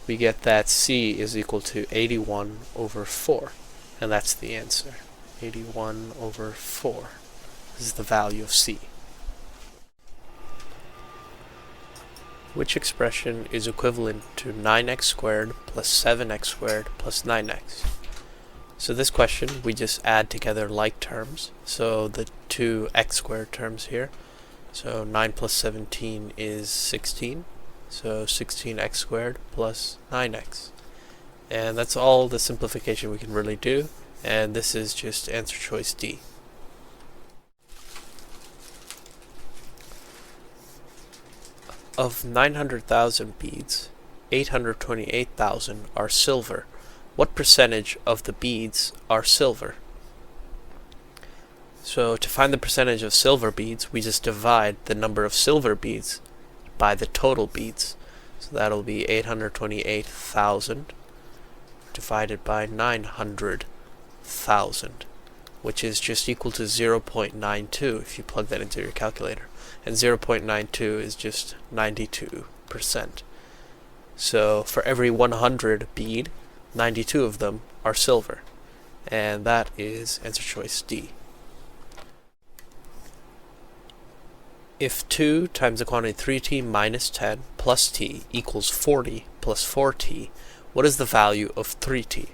we get that c is equal to 81 over 4, and that's the answer. 81 over 4 is the value of c. Which expression is equivalent to 9x squared plus 7x squared plus 9x? So this question, we just add together like terms. So the two x squared terms here. So 9 plus 17 is 16. So 16x squared plus 9x. And that's all the simplification we can really do. And this is just answer choice D. Of 900,000 beads, 828,000 are silver. What percentage of the beads are silver? So to find the percentage of silver beads, we just divide the number of silver beads by the total beads. So that'll be 828,000 divided by 900,000, which is just equal to 0.92 if you plug that into your calculator. and 0.92 is just 92%. So for every 100 bead, 92 of them are silver, and that is answer choice D. If 2 times the quantity 3t minus 10 plus t equals 40 plus 4t, what is the value of 3t?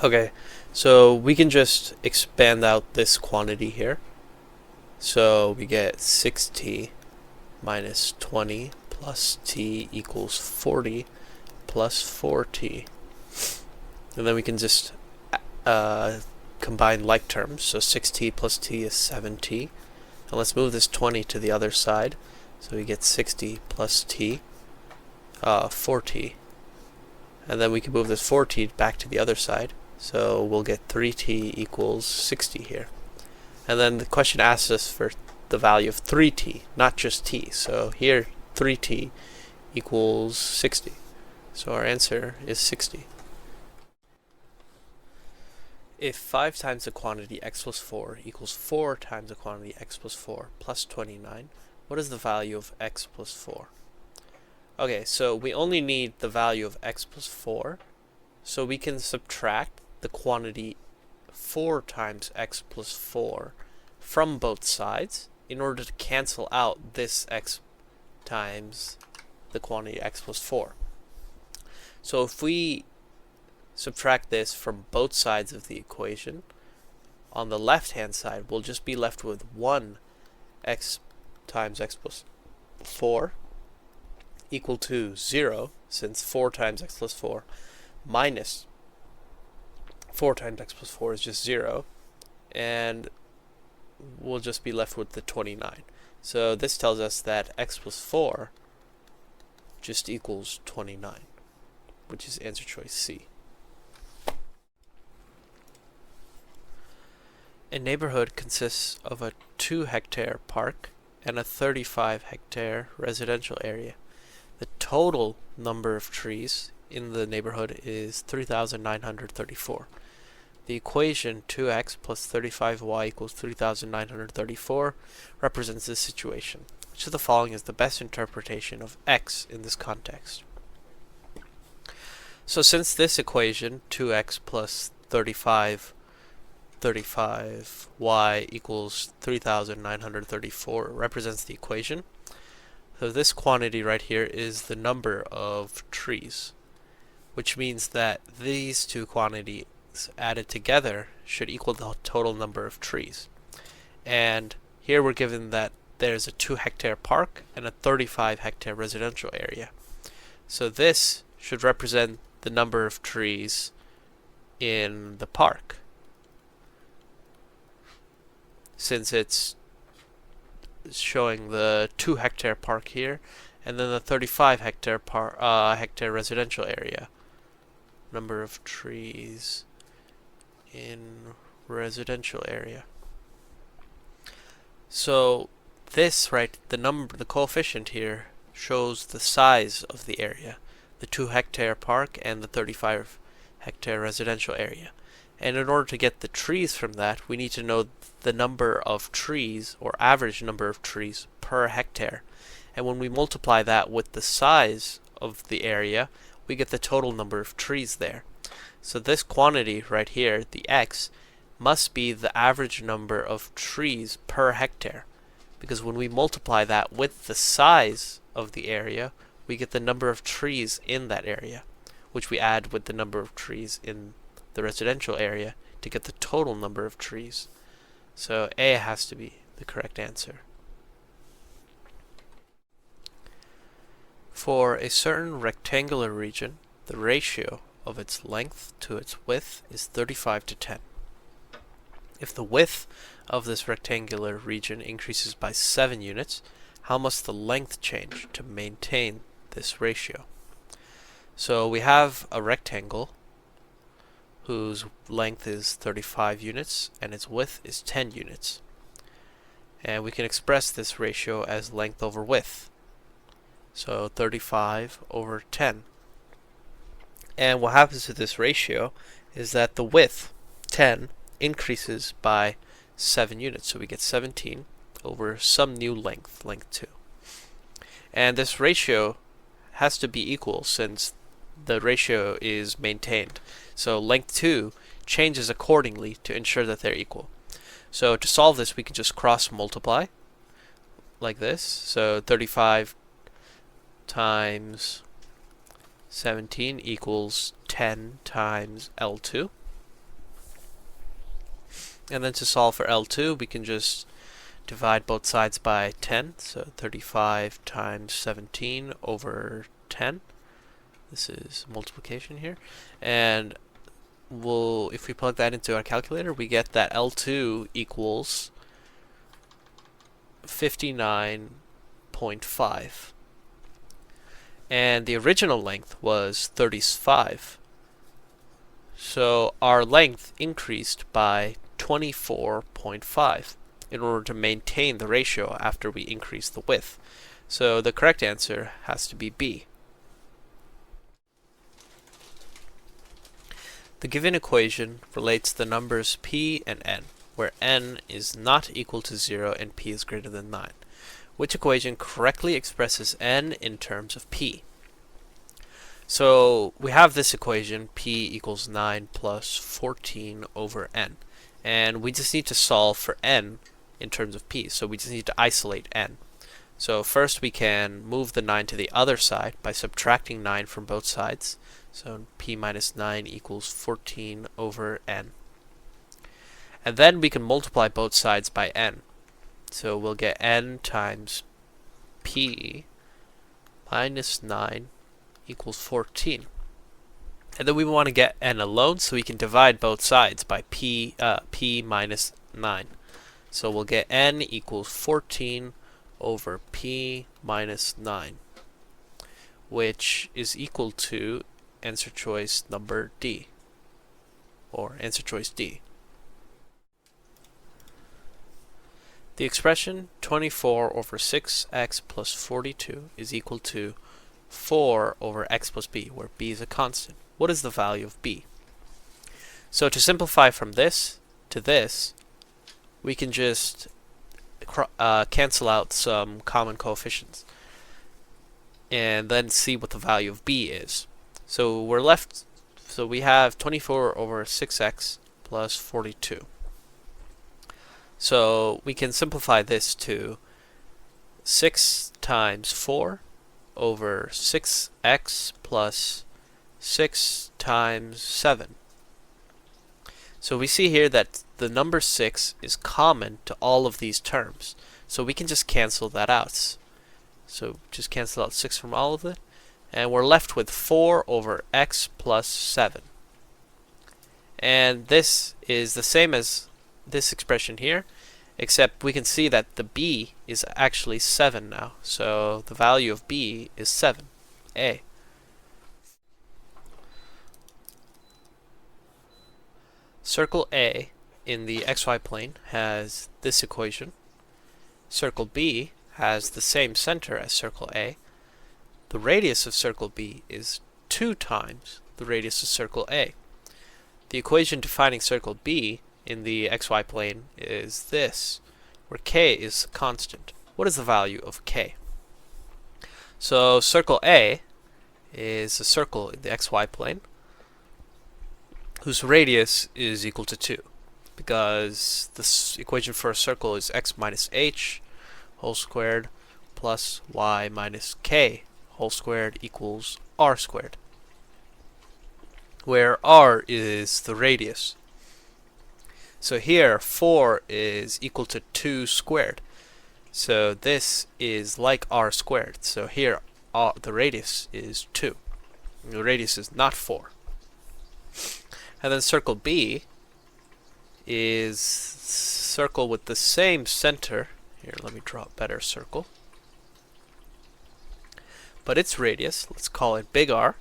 Okay, so we can just expand out this quantity here. So we get 6t minus 20 plus t equals 40 plus 4t. And then we can just combine like terms. So 6t plus t is 7t. And let's move this 20 to the other side. So we get 60 plus t, 4t. And then we can move this 4t back to the other side. So we'll get 3t equals 60 here. And then the question asks us for the value of 3t, not just t. So here 3t equals 60. So our answer is 60. If 5 times the quantity x plus 4 equals 4 times the quantity x plus 4 plus 29, what is the value of x plus 4? Okay, so we only need the value of x plus 4, so we can subtract the quantity 4 times x plus 4 from both sides in order to cancel out this x times the quantity x plus 4. So if we subtract this from both sides of the equation, on the left hand side we'll just be left with 1 x times x plus 4 equal to 0, since 4 times x plus 4 minus 4 times x plus 4 is just 0, and we'll just be left with the 29. So this tells us that x plus 4 just equals 29, which is answer choice C. A neighborhood consists of a 2-hectare park and a 35-hectare residential area. The total number of trees in the neighborhood is 3,934. The equation 2x plus 35y equals 3,934 represents this situation. Which of the following is the best interpretation of x in this context? So since this equation, 2x plus 35y equals 3,934 represents the equation, so this quantity right here is the number of trees, which means that these two quantities added together should equal the total number of trees. And here we're given that there's a 2-hectare park and a 35-hectare residential area. So this should represent the number of trees in the park, since it's showing the 2-hectare park here and then the 35-hectare hectare residential area. Number of trees in residential area. So this, right, the coefficient here shows the size of the area, the 2-hectare park and the 35-hectare residential area. And in order to get the trees from that, we need to know the number of trees, or average number of trees, per hectare. And when we multiply that with the size of the area, we get the total number of trees there. So this quantity right here, the x, must be the average number of trees per hectare. Because when we multiply that with the size of the area, we get the number of trees in that area, which we add with the number of trees in the residential area to get the total number of trees. So A has to be the correct answer. For a certain rectangular region, the ratio of its length to its width is 35 to 10. If the width of this rectangular region increases by 7 units, how must the length change to maintain this ratio? So we have a rectangle whose length is 35 units and its width is 10 units. And we can express this ratio as length over width. So 35 over 10. And what happens to this ratio is that the width, 10, increases by 7 units. So we get 17 over some new length, length 2. And this ratio has to be equal since the ratio is maintained. So length 2 changes accordingly to ensure that they're equal. So to solve this, we can just cross multiply like this. So 35 times 17 equals 10 times L2. And then to solve for L2, we can just divide both sides by 10. So 35 times 17 over 10. This is multiplication here. And if we plug that into our calculator, we get that L2 equals 59.5. And the original length was 35. So our length increased by 24.5 in order to maintain the ratio after we increase the width. So the correct answer has to be B. The given equation relates the numbers p and n, where n is not equal to 0 and p is greater than 9. Which equation correctly expresses n in terms of p? So we have this equation, p equals 9 plus 14 over n. And we just need to solve for n in terms of p. So we just need to isolate n. So first we can move the 9 to the other side by subtracting 9 from both sides. So p minus 9 equals 14 over n. And then we can multiply both sides by n. So we'll get n times p minus 9 equals 14. And then we want to get n alone, so we can divide both sides by p minus 9. So we'll get n equals 14 over p minus 9, which is equal to answer choice number D, or answer choice D. The expression 24 over 6x plus 42 is equal to 4 over x plus b, where b is a constant. What is the value of b? So to simplify from this to this, we can just cancel out some common coefficients and then see what the value of b is. So we're left, so we have 24 over 6x plus 42. So we can simplify this to 6 times 4 over 6x plus 6 times 7. So we see here that the number 6 is common to all of these terms. So we can just cancel that out. So just cancel out 6 from all of it. And we're left with 4 over x plus 7. And this is the same as this expression here, except we can see that the b is actually 7 now. So the value of b is 7, A. Circle A in the xy plane has this equation. Circle B has the same center as circle A. The radius of circle B is 2 times the radius of circle A. The equation defining circle B in the xy plane is this, where k is constant. What is the value of k? So circle A is a circle in the xy plane whose radius is equal to 2, because this equation for a circle is x minus h whole squared plus y minus k whole squared equals r squared, where r is the radius. So here 4 is equal to 2 squared. So this is like r squared. So here the radius is 2. The radius is not 4. And then circle B is circle with the same center. Here, let me draw a better circle. But its radius, let's call it big R,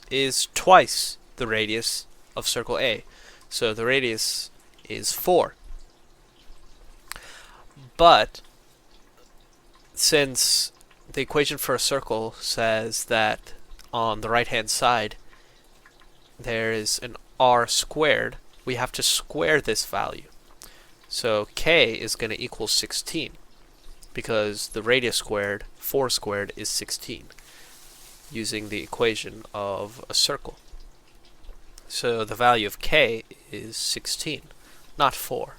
is twice the radius of circle A. So the radius is 4. But since the equation for a circle says that on the right hand side there is an r squared, we have to square this value. So k is going to equal 16. because the radius squared, 4 squared, is 16, using the equation of a circle. So the value of k is 16, not 4.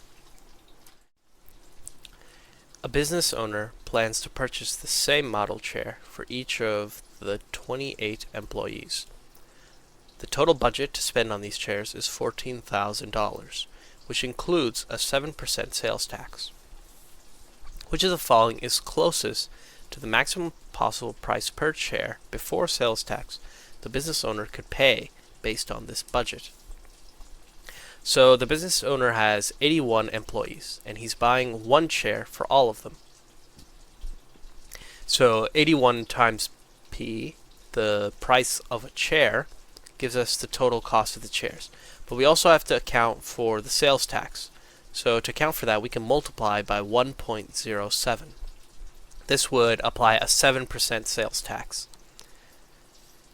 A business owner plans to purchase the same model chair for each of the 28 employees. The total budget to spend on these chairs is $14,000, which includes a 7% sales tax. Which of the following is closest to the maximum possible price per chair before sales tax the business owner could pay based on this budget? So the business owner has 81 employees, and he's buying one chair for all of them. So 81 times P, the price of a chair, gives us the total cost of the chairs. But we also have to account for the sales tax. So to account for that, we can multiply by 1.07. This would apply a 7% sales tax.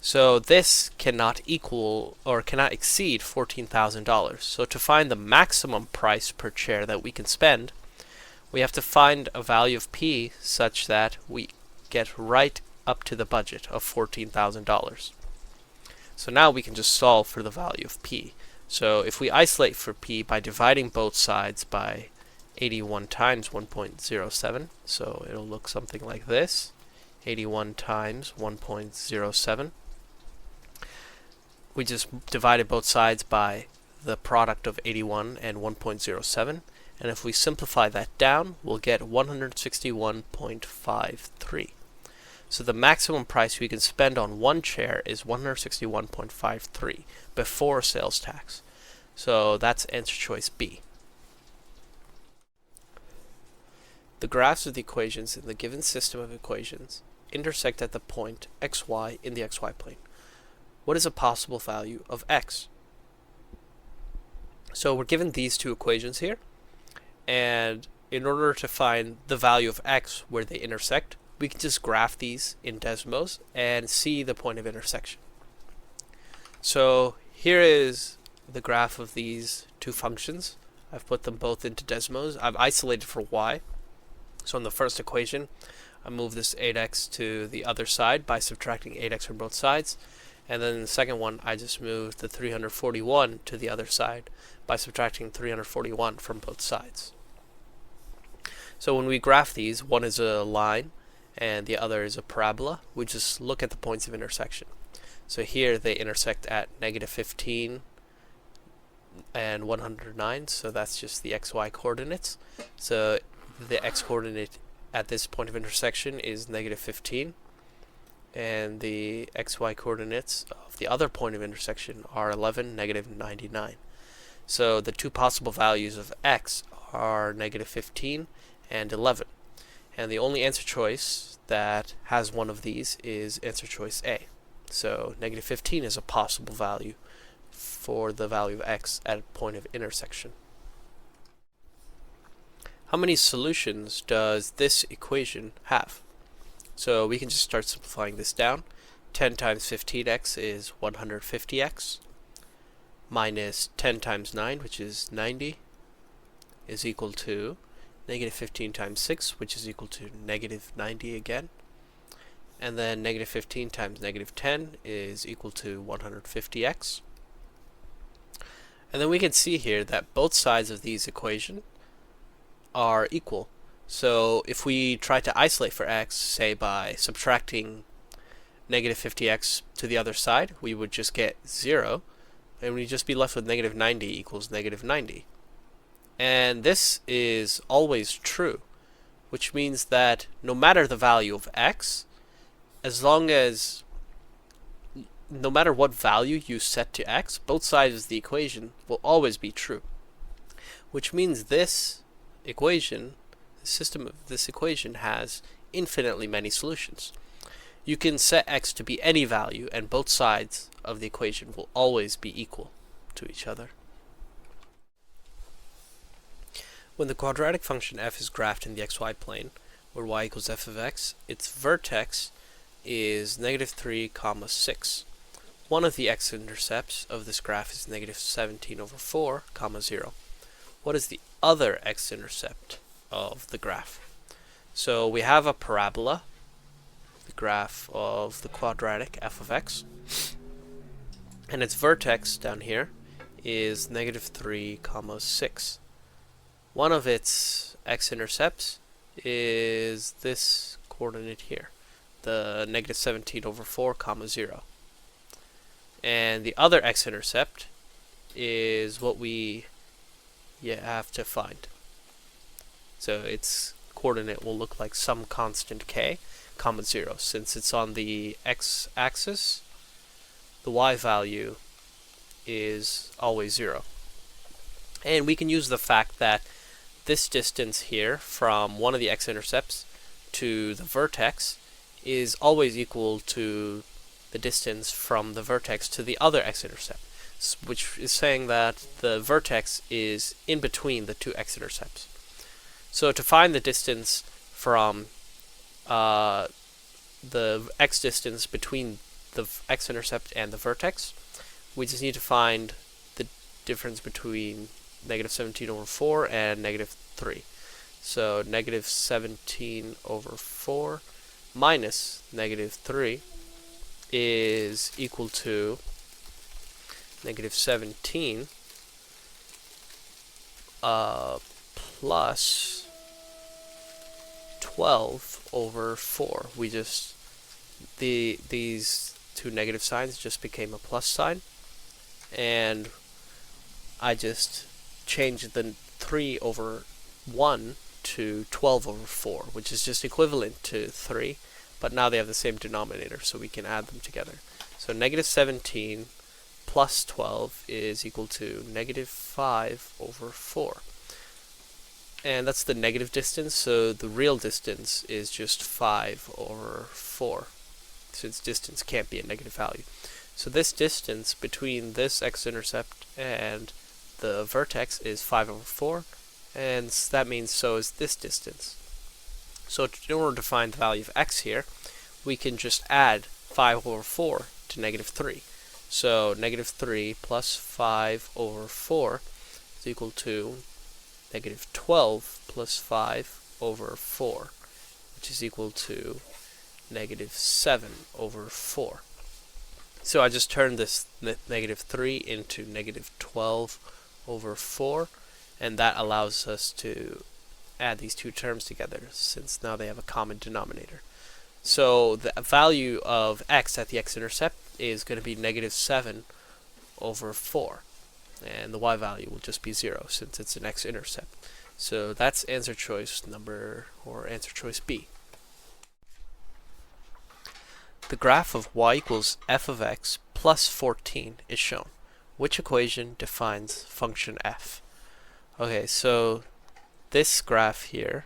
So this cannot equal or cannot exceed $14,000. So to find the maximum price per chair that we can spend, we have to find a value of P such that we get right up to the budget of $14,000. So now we can just solve for the value of P. So if we isolate for P by dividing both sides by 81 times 1.07, so it'll look something like this. 81 times 1.07. We just divided both sides by the product of 81 and 1.07, and if we simplify that down, we'll get 161.53. So the maximum price we can spend on one chair is 161.53 before sales tax. So that's answer choice B. The graphs of the equations in the given system of equations intersect at the point xy in the xy plane. What is a possible value of x? So we're given these two equations here, and in order to find the value of x where they intersect, we can just graph these in Desmos and see the point of intersection. So here is the graph of these two functions. I've put them both into Desmos. I've isolated for y. So in the first equation, I move this 8x to the other side by subtracting 8x from both sides. And then in the second one, I just moved the 341 to the other side by subtracting 341 from both sides. So when we graph these, one is a line and the other is a parabola. We just look at the points of intersection. So here they intersect at -15 and 109, so that's just the xy coordinates. So the x coordinate at this point of intersection is -15, and the xy coordinates of the other point of intersection are 11, -99. So the two possible values of x are -15 and 11. And the only answer choice that has one of these is answer choice A. So -15 is a possible value for the value of x at a point of intersection. How many solutions does this equation have? So we can just start simplifying this down. 10 times 15x is 150x, minus 10 times 9, which is 90, is equal to -15 times 6, which is equal to -90 again. And then -15 times -10 is equal to 150x. And then we can see here that both sides of these equations are equal. So if we try to isolate for x, say by subtracting -50x to the other side, we would just get 0, and we'd just be left with -90 equals -90. And this is always true, which means that no matter the value of x, no matter what value you set to x, both sides of the equation will always be true. Which means this equation, the system of this equation, has infinitely many solutions. You can set x to be any value, and both sides of the equation will always be equal to each other. When the quadratic function f is graphed in the xy plane, where y equals f of x, its vertex is -3, 6. One of the x-intercepts of this graph is -17/4, 0. What is the other x-intercept of the graph? So we have a parabola, the graph of the quadratic f of x, and its vertex down here is -3, 6. One of its x-intercepts is this coordinate here, the -17/4, 0. And the other x-intercept is what we have to find. So its coordinate will look like some constant k, 0. Since it's on the x-axis, the y value is always 0. And we can use the fact that this distance here from one of the x-intercepts to the vertex is always equal to the distance from the vertex to the other x-intercept, which is saying that the vertex is in between the two x-intercepts. So to find the distance from the x distance between the x-intercept and the vertex, we just need to find the difference between -17/4 and -3. So -17/4 minus -3 is equal to -17 plus 12/4. We just these two negative signs just became a plus sign, and I just changed the 3/1 to 12/4, which is just equivalent to 3, but now they have the same denominator, so we can add them together. So -17 plus 12 is equal to -5/4. And that's the negative distance, so the real distance is just 5/4, since distance can't be a negative value. So this distance between this x-intercept and the vertex is 5/4, and that means so is this distance. So in order to find the value of x here, we can just add 5/4 to -3. So -3 plus 5/4 is equal to -12 plus 5/4, which is equal to -7/4. So I just turned this -3 into -12/4, and that allows us to add these two terms together, since now they have a common denominator. So the value of x at the x-intercept is going to be -7/4, and the y value will just be 0 since it's an x-intercept. So that's answer choice answer choice B. The graph of y equals f of x plus 14 is shown. Which equation defines function f? Okay, so this graph here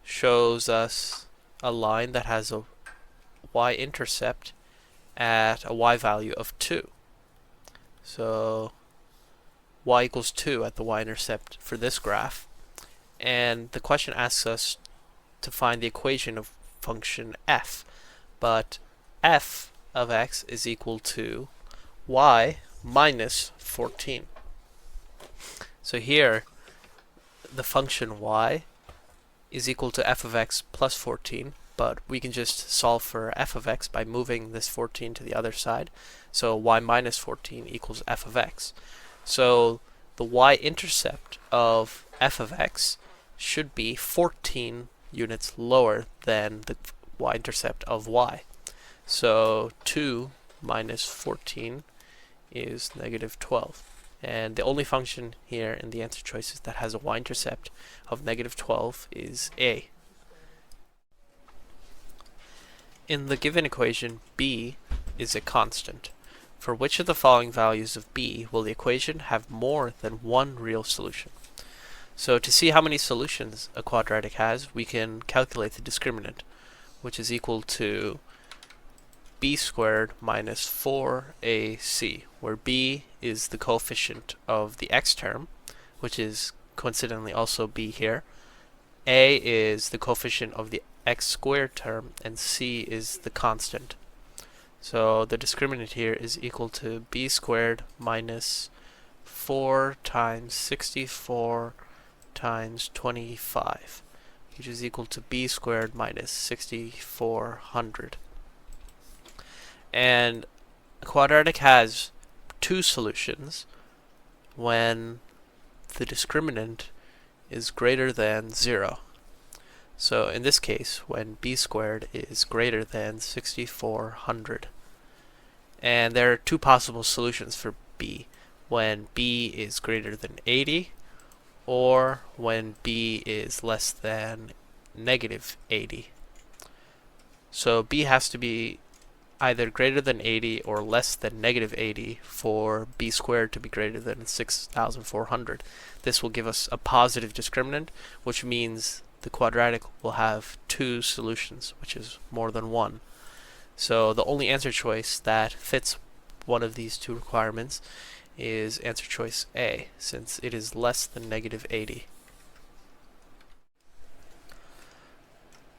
shows us a line that has a y-intercept at a y value of 2. So y equals 2 at the y-intercept for this graph. And the question asks us to find the equation of function f. But f of x is equal to y minus 14. So here, the function y is equal to f of x plus 14, but we can just solve for f of x by moving this 14 to the other side. So y minus 14 equals f of x. So the y-intercept of f of x should be 14 units lower than the y-intercept of y. So 2 minus 14 is -12. And the only function here in the answer choices that has a y-intercept of -12 is a. In the given equation, b is a constant. For which of the following values of b will the equation have more than one real solution? So to see how many solutions a quadratic has, we can calculate the discriminant, which is equal to b squared minus 4ac, where b is the coefficient of the x term, which is coincidentally also b here. A is the coefficient of the x squared term, and c is the constant. So the discriminant here is equal to b squared minus 4 times 64 times 25 which is equal to b squared minus 6400. And a quadratic has two solutions when the discriminant is greater than 0. So in this case, when b squared is greater than 6400. And there are two possible solutions for b, when b is greater than 80 or when b is less than negative 80. So b has to be either greater than 80 or less than negative 80 for b squared to be greater than 6400. This will give us a positive discriminant, which means the quadratic will have two solutions, which is more than one. So the only answer choice that fits one of these two requirements is answer choice A, since it is less than negative 80.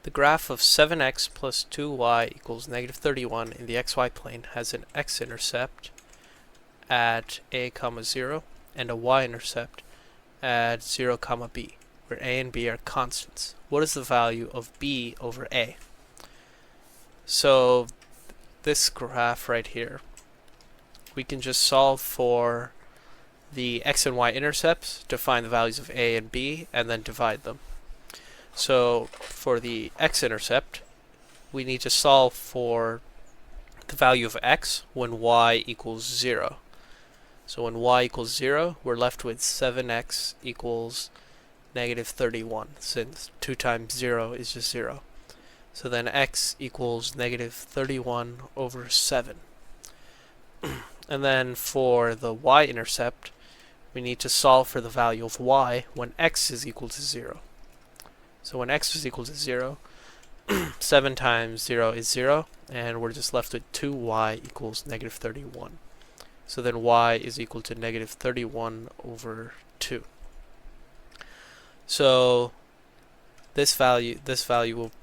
The graph of 7x plus 2y equals negative 31 in the xy plane has an x-intercept at a comma 0 and a y-intercept at 0 comma b, where a and b are constants. What is the value of b over a? So this graph right here, we can just solve for the x and y intercepts to find the values of a and b and then divide them. So for the x-intercept, we need to solve for the value of x when y equals 0. So when y equals 0, we're left with 7x equals negative 31, since 2 times 0 is just 0. So then x equals negative 31 over 7. And then for the y-intercept, we need to solve for the value of y when x is equal to 0. So when x is equal to 0, 7 times 0 is 0, and we're just left with 2y equals negative 31. So then y is equal to negative 31 over 2. So this value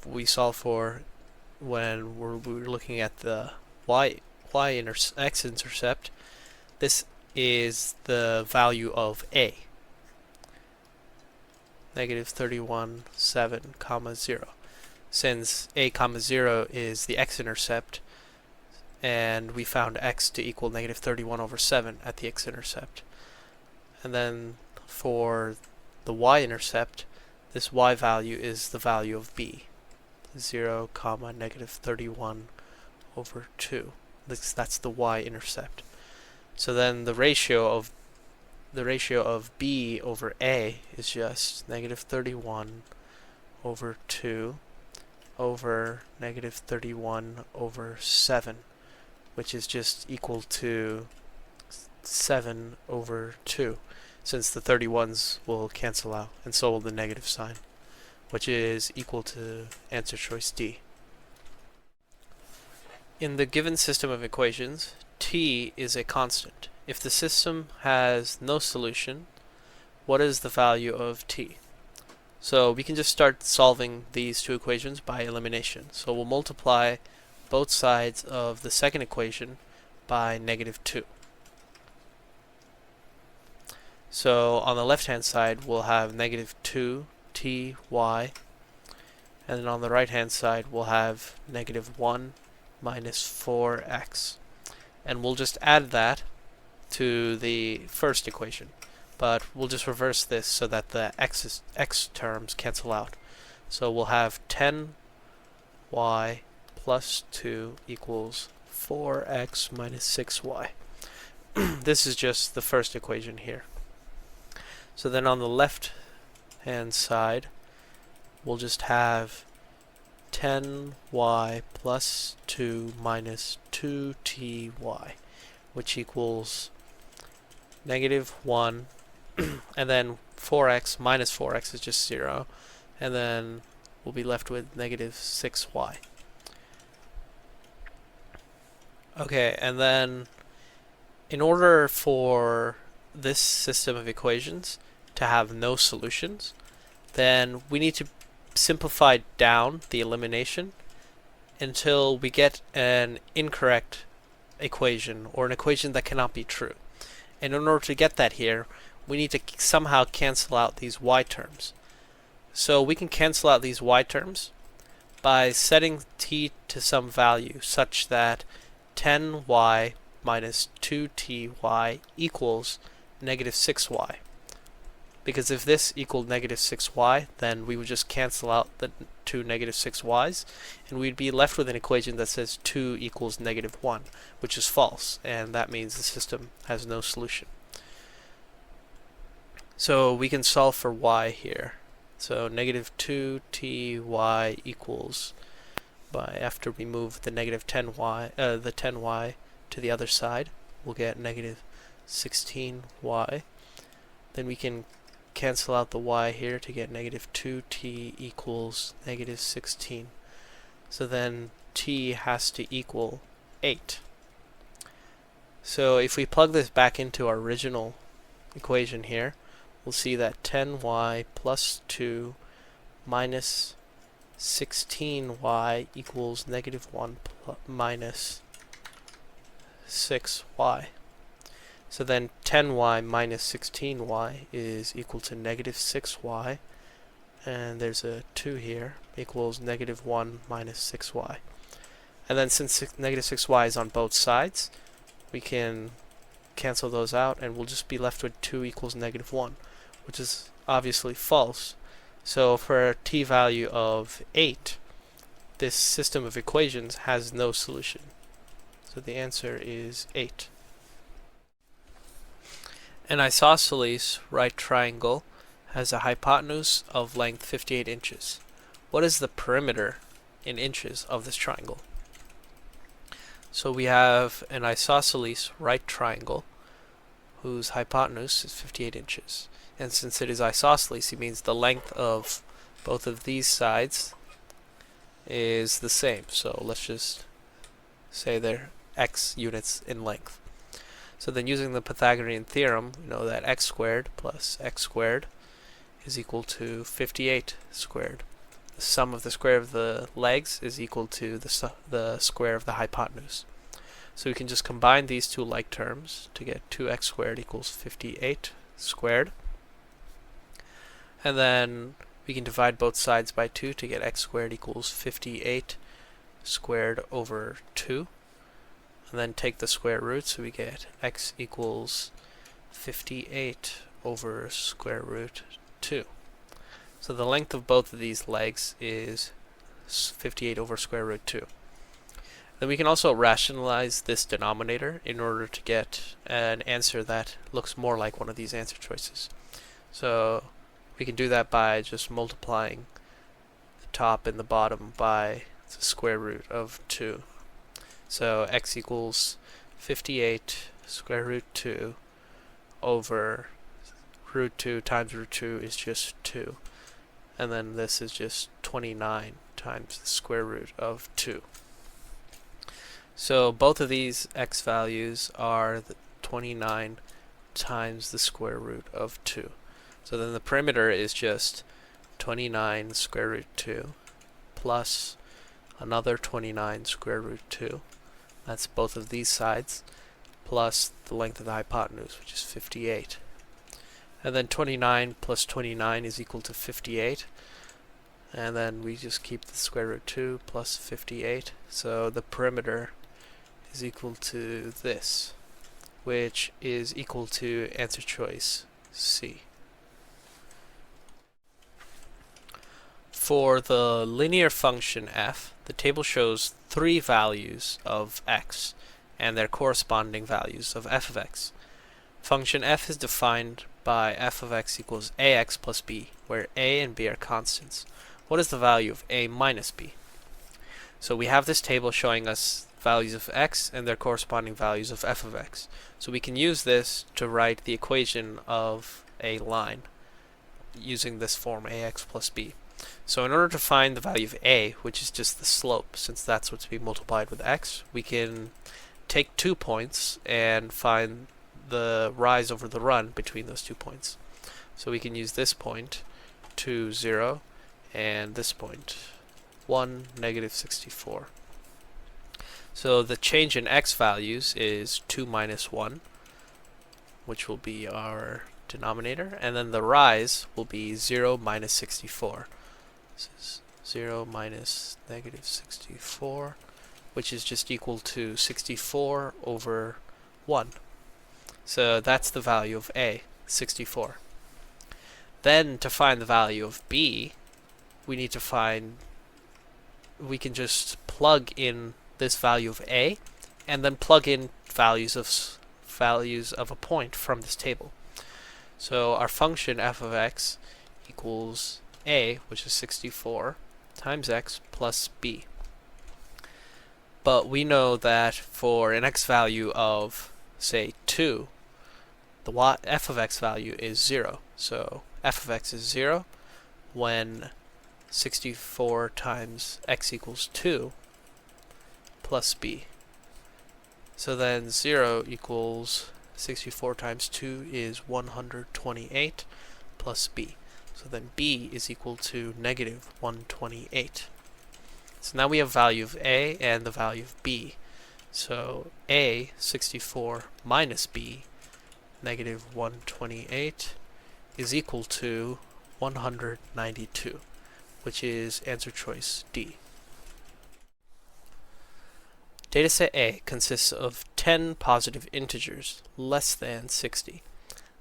we solve for when we're looking at the x-intercept. This is the value of a. Negative 31, 7, comma 0. Since a comma 0 is the x-intercept, and we found x to equal negative 31 over 7 at the x-intercept. And then for the y-intercept, this y value is the value of b. 0, comma negative 31 over 2. That's the y-intercept. So then the ratio of b over a is just negative 31 over 2 over negative 31 over 7, which is just equal to 7 over 2, since the 31s will cancel out, and so will the negative sign, which is equal to answer choice D. In the given system of equations, t is a constant. If the system has no solution, what is the value of t? So we can just start solving these two equations by elimination. So we'll multiply both sides of the second equation by negative 2. So on the left-hand side, we'll have negative 2ty, and then on the right-hand side, we'll have negative 1 minus 4x. And we'll just add that to the first equation, but we'll just reverse this so that the x terms cancel out. So we'll have 10y plus 2 equals 4x minus 6y. This is just the first equation here. So then on the left hand side, we'll just have 10y plus 2 minus 2ty, which equals negative 1, and then 4x minus 4x is just 0, and then we'll be left with negative 6y. Okay, and then in order for this system of equations to have no solutions, then we need to simplify down the elimination until we get an incorrect equation, or an equation that cannot be true. And in order to get that here, we need to somehow cancel out these y terms. So we can cancel out these y terms by setting t to some value such that 10y minus 2ty equals negative 6y. Because if this equaled negative 6y, then we would just cancel out the two negative 6y's, and we'd be left with an equation that says 2 equals negative 1, which is false, and that means the system has no solution. So we can solve for y here. So negative 2ty equals, after we move the negative 10y to the other side, we'll get negative 16y. Then we can cancel out the y here to get negative 2t equals negative 16. So then t has to equal 8. So if we plug this back into our original equation here, we'll see that 10y plus 2 minus 16y equals negative 1 minus 6y. So then 10y minus 16y is equal to negative 6y, and there's a 2 here, equals negative 1 minus 6y. And then since negative 6y is on both sides, we can cancel those out, and we'll just be left with 2 equals negative 1, which is obviously false. So for a t value of 8, this system of equations has no solution. So the answer is 8. An isosceles right triangle has a hypotenuse of length 58 inches. What is the perimeter in inches of this triangle? So we have an isosceles right triangle whose hypotenuse is 58 inches. And since it is isosceles, it means the length of both of these sides is the same. So let's just say they're x units in length. So then using the Pythagorean theorem, we know that x squared plus x squared is equal to 58 squared. The sum of the square of the legs is equal to the square of the hypotenuse. So we can just combine these two like terms to get 2x squared equals 58 squared. And then we can divide both sides by 2 to get x squared equals 58 squared over 2. And then take the square root, so we get x equals 58 over square root 2. So the length of both of these legs is 58 over square root 2. Then we can also rationalize this denominator in order to get an answer that looks more like one of these answer choices. So we can do that by just multiplying the top and the bottom by the square root of 2. So x equals 58 square root 2 over root 2 times root 2 is just 2. And then this is just 29 times the square root of 2. So both of these x values are 29 times the square root of 2. So then the perimeter is just 29 square root 2 plus another 29 square root 2. That's both of these sides, plus the length of the hypotenuse, which is 58. And then 29 plus 29 is equal to 58. And then we just keep the square root 2 plus 58. So the perimeter is equal to this, which is equal to answer choice C. For the linear function f, the table shows 3 values of x and their corresponding values of f of x. Function f is defined by f of x equals ax plus b, where a and b are constants. What is the value of a minus b? So we have this table showing us values of x and their corresponding values of f of x. So we can use this to write the equation of a line using this form ax plus b. So in order to find the value of a, which is just the slope, since that's what's being multiplied with x, we can take 2 points and find the rise over the run between those 2 points. So we can use this point, 2, 0, and this point, 1, negative 64. So the change in x values is 2 minus 1, which will be our denominator, and then the rise will be 0 minus 64. This is 0 minus negative 64, which is just equal to 64 over 1. So that's the value of A, 64. Then to find the value of B, we can just plug in this value of A, and then plug in values of a point from this table. So our function f of x equals A, which is 64, times x plus B. But we know that for an x value of, say, 2, the f of x value is 0. So f of x is 0 when 64 times x equals 2 plus b. So then 0 equals 64 times 2 is 128 plus b. So then b is equal to negative 128. So now we have value of a and the value of b. So a, 64, minus b, negative 128, is equal to 192, which is answer choice D. Dataset A consists of 10 positive integers less than 60.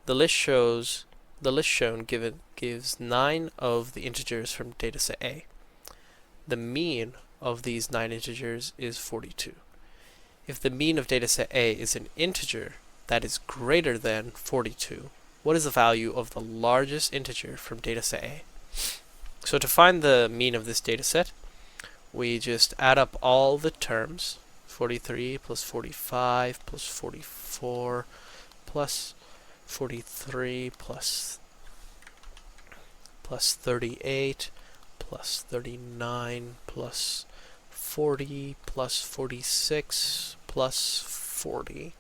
The list shown gives 9 of the integers from dataset A. The mean of these 9 integers is 42. If the mean of dataset A is an integer that is greater than 42, what is the value of the largest integer from dataset A? So to find the mean of this dataset, we just add up all the terms, 43 plus 45 plus 44 plus 43 plus 38 plus 39 plus 40 plus 46 plus 40.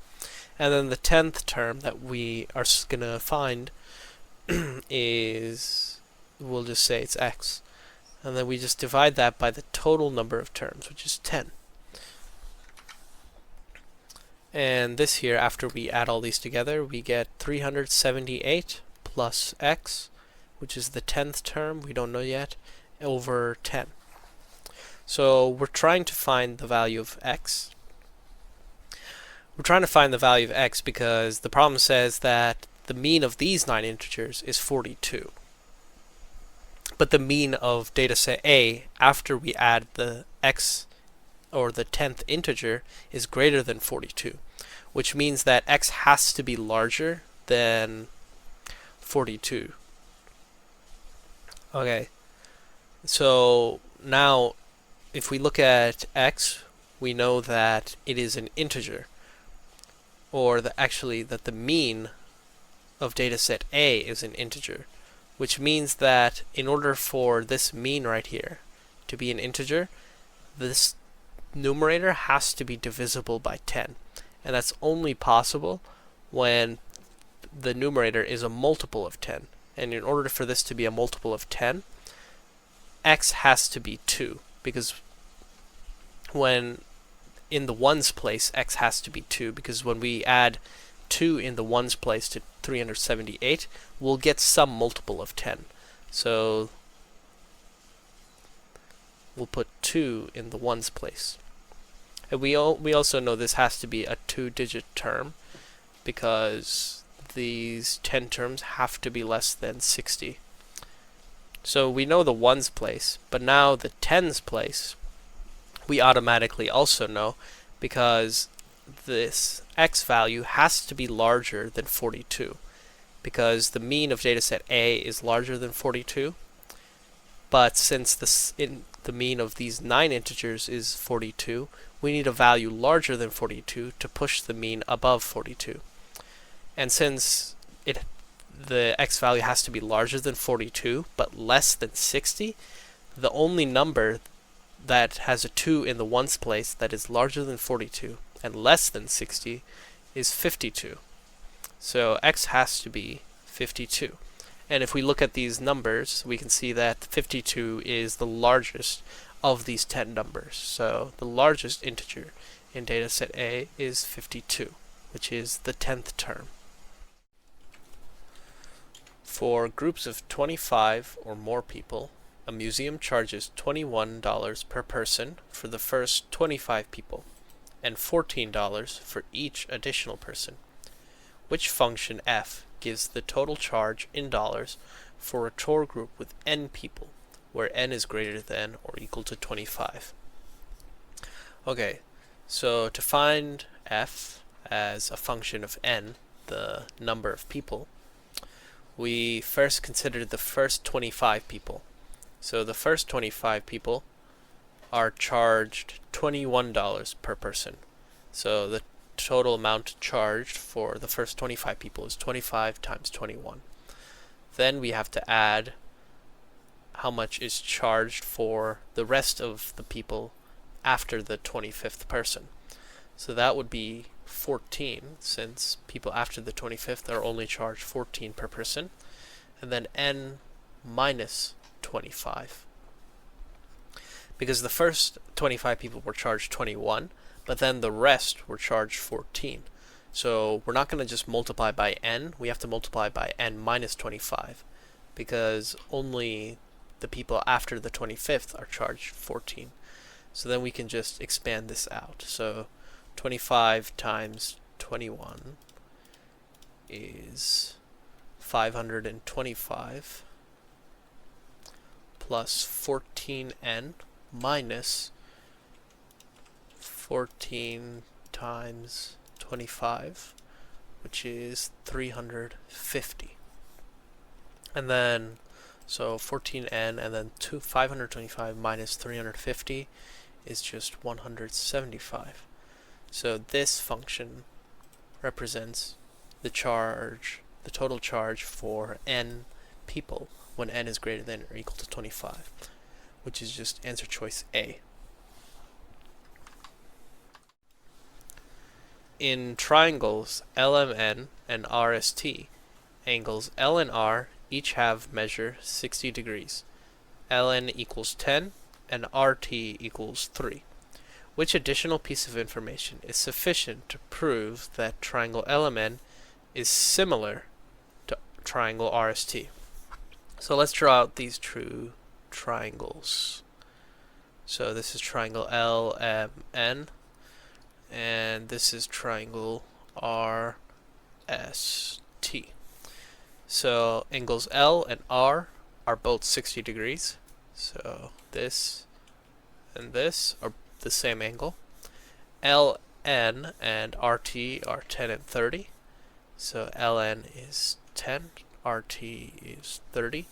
And then the 10th term that we are going to find is, we'll just say it's x. And then we just divide that by the total number of terms, which is 10. And this here, after we add all these together, we get 378 plus x, which is the 10th term, we don't know yet, over 10. So we're trying to find the value of x. We're trying to find the value of x because the problem says that the mean of these 9 integers is 42. But the mean of dataset A after we add the x, or the 10th integer, is greater than 42, which means that x has to be larger than 42. Okay, so now if we look at x, we know that it is an integer, or that the mean of dataset A is an integer, which means that in order for this mean right here to be an integer, this numerator has to be divisible by 10. And that's only possible when the numerator is a multiple of 10. And in order for this to be a multiple of 10, x has to be 2, because when in the ones place, x has to be 2, because when we add 2 in the ones place to 378, we'll get some multiple of 10. So we'll put 2 in the ones place. And we also know this has to be a 2-digit term, because these 10 terms have to be less than 60. So we know the ones place, but now the tens place we automatically also know, because this x value has to be larger than 42, because the mean of dataset A is larger than 42. But since the mean of these 9 integers is 42, we need a value larger than 42 to push the mean above 42. And since the x value has to be larger than 42 but less than 60, the only number that has a 2 in the ones place that is larger than 42 and less than 60 is 52. So x has to be 52. And if we look at these numbers, we can see that 52 is the largest of these 10 numbers. So the largest integer in dataset A is 52, which is the 10th term. For groups of 25 or more people, a museum charges $21 per person for the first 25 people, and $14 for each additional person. Which function f gives the total charge in dollars for a tour group with n people, where n is greater than or equal to 25? Okay, so to find f as a function of n, the number of people, we first consider the first 25 people. So the first 25 people are charged $21 per person. So the total amount charged for the first 25 people is 25 times 21. Then we have to add how much is charged for the rest of the people after the 25th person. So that would be 14, since people after the 25th are only charged 14 per person. And then n minus 25. Because the first 25 people were charged 21, but then the rest were charged 14. So we're not going to just multiply by n, we have to multiply by n minus 25, because only the people after the 25th are charged 14. So then we can just expand this out. So 25 times 21 is 525 plus 14n minus 14 times 25, which is 350. And then, so 14n and then 525 minus 350 is just 175. So this function represents the charge, the total charge for n people when n is greater than or equal to 25, which is just answer choice A. In triangles LMN and RST, angles L and R each have measure 60 degrees. LN equals 10 and RT equals 3. Which additional piece of information is sufficient to prove that triangle LMN is similar to triangle RST? So let's draw out these true triangles. So this is triangle LMN, and this is triangle RST. So angles L and R are both 60 degrees. So this and this are the same angle. LN and RT are 10 and 30. So LN is 10, RT is 30.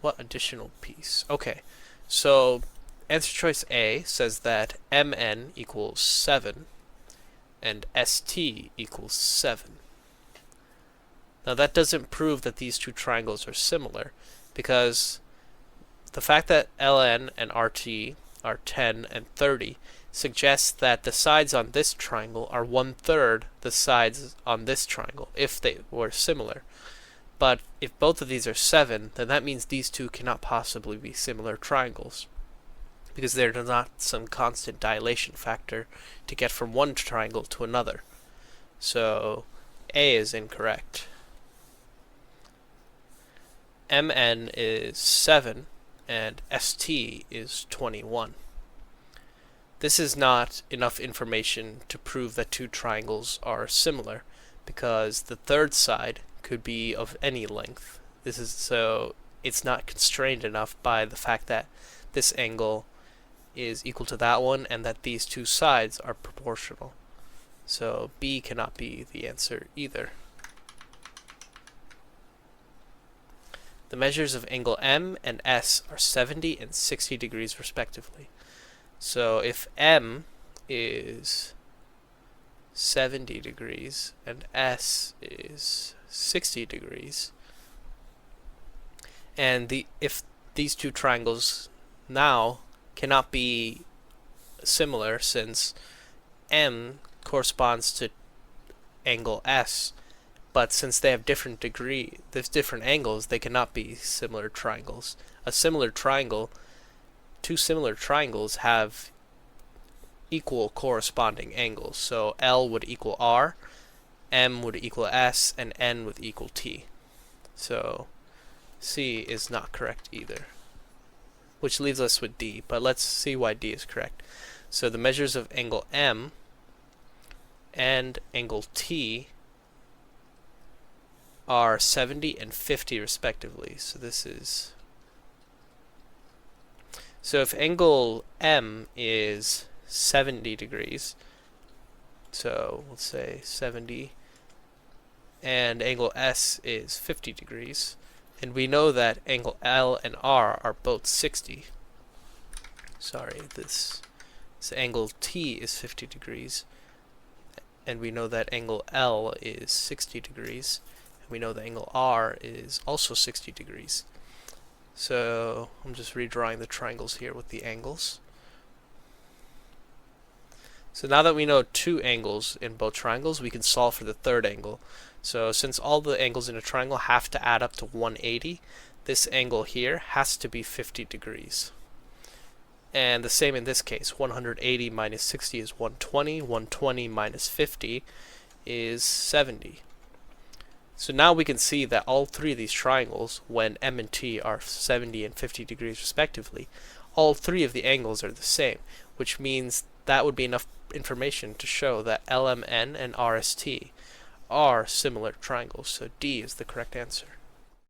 What additional piece? Okay, so answer choice A says that MN equals 7 and ST equals 7. Now that doesn't prove that these two triangles are similar, because the fact that LN and RT are 10 and 30 suggests that the sides on this triangle are 1/3 the sides on this triangle, if they were similar. But if both of these are 7, then that means these two cannot possibly be similar triangles, because there's not some constant dilation factor to get from one triangle to another. So A is incorrect. MN is 7 and ST is 21. This is not enough information to prove that two triangles are similar, because the third side could be of any length. So it's not constrained enough by the fact that this angle is equal to that one and that these two sides are proportional. So B cannot be the answer either. The measures of angle M and S are 70 and 60 degrees respectively. So if M is 70 degrees and S is 60 degrees, and if these two triangles now cannot be similar, since M corresponds to angle S, but since they have different angles, they cannot be similar triangles. A similar triangle, two similar triangles have equal corresponding angles. So L would equal R, M would equal S, and N would equal T. So C is not correct either, which leaves us with D, but let's see why D is correct. So the measures of angle M and angle T are 70 and 50 respectively. So if angle M is 70 degrees, so let's say 70, and angle S is 50 degrees, and we know that angle L and R are both 60. Sorry, this angle T is 50 degrees, and we know that angle L is 60 degrees, and we know that angle R is also 60 degrees. So I'm just redrawing the triangles here with the angles. So now that we know two angles in both triangles, we can solve for the third angle. So since all the angles in a triangle have to add up to 180, this angle here has to be 50 degrees. And the same in this case. 180 minus 60 is 120. 120 minus 50 is 70. So now we can see that all three of these triangles, when M and T are 70 and 50 degrees respectively, all three of the angles are the same, which means that would be enough information to show that LMN and RST are similar triangles. So D is the correct answer.